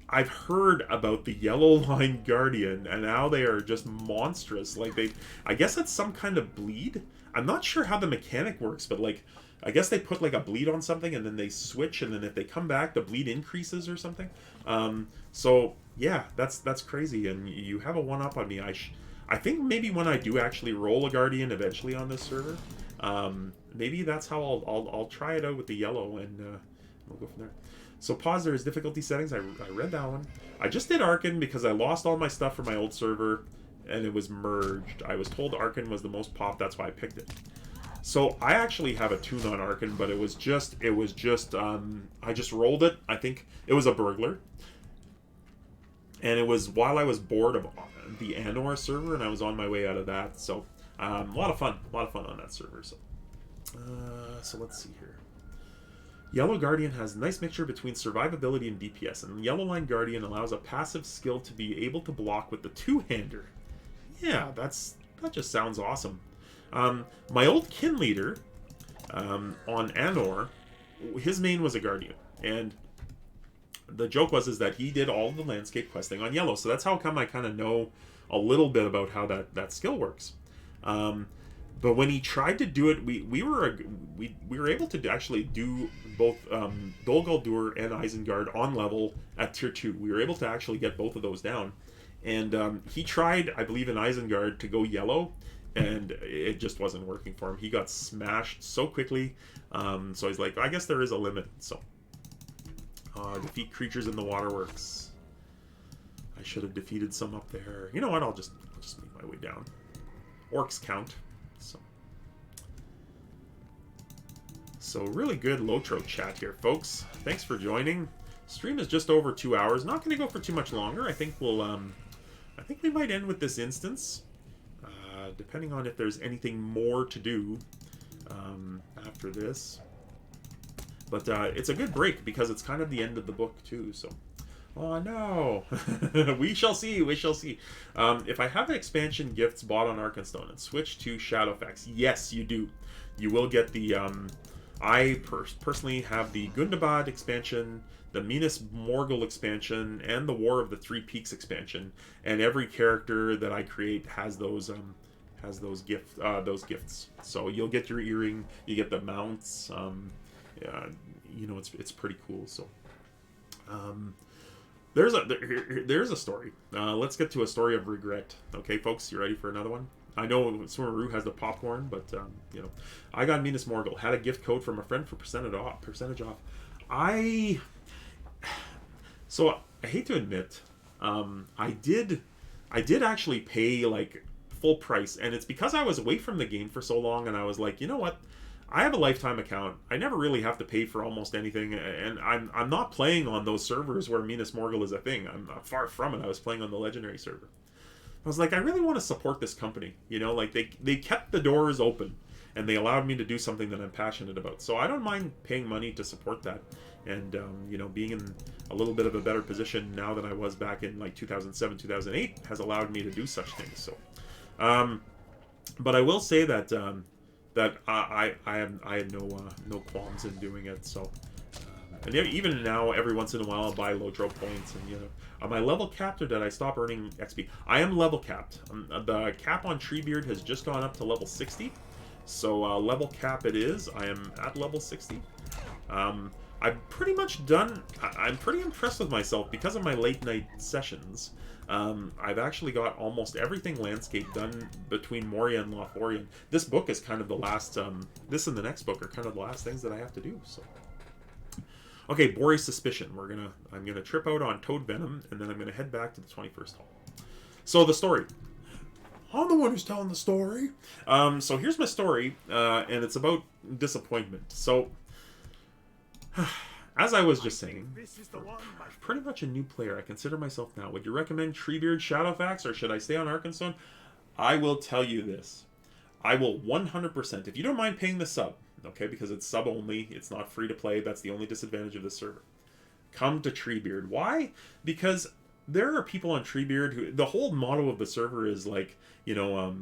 I've heard about the Yellow Line Guardian, and now they are just monstrous. Like, I guess that's some kind of bleed. I'm not sure how the mechanic works, but like, I guess they put like a bleed on something, and then they switch, and then if they come back, the bleed increases or something. So yeah, that's crazy, and you have a one-up on me. I think maybe when I do actually roll a Guardian eventually on this server, maybe that's how I'll try it out with the yellow, and we'll go from there. So pause, there is difficulty settings. I read that one. I just did Arkan because I lost all my stuff from my old server, and it was merged. I was told Arkan was the most pop, that's why I picked it. So I actually have a tune on Arkan, but it was just I just rolled it. I think it was a burglar, and it was while I was bored of the Anor server, and I was on my way out of that. So a lot of fun on that server. So let's see here. Yellow Guardian has a nice mixture between survivability and DPS, and Yellow Line Guardian allows a passive skill to be able to block with the two-hander. Yeah, that just sounds awesome. My old kin leader on Anor, his main was a Guardian, and the joke was that he did all the landscape questing on Yellow, so that's how come I kind of know a little bit about how that skill works. But when he tried to do it, we were able to actually do both Dol Guldur and Isengard on level at tier 2. We were able to actually get both of those down. And he tried, I believe, in Isengard to go yellow, and it just wasn't working for him. He got smashed so quickly. So he's like, I guess there is a limit. So defeat creatures in the Waterworks. I should have defeated some up there. You know what? I'll just make my way down. Orcs count. So really good Lotro chat here, folks. Thanks for joining. Stream is just over 2 hours. Not going to go for too much longer. I think I think we might end with this instance, depending on if there's anything more to do after this. But it's a good break because it's kind of the end of the book too. So, oh no, we shall see. We shall see. If I have expansion gifts bought on Arkenstone and switch to Shadowfax, yes, you do. You will get the. I personally have the Gundabad expansion, the Minas Morgul expansion, and the War of the Three Peaks expansion. And every character that I create has those gifts. So you'll get your earring, you get the mounts. You know, it's pretty cool. So there's a story. Let's get to a story of regret. Okay, folks, you ready for another one? I know Swimmeroo has the popcorn, but you know, I got Minas Morgul. Had a gift code from a friend for percentage off. I hate to admit, I did actually pay like full price, and it's because I was away from the game for so long, and I was like, you know what? I have a lifetime account. I never really have to pay for almost anything, and I'm not playing on those servers where Minas Morgul is a thing. I'm far from it. I was playing on the Legendary server. I was like, I really want to support this company. You know, like they kept the doors open, and they allowed me to do something that I'm passionate about. So I don't mind paying money to support that, and you know, being in a little bit of a better position now than I was back in like 2007, 2008 has allowed me to do such things. So, but I will say that that I had no qualms in doing it. So, and even now, every once in a while, I'll buy Lotro points, and you know, am I level capped or did I stop earning XP? I am level capped. The cap on Treebeard has just gone up to level 60, so level cap it is. I am at level 60. I'm pretty much done. I'm pretty impressed with myself because of my late night sessions. I've actually got almost everything landscape done between Moria and Lothlorien. This book is kind of the last. This and the next book are kind of the last things that I have to do. So, okay, Bori's Suspicion. I'm gonna trip out on Toad Venom, and then I'm gonna head back to the 21st Hall. So the story. I'm the one who's telling the story. So here's my story, and it's about disappointment. So, as I was just saying, I'm pretty much a new player. I consider myself now. Would you recommend Treebeard Shadowfax, or should I stay on Arkenstone? I will tell you this. I will 100%, if you don't mind paying the sub, okay, because it's sub only, it's not free to play, that's the only disadvantage of this server. Come to Treebeard. Why? Because there are people on Treebeard who, the whole motto of the server is like, you know,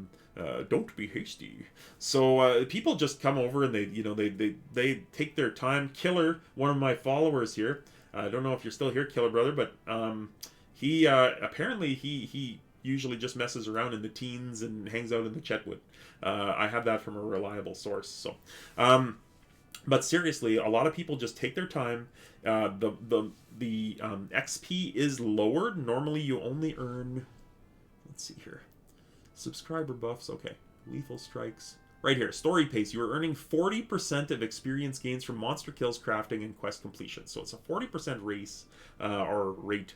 don't be hasty. So people just come over and they take their time. Killer, one of my followers here, I don't know if you're still here, Killer Brother, but he apparently he usually just messes around in the teens and hangs out in the Chetwood. I have that from a reliable source. So, but seriously, a lot of people just take their time. The XP is lowered. Normally, you only earn. Let's see here, subscriber buffs. Okay, lethal strikes. Right here, story pace. You are earning 40% of experience gains from monster kills, crafting, and quest completion. So it's a 40% race or rate.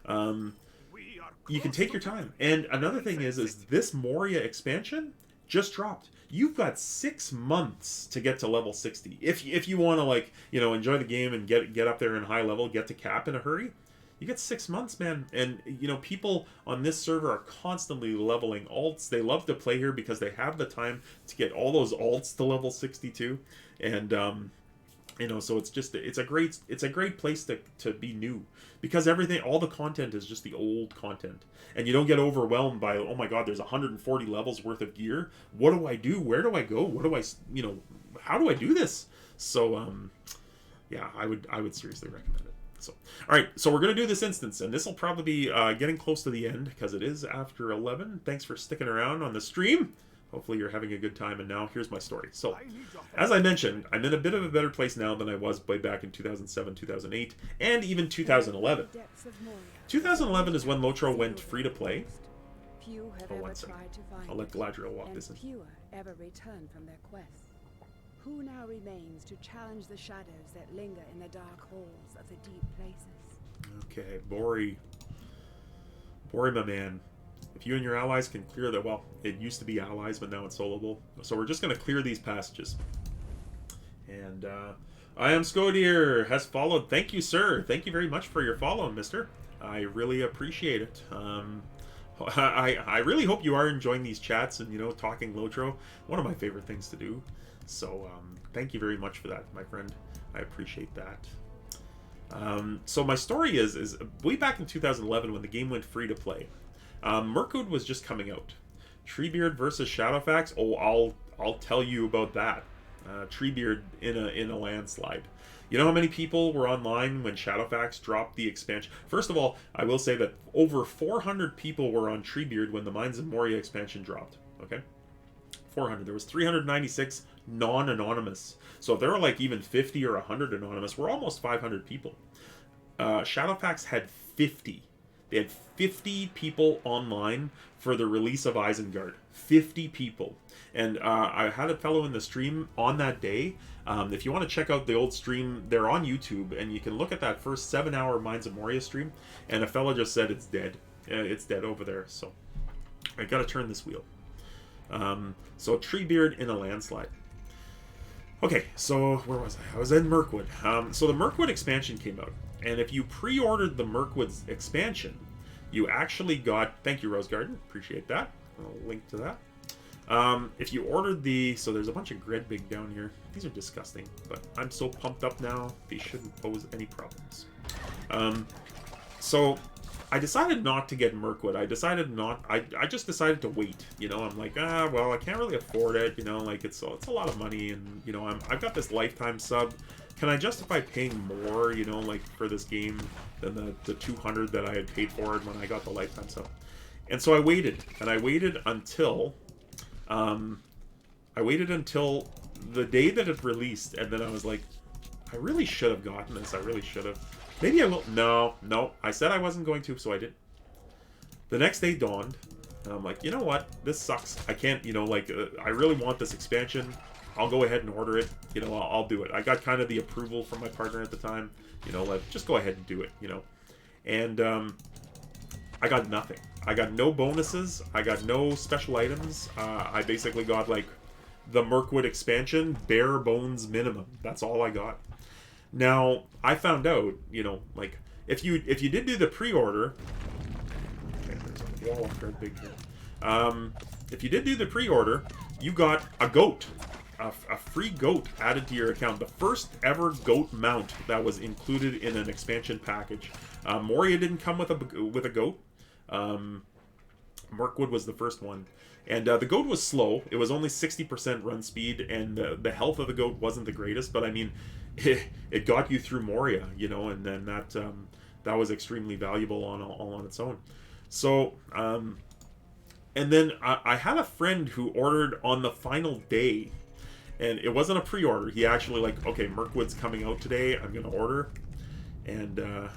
You can take your time. And another thing is this Moria expansion just dropped. You've got 6 months to get to level 60. If you want to, like, you know, enjoy the game and get up there in high level, get to cap in a hurry, you get 6 months, man. And, you know, people on this server are constantly leveling alts. They love to play here because they have the time to get all those alts to level 62. And, you know, so it's a great place to be new, because all the content is just the old content, and you don't get overwhelmed by, oh my god, there's 140 levels worth of gear. What do I do? Where do I go? What do I, you know, how do I do this? So, yeah, I would seriously recommend it. So, all right, so we're gonna do this instance, and this will probably be getting close to the end because it is after 11. Thanks for sticking around on the stream. Hopefully you're having a good time, and now here's my story. So, as I mentioned, I'm in a bit of a better place now than I was way back in 2007, 2008, and even 2011. 2011 is when Lotro went free to play. Few have ever tried to find I'll let Galadriel walk this in. fewer ever return from their quest. Who now remains to challenge the shadows that linger in the dark halls of the deep places? Okay, Bori, my man. If you and your allies can clear the... Well, it used to be allies, but now it's soloable. So we're just going to clear these passages. And I am Scodier has followed. Thank you, sir. Thank you very much for your follow, mister. I really appreciate it. I really hope you are enjoying these chats and, you know, talking Lotro. One of my favorite things to do. So thank you very much for that, my friend. I appreciate that. So my story is way back in 2011 when the game went free to play. Mirkwood was just coming out. Treebeard versus Shadowfax. Oh, I'll tell you about that. Treebeard in a landslide. You know how many people were online when Shadowfax dropped the expansion? First of all, I will say that over 400 people were on Treebeard when the Mines of Moria expansion dropped. Okay, 400. There was 396 non-anonymous. So if there were like even 50 or 100 anonymous, we're almost 500 people. Shadowfax had 50. They had 50 people online for the release of Isengard. 50 people. And I had a fellow in the stream on that day. If you want to check out the old stream, they're on YouTube, and you can look at that first 7-hour Mines of Moria stream, and a fellow just said it's dead. It's dead over there, so I gotta turn this wheel. So Treebeard in a landslide. Okay, so where was I? I was in Mirkwood. So the Mirkwood expansion came out. And if you pre-ordered the Mirkwood's expansion, you actually got... Thank you, Rose Garden. Appreciate that. I'll link to that. If you ordered the... So there's a bunch of Gredbig down here. These are disgusting, but I'm so pumped up now, they shouldn't pose any problems. So I decided not to get Mirkwood. I just decided to wait. You know, I'm like, well, I can't really afford it. You know, like it's a lot of money, and you know, I've got this lifetime sub. Can I justify paying more, you know, like for this game than the 200 that I had paid for it when I got the lifetime sub? And so I waited, and I waited until the day that it released, and then I was like, I really should have gotten this. I really should have. Maybe I will. No. I said I wasn't going to, so I did. The next day dawned, and I'm like, you know what? This sucks. I can't, you know, like, I really want this expansion. I'll go ahead and order it. You know, I'll do it. I got kind of the approval from my partner at the time. You know, like, just go ahead and do it, you know. And I got nothing. I got no bonuses. I got no special items. I basically got, like, the Mirkwood expansion, bare bones minimum. That's all I got. Now, I found out, you know, like, if you did do the pre-order... Okay, there's a wall of Gredbig here. If you did do the pre-order, you got a goat. A free goat added to your account. The first ever goat mount that was included in an expansion package. Moria didn't come with a goat. Mirkwood was the first one. And the goat was slow. It was only 60% run speed, and the health of the goat wasn't the greatest. But I mean, it got you through Moria, you know, and then that was extremely valuable all on its own. So, and then I had a friend who ordered on the final day, and it wasn't a pre-order. He actually like, okay, Mirkwood's coming out today. I'm gonna order, and I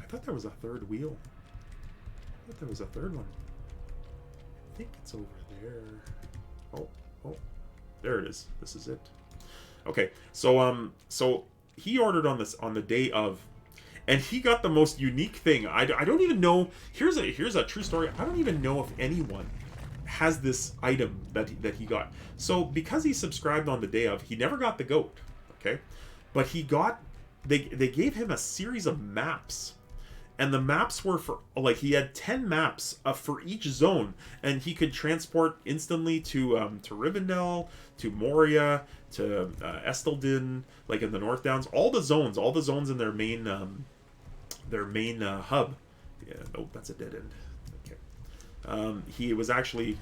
thought there was a third wheel. I thought there was a third one. I think it's over there. Oh, there it is. This is it. Okay, so he ordered on the day of, and he got the most unique thing. I don't even know. Here's a true story. I don't even know if anyone has this item that he got. So because he subscribed on the day of, he never got the goat. Okay, but he got. They gave him a series of maps. And the maps were for, like, he had 10 maps for each zone, and he could transport instantly to Rivendell, to Moria, to Estelden, like in the North Downs, all the zones in their main hub. Yeah, nope, that's a dead end. Okay, he was actually.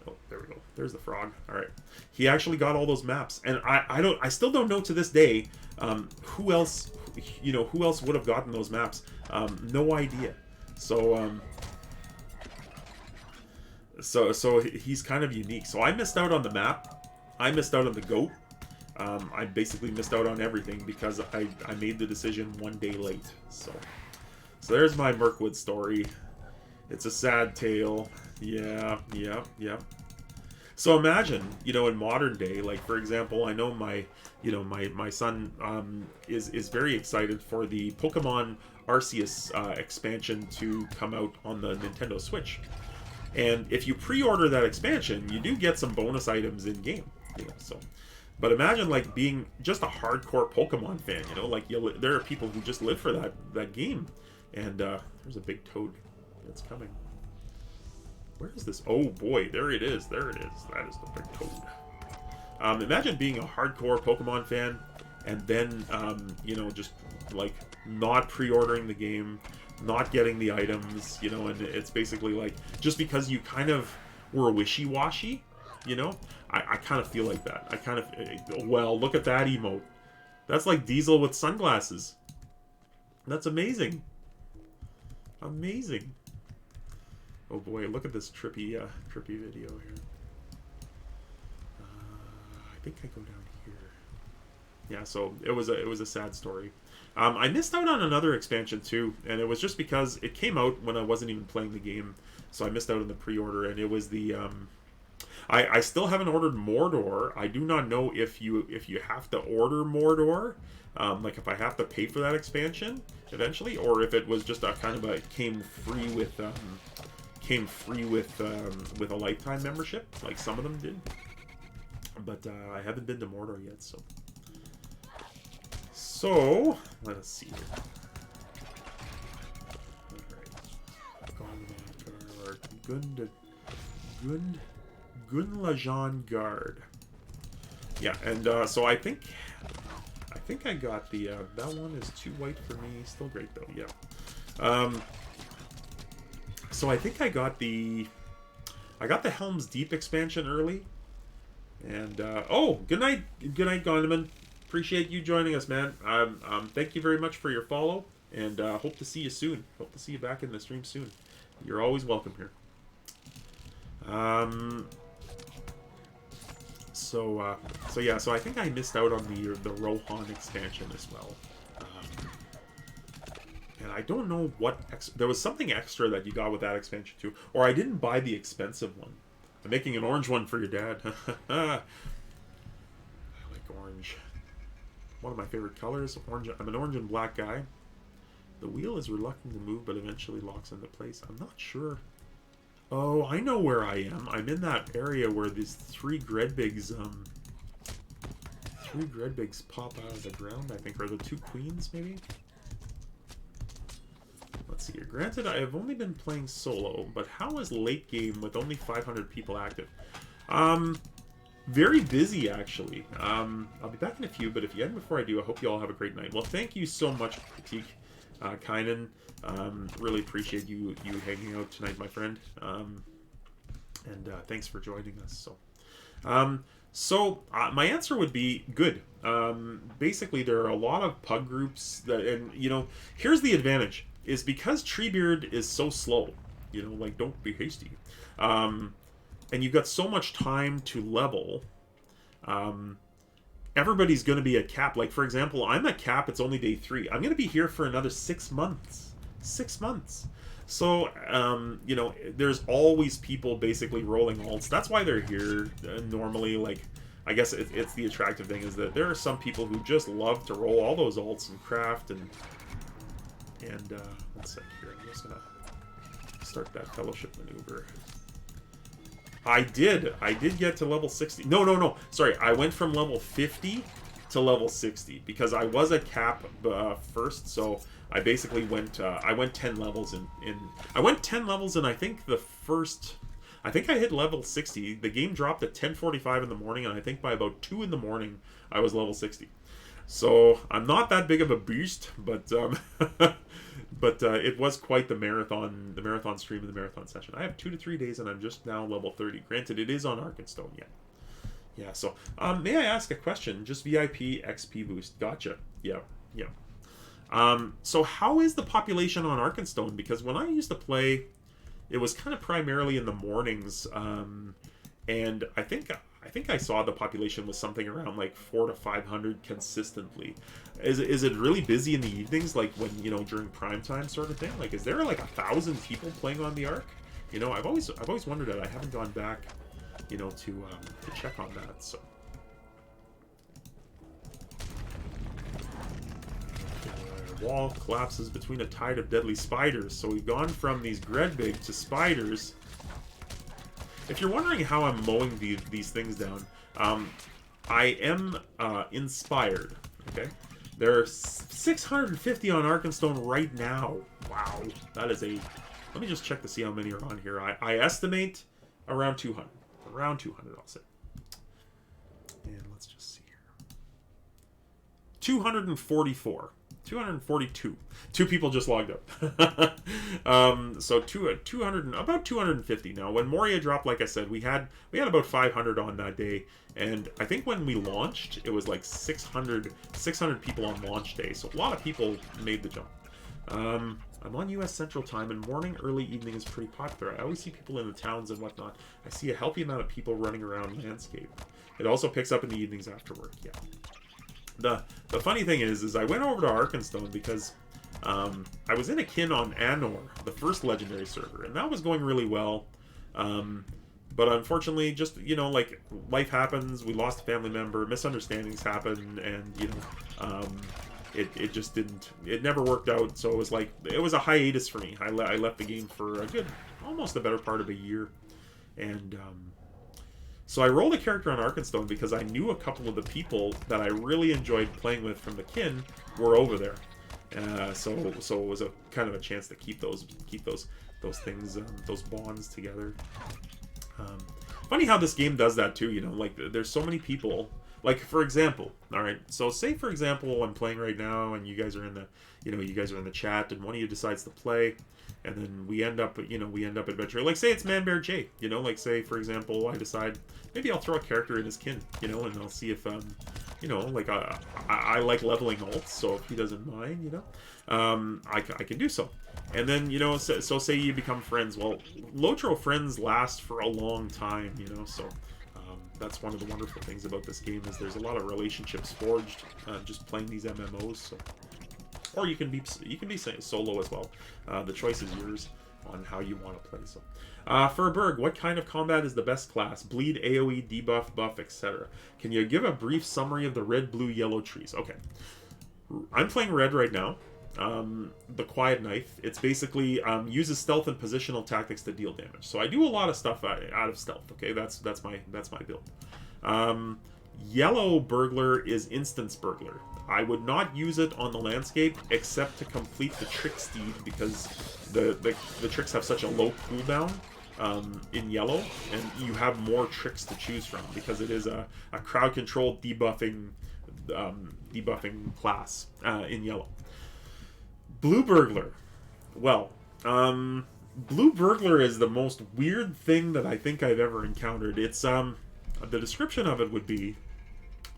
Oh, there we go. There's the frog. All right, he actually got all those maps, and I still don't know to this day who else would have gotten those maps. No idea. So so he's kind of unique. So I missed out on the map. I missed out on the goat. I basically missed out on everything because I made the decision one day late. So there's my Mirkwood story. It's a sad tale. Yeah. So imagine, in modern day, like for example, I know my son is very excited for the Pokemon Arceus expansion to come out on the Nintendo Switch. And if you pre-order that expansion, you do get some bonus items in game. So, but imagine like being just a hardcore Pokemon fan. Like there are people who just live for that game. And there's a big toad that's coming. Where is this? Oh boy, there it is. That is the big toad. Imagine being a hardcore Pokemon fan and then, just like not pre-ordering the game, not getting the items, and it's basically like, just because you kind of were wishy-washy, I kind of feel like that. Well, look at that emote. That's like Diesel with sunglasses. That's amazing. Amazing. Oh boy, look at this trippy video here. I think I go down here. Yeah, so it was a sad story. I missed out on another expansion too, and it was just because it came out when I wasn't even playing the game, so I missed out on the pre-order. And it was the I still haven't ordered Mordor. I do not know if you have to order Mordor, like if I have to pay for that expansion eventually, or if it was just a kind of a came free with a lifetime membership, like some of them did. But I haven't been to Mordor yet, so let us see here. Alright. Gunlajan Guard. Yeah, and so I think I got the that one is too white for me. Still great though, yeah. So I think I got the Helm's Deep expansion early. And oh, good night, Gondaman. Appreciate you joining us, man. Thank you very much for your follow, and hope to see you soon. Hope to see you back in the stream soon. You're always welcome here. So yeah. So I think I missed out on the Rohan expansion as well. And I don't know what there was something extra that you got with that expansion too, or I didn't buy the expensive one. I'm making an orange one for your dad. I like orange. One of my favorite colors. Orange. I'm an orange and black guy. The wheel is reluctant to move, but eventually locks into place. I'm not sure. Oh, I know where I am. I'm in that area where these three Gredbigs pop out of the ground, I think, or the two queens, maybe? Let's see here. Granted, I have only been playing solo, but how is late game with only 500 people active? Very busy, actually. I'll be back in a few, but if you end before I do, I hope you all have a great night. Well, thank you so much, Pratik Kynan. Really appreciate you hanging out tonight, my friend. And thanks for joining us. So my answer would be good. Basically, there are a lot of pug groups that, and here's the advantage: is because Treebeard is so slow. Like, don't be hasty. And you've got so much time to level. Everybody's going to be at cap. Like, for example, I'm at cap. It's only day 3. I'm going to be here for another 6 months. 6 months. So, there's always people basically rolling alts. That's why they're here. Normally, like, I guess it's the attractive thing is that there are some people who just love to roll all those alts and craft and one sec here. I'm just gonna start that fellowship maneuver. I did get to level 60. No. Sorry, I went from level 50 to level 60 because I was at cap first. So I basically went. I went 10 levels I went 10 levels in I think the first. I think I hit level 60. The game dropped at 10:45 in the morning, and I think by about 2 in the morning I was level 60. So I'm not that big of a beast, but it was quite the marathon stream and the marathon session. I have 2 to 3 days, and I'm just now level 30. Granted, it is on Arkenstone yet. Yeah. So may I ask a question? Just VIP XP boost. Gotcha. Yeah. So how is the population on Arkenstone? Because when I used to play, it was kind of primarily in the mornings, and I think I saw the population was something around like 400 to 500 consistently. Is it really busy in the evenings, like when during prime time sort of thing? Like, is there like 1,000 people playing on the Ark? I've always wondered that. I haven't gone back, to check on that. So. Wall collapses between a tide of deadly spiders. So we've gone from these Gredbig to spiders. If you're wondering how I'm mowing these things down, I am inspired. Okay, there are 650 on Arkenstone right now. Wow, that is a. Let me just check to see how many are on here. I estimate around 200. Around 200, I'll say. And let's just see here. 244. 242. 2 people just logged up. So 200, about 250 now. When Moria dropped, like I said, we had about 500 on that day, and I think when we launched, it was like 600 people on launch day. So a lot of people made the jump. I'm on U.S. Central Time, and morning, early evening is pretty popular. I always see people in the towns and whatnot. I see a healthy amount of people running around landscape. It also picks up in the evenings after work. Yeah. The funny thing is I went over to Arkenstone because I was in a kin on Anor, the first legendary server, and that was going really well. But unfortunately, just, like, life happens, we lost a family member, misunderstandings happen, and, it just didn't, it never worked out, so it was a hiatus for me. I left the game for almost the better part of a year, and, so I rolled a character on Arkenstone because I knew a couple of the people that I really enjoyed playing with from the kin were over there. So it was a kind of a chance to keep those things, those bonds together. Funny how this game does that too. Like there's so many people. Like, for example, all right. So say for example, I'm playing right now, and you guys are in the chat, and one of you decides to play. And then we end up adventuring. Like, say it's Manbear J, like, say, for example, I decide, maybe I'll throw a character in his kin, and I'll see if, like, I like leveling alts, so if he doesn't mind, I can do so. And then, so say you become friends. Well, Lotro friends last for a long time, so that's one of the wonderful things about this game is there's a lot of relationships forged just playing these MMOs, so. Or you can be solo as well. The choice is yours on how you want to play. So, for Berg, what kind of combat is the best class? Bleed, AoE, debuff, buff, etc. Can you give a brief summary of the red, blue, yellow trees? Okay, I'm playing red right now. The Quiet Knife. It's basically uses stealth and positional tactics to deal damage. So I do a lot of stuff out of stealth. Okay, that's my build. Yellow Burglar is Instance Burglar. I would not use it on the landscape except to complete the Trick Steed because the tricks have such a low cooldown in yellow, and you have more tricks to choose from because it is a crowd control debuffing class in yellow. Blue Burglar. Well, Blue Burglar is the most weird thing that I think I've ever encountered. It's the description of it would be,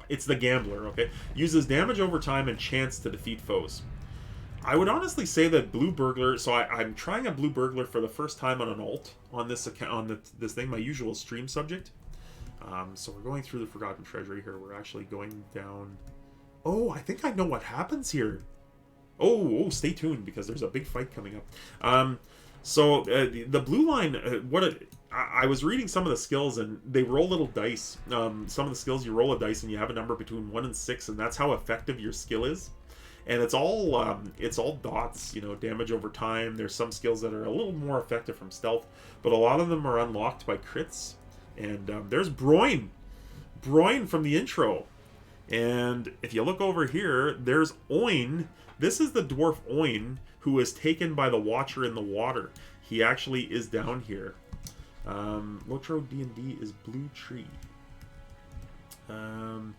it's the gambler, okay? Uses damage over time and chance to defeat foes. I would honestly say that Blue Burglar, so I'm trying a Blue Burglar for the first time on an alt on this account, on this thing, my usual stream subject. So we're going through the Forgotten Treasury here. We're actually going down... Oh, I think I know what happens here. Oh, stay tuned, because there's a big fight coming up. So the blue line, I was reading some of the skills, and they roll little dice. Some of the skills, you roll a dice, and you have a number between 1 and 6, and that's how effective your skill is. And it's all dots, you know, damage over time. There's some skills that are a little more effective from stealth, but a lot of them are unlocked by crits. And there's Broin from the intro. And if you look over here, there's Oin. This is the dwarf Oin, who is taken by the Watcher in the water. He actually is down here. Lotro D&D is Blue Tree. In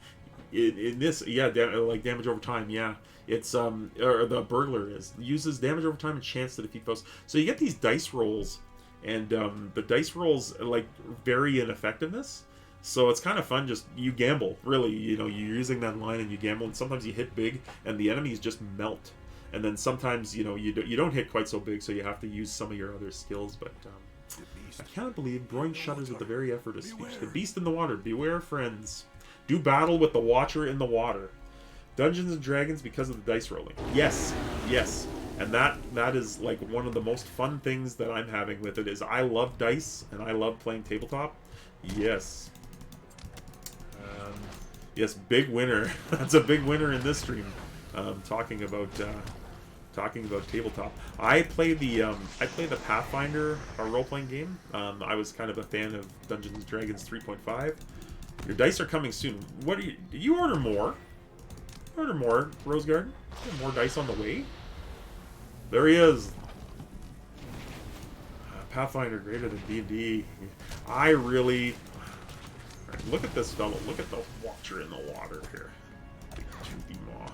this, yeah, like damage over time, yeah. It's, or the burglar is. Uses damage over time and chance to defeat foes. So you get these dice rolls, and the dice rolls, like, vary in effectiveness. So it's kind of fun, just, you gamble, really. You know, you're using that line and you gamble, and sometimes you hit big, and the enemies just melt. And then sometimes, you know, you don't hit quite so big, so you have to use some of your other skills, but, I cannot believe Broin shudders at the very effort of speech. The beast in the water, beware, friends. Do battle with the Watcher in the water. Dungeons and Dragons because of the dice rolling. Yes, yes. And that is like one of the most fun things that I'm having with it is I love dice and I love playing tabletop. Yes. Yes, big winner. That's a big winner in this stream. Talking about tabletop. I play the Pathfinder role-playing game. I was kind of a fan of Dungeons and Dragons 3.5. Your dice are coming soon. What do you order more? Order more, Rose Garden. More dice on the way. There he is. Pathfinder greater than D&D. I really... Right, look at this fellow. Look at the Watcher in the water here. Big toothy maw.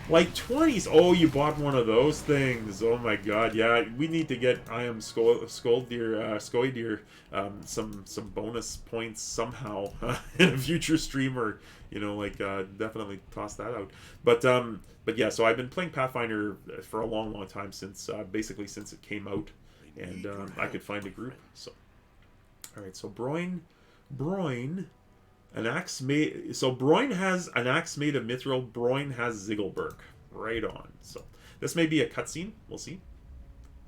Like 20s. Oh, you bought one of those things. Oh my god. Yeah, we need to get I am Skoidir some bonus points somehow in a future stream, or you know, like definitely toss that out. But yeah, so I've been playing Pathfinder for a long time, since basically since it came out, and I could find a group. So all right, so Broin an axe made. So Broin has an axe made of mithril. Broin has Ziggelberg. Right on. So this may be a cutscene. We'll see.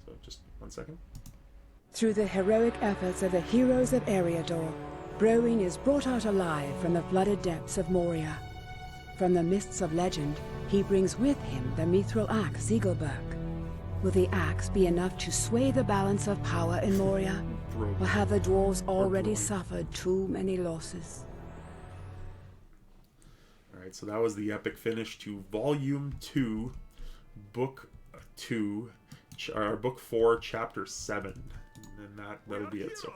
So just 1 second. Through the heroic efforts of the heroes of Eriador, Broin is brought out alive from the flooded depths of Moria. From the mists of legend, he brings with him the mithril axe Ziggelberg. Will the axe be enough to sway the balance of power in Moria? Or have the dwarves already suffered too many losses? Alright, so that was the epic finish to Volume 2, Book 2, Book 4, Chapter 7. And that'll be it. So,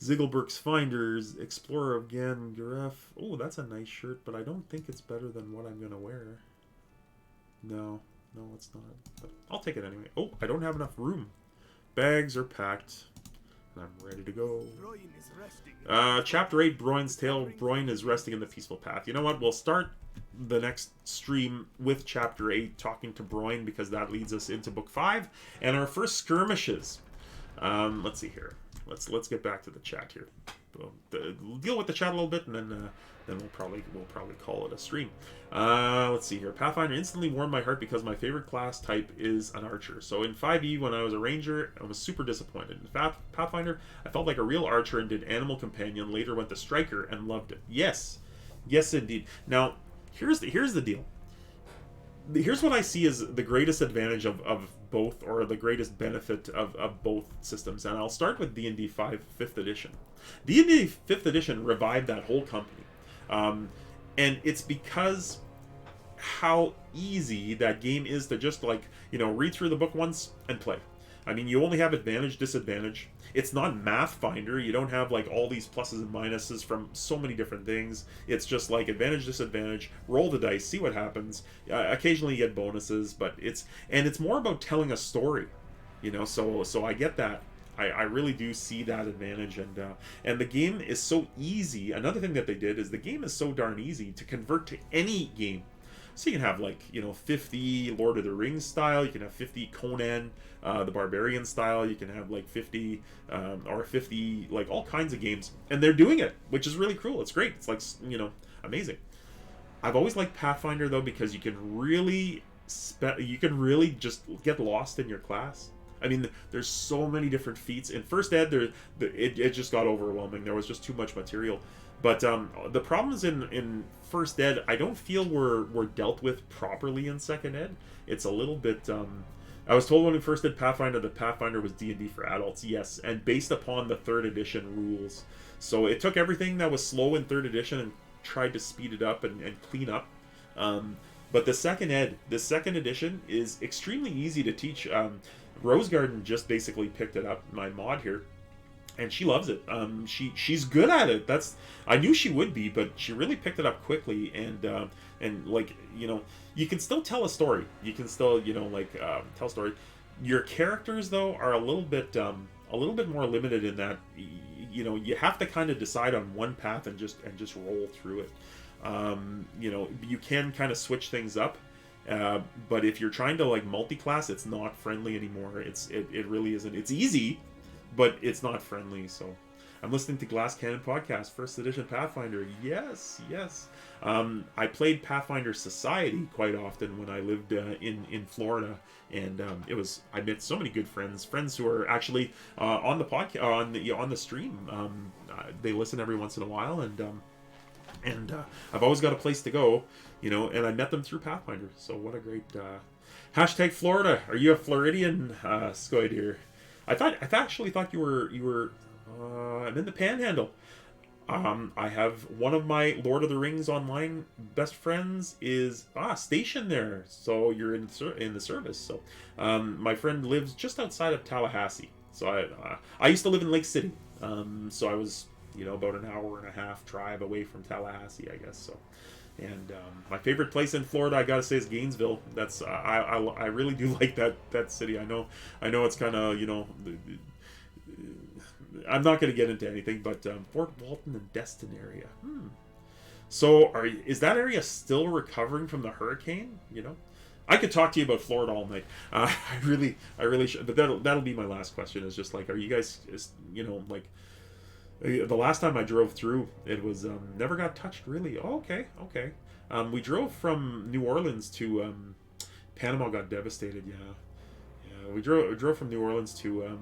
Ziggelberg's Finders, Explorer of Gangref. Oh, that's a nice shirt, but I don't think it's better than what I'm going to wear. No, it's not. But I'll take it anyway. Oh, I don't have enough room. Bags are packed. And I'm ready to go. Chapter 8, Broin's Tale. Broin is resting in the peaceful path. You know what? We'll start the next stream with Chapter 8, talking to Broin, because that leads us into Book 5 and our first skirmishes. Let's see here. Let's get back to the chat here. We'll deal with the chat a little bit, and then we'll probably call it a stream. Let's see here. Pathfinder instantly warmed my heart because my favorite class type is an archer. So in 5e, when I was a ranger, I was super disappointed. In Pathfinder, I felt like a real archer and did animal companion. Later went to striker and loved it. Yes, indeed. Now here's the deal. Here's what I see as the greatest advantage of both, or the greatest benefit of both systems. And I'll start with D&D 5th edition. D&D 5th edition revived that whole company. And it's because how easy that game is to just, like, you know, read through the book once and play. I mean, you only have advantage, disadvantage. It's not Math Finder. You don't have, like, all these pluses and minuses from so many different things. It's just, like, advantage, disadvantage, roll the dice, see what happens. Occasionally you get bonuses, but it's more about telling a story, you know, so I get that. I really do see that advantage, and the game is so easy. Another thing that they did is the game is so darn easy to convert to any game. So you can have, like, 50 Lord of the Rings style, you can have 50 Conan the Barbarian style, you can have like 50 or 50, like, all kinds of games, and they're doing it, which is really cool. It's great. It's like, amazing. I've always liked Pathfinder though, because you can really just get lost in your class. I mean, there's so many different feats. In First Ed, it just got overwhelming. There was just too much material. But the problems in First Ed, I don't feel were dealt with properly in Second Ed. It's a little bit... I was told when we first did Pathfinder that Pathfinder was D&D for adults, yes, and based upon the 3rd edition rules. So it took everything that was slow in 3rd edition and tried to speed it up and clean up. But the second edition is extremely easy to teach. Rose Garden just basically picked it up, my mod here, and she loves it. She's good at it. I knew she would be, but she really picked it up quickly, and like, you can still tell a story. You can still, tell a story. Your characters though are a little bit more limited in that, you have to kind of decide on one path and just roll through it. You can kind of switch things up, but if you're trying to like multi-class, it's not friendly anymore. It really isn't. It's easy, but it's not friendly. So I'm listening to Glass Cannon Podcast, 1st edition Pathfinder. Yes. I played Pathfinder Society quite often when I lived in Florida, and I met so many good friends who are actually on the podcast, on the stream. They listen every once in a while, and I've always got a place to go, and I met them through Pathfinder. So what a great hashtag Florida. Are you a Floridian, Skoidir? I actually thought you were I'm in the Panhandle. I have one of my Lord of the Rings online best friends is stationed there, so you're in the service. So my friend lives just outside of Tallahassee. So I used to live in Lake City, so I was about an hour and a half drive away from Tallahassee, I guess. So, and my favorite place in Florida, I gotta say, is Gainesville. That's I really do like that city. I know it's kind of I'm not going to get into anything, but Fort Walton and Destin area. So is that area still recovering from the hurricane? I could talk to you about Florida all night. I really should, but that'll be my last question. Is just like, are you guys, like, the last time I drove through, it was never got touched really. Oh, okay. We drove from New Orleans to Panama. Got devastated. Yeah. We drove from New Orleans to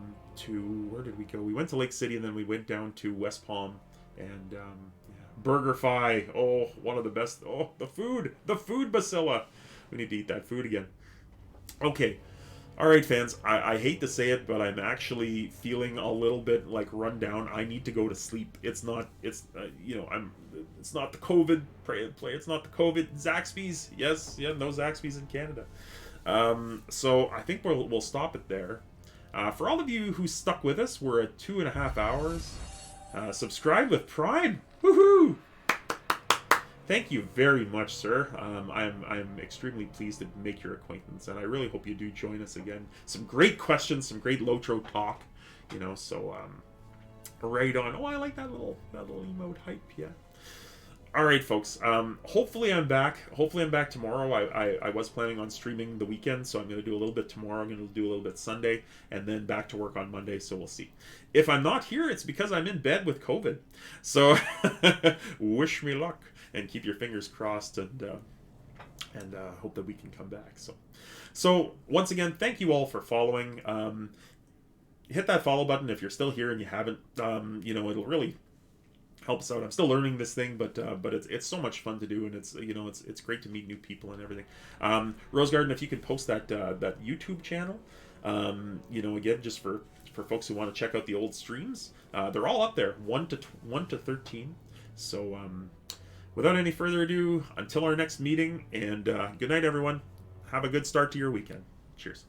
where did we go? We went to Lake City, and then we went down to West Palm, and BurgerFi. Oh, one of the best. Oh, the food, Bacilla. We need to eat that food again. Okay, all right, fans. I hate to say it, but I'm actually feeling a little bit like run down. I need to go to sleep. It's not the COVID. It's not the COVID. Zaxby's. Yes, no Zaxby's in Canada. So I think we'll stop it there. For all of you who stuck with us, we're at 2.5 hours. Subscribe with Prime. Woohoo! Thank you very much, sir. I'm extremely pleased to make your acquaintance, and I really hope you do join us again. Some great questions, some great Lotro talk, So right on. Oh, I like that little emote hype. Yeah. All right, folks. Hopefully I'm back. Hopefully I'm back tomorrow. I was planning on streaming the weekend, so I'm going to do a little bit tomorrow. I'm going to do a little bit Sunday, and then back to work on Monday, so we'll see. If I'm not here, it's because I'm in bed with COVID. So wish me luck, and keep your fingers crossed, and hope that we can come back. So once again, thank you all for following. Hit that follow button if you're still here and you haven't. It'll really help us out. I'm still learning this thing, but it's so much fun to do, and it's great to meet new people and everything. Rose Garden, if you could post that YouTube channel, again, just for folks who want to check out the old streams, they're all up there, 1 to 13. So without any further ado, until our next meeting, and good night, everyone. Have a good start to your weekend. Cheers.